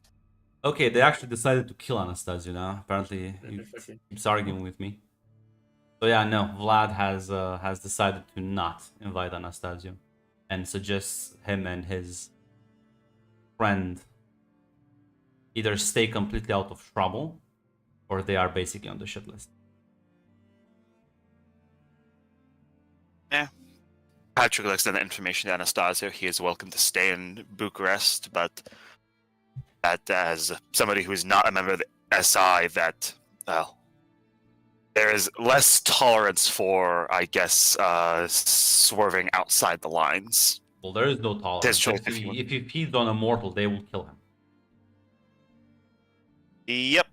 okay, they actually decided to kill Anastasio now. Apparently, he Fucking- keeps arguing with me. So yeah, no, Vlad has decided to not invite Anastasio, and suggests him and his friend either stay completely out of trouble, or they are basically on the shit list. Patrick will extend that information to Anastasio. He is welcome to stay in Bucharest, but that as somebody who is not a member of the SI, that, well, there is less tolerance for, I guess, swerving outside the lines. Well, there is no tolerance. His choice, If he feeds on a mortal, they will kill him. Yep.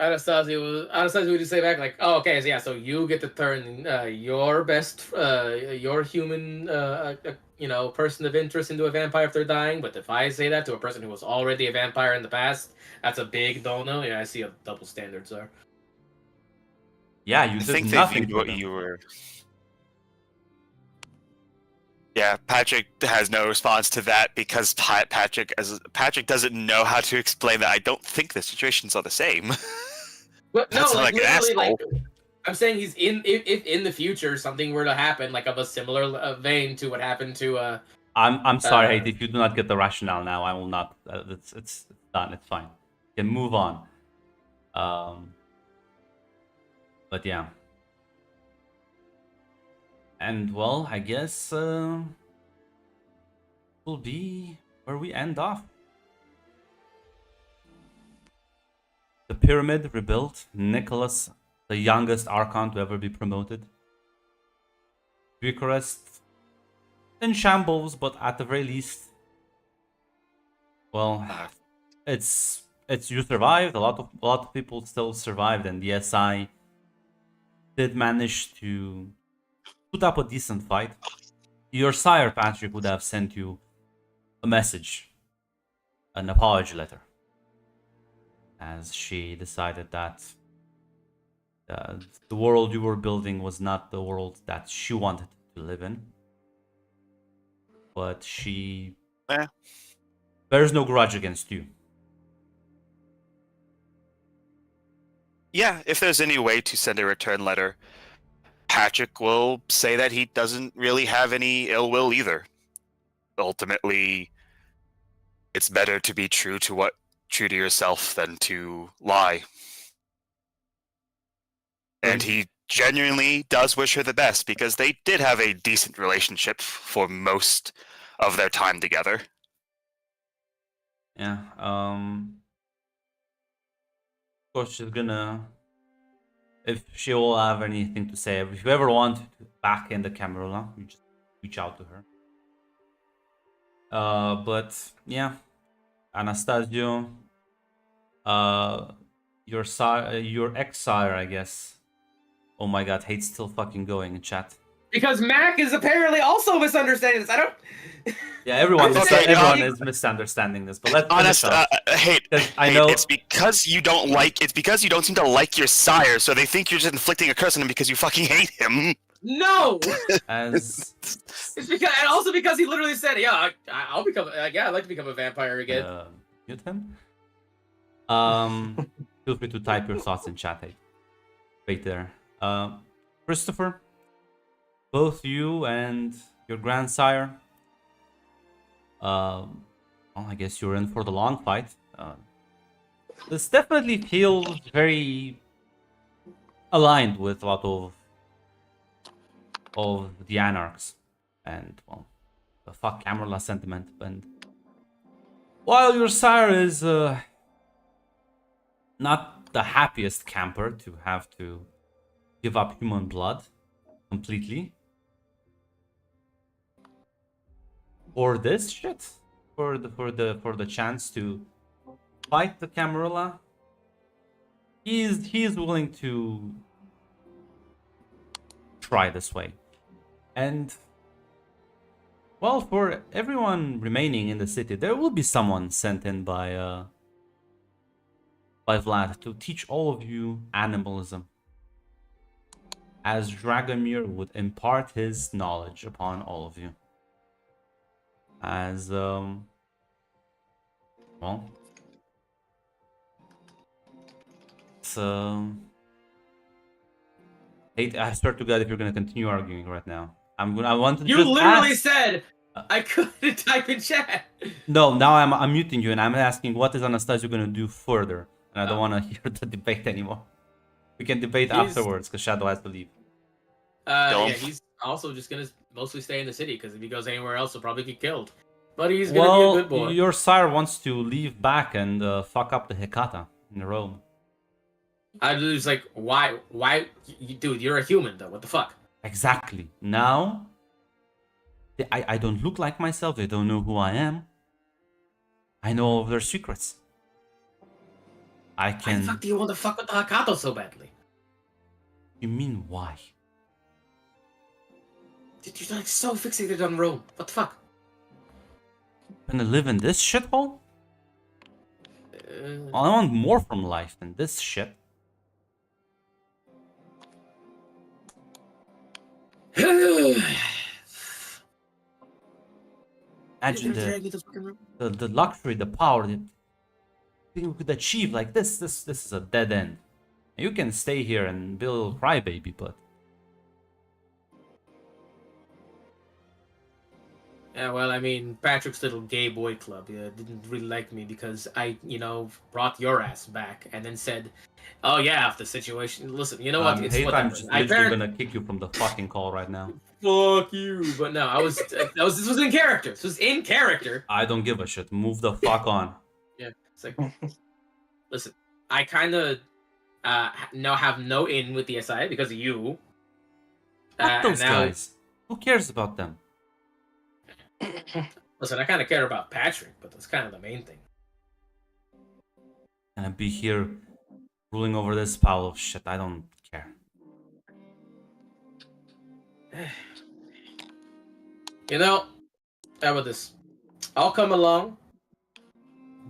Anastasia would just say back like, "Oh, okay, so yeah, so you get to turn your best, your human, person of interest into a vampire if they're dying. But if I say that to a person who was already a vampire in the past, that's a big no-no." Yeah, I see a double standards there. Yeah, you I did think they nothing viewed for what them. you were. Yeah, Patrick has no response to that because Patrick doesn't know how to explain that. I don't think the situations are the same. But no, That's like like an literally, like asshole. I'm saying, he's if in the future something were to happen, like of a similar vein to what happened to I'm sorry, Uh, Hate, if you do not get the rationale now, I will not. It's done. It's fine. You can move on. But yeah. And well, I guess will be where we end off. The pyramid rebuilt. Nicholas, the youngest Archon to ever be promoted. Bucharest in shambles, but at the very least, well, it's you survived. A lot of people still survived, and the SI did manage to put up a decent fight. Your sire, Patrick, would have sent you a message, an apology letter, as she decided that the world you were building was not the world that she wanted to live in. But she bears no grudge against you. Yeah, if there's any way to send a return letter, Patrick will say that he doesn't really have any ill will either. Ultimately, it's better to be true to yourself than to lie. And he genuinely does wish her the best because they did have a decent relationship for most of their time together. Yeah. Of course, she's gonna. If she will have anything to say, if you ever want to back in the Camarilla, you just reach out to her. But yeah, Anastasio, your ex-sire, I guess. Oh my god, Hate's still fucking going in chat. because Mac is apparently also misunderstanding this. I don't. Yeah, everyone Okay, is misunderstanding this, but let's Honest, finish up. I know it's because you don't like. It's because you don't seem to like your sire, so they think you're just inflicting a curse on him because you fucking hate him. No, as it's because, and also because he literally said, "Yeah, I'll become. Yeah, I'd like to become a vampire again." mute him. Feel free to type your thoughts in chat. Hey, wait there. Christopher, both you and your grandsire. Well, I guess you're in for the long fight. This definitely feels very aligned with a lot of the Anarchs and, well, the fuck Camarilla sentiment. And while your sire is not the happiest camper to have to give up human blood completely, For this shit, for the chance to fight the Camarilla, he's willing to try this way. And well, for everyone remaining in the city, there will be someone sent in by Vlad to teach all of you animalism, as Dragomir would impart his knowledge upon all of you. As well, it's I swear to God, if you're gonna continue arguing right now, I want to You just literally ask. said I couldn't type in chat. No, now I'm muting you and I'm asking what is Anastasia gonna do further, and I don't want to hear the debate anymore. We can debate He's- afterwards because Shadow has to leave. Yeah, Don't. he's also just gonna mostly stay in the city because if he goes anywhere else, he'll probably get killed. But he's gonna be a good boy. Your sire wants to leave back and fuck up the Hecata in Rome. I was like, why, dude? You're a human though. What the fuck? Exactly. Now, I don't look like myself. They don't know who I am. I know all of their secrets. I Why can. the fuck do you want to fuck with the Hakato so badly? You mean why? Dude, you're like so fixated on Rome. What the fuck? Gonna live in this shithole? I want more from life than this shit. Imagine the luxury, the power that people could achieve like this. This is a dead end. You can stay here and be a little crybaby, but Yeah, well, I mean, Patrick's little gay boy club didn't really like me because I, brought your ass back and then said, "Oh yeah, if the situation, listen, you know what? It's hey, whatever." I'm just literally gonna kick you from the fucking call right now. Fuck you! But no, this was in character. This was in character. I don't give a shit. Move the fuck on. Yeah, it's like, listen, I kind of now have no in with the SI because of you. Fuck those and now, guys. Who cares about them? listen, I kind of care about Patrick, but that's kind of the main thing. Gonna be here ruling over this pile of shit. I don't care. How about this? I'll come along,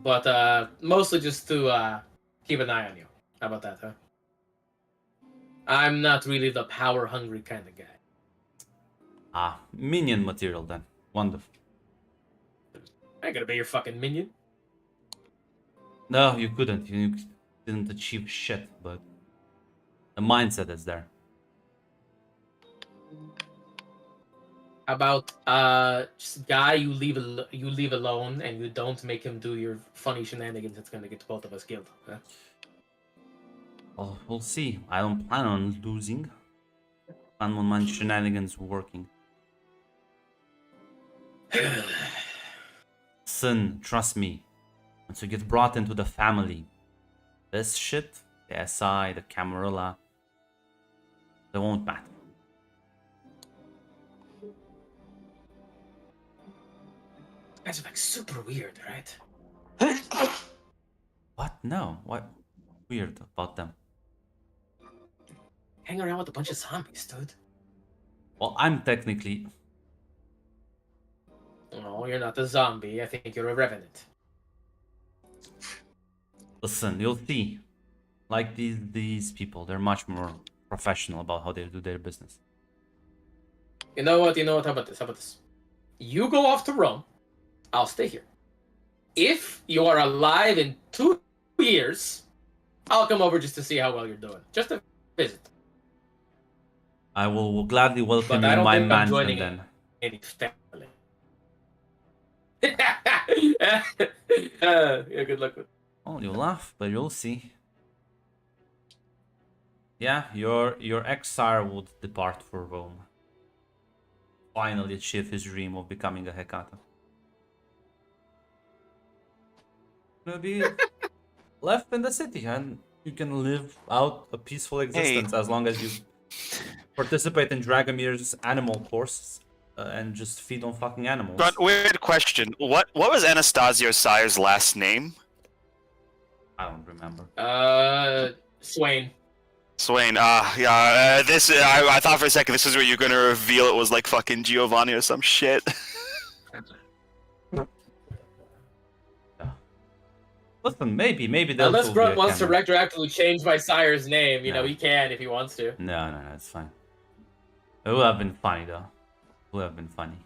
but mostly just to keep an eye on you. How about that, huh? I'm not really the power-hungry kind of guy. Ah, minion material then. Wonderful. I ain't gonna be your fucking minion. No, you couldn't. You didn't achieve shit, but the mindset is there. How about just guy you leave alone and you don't make him do your funny shenanigans that's gonna get both of us killed. Huh? Well, we'll see. I don't plan on losing. Plan on my shenanigans working. Son, trust me. Once you get brought into the family, this shit, the SI, the Camarilla, they won't matter. You guys are like super weird, right? What? No. What? Weird about them. Hang around with a bunch of zombies, dude. Well, I'm technically. No, you're not a zombie. I think you're a revenant. Listen, you'll see. Like these people, they're much more professional about how they do their business. You know what? How about this? You go off to Rome. I'll stay here. If you are alive in 2 years, I'll come over just to see how well you're doing. Just a visit. I will gladly welcome But you I in don't my think I'm mansion joining then. any family. Yeah, good luck with it. Oh, you'll laugh, but you'll see. Yeah, your ex-sire would depart for Rome. Finally achieve his dream of becoming a Hecata. Gonna be left in the city, and you can live out a peaceful existence as long as you participate in Dragomir's animal courses. and just feed on fucking animals. But weird question. What was Anastasio Sire's last name? I don't remember. Swain. Swain. This I thought for a second this is where you're gonna reveal it was like fucking Giovanni or some shit. Listen, maybe they'll. Unless Brunt wants to retroactively change my sire's name, you know, he can if he wants to. No, it's fine. It would have been funny though. It would have been funny.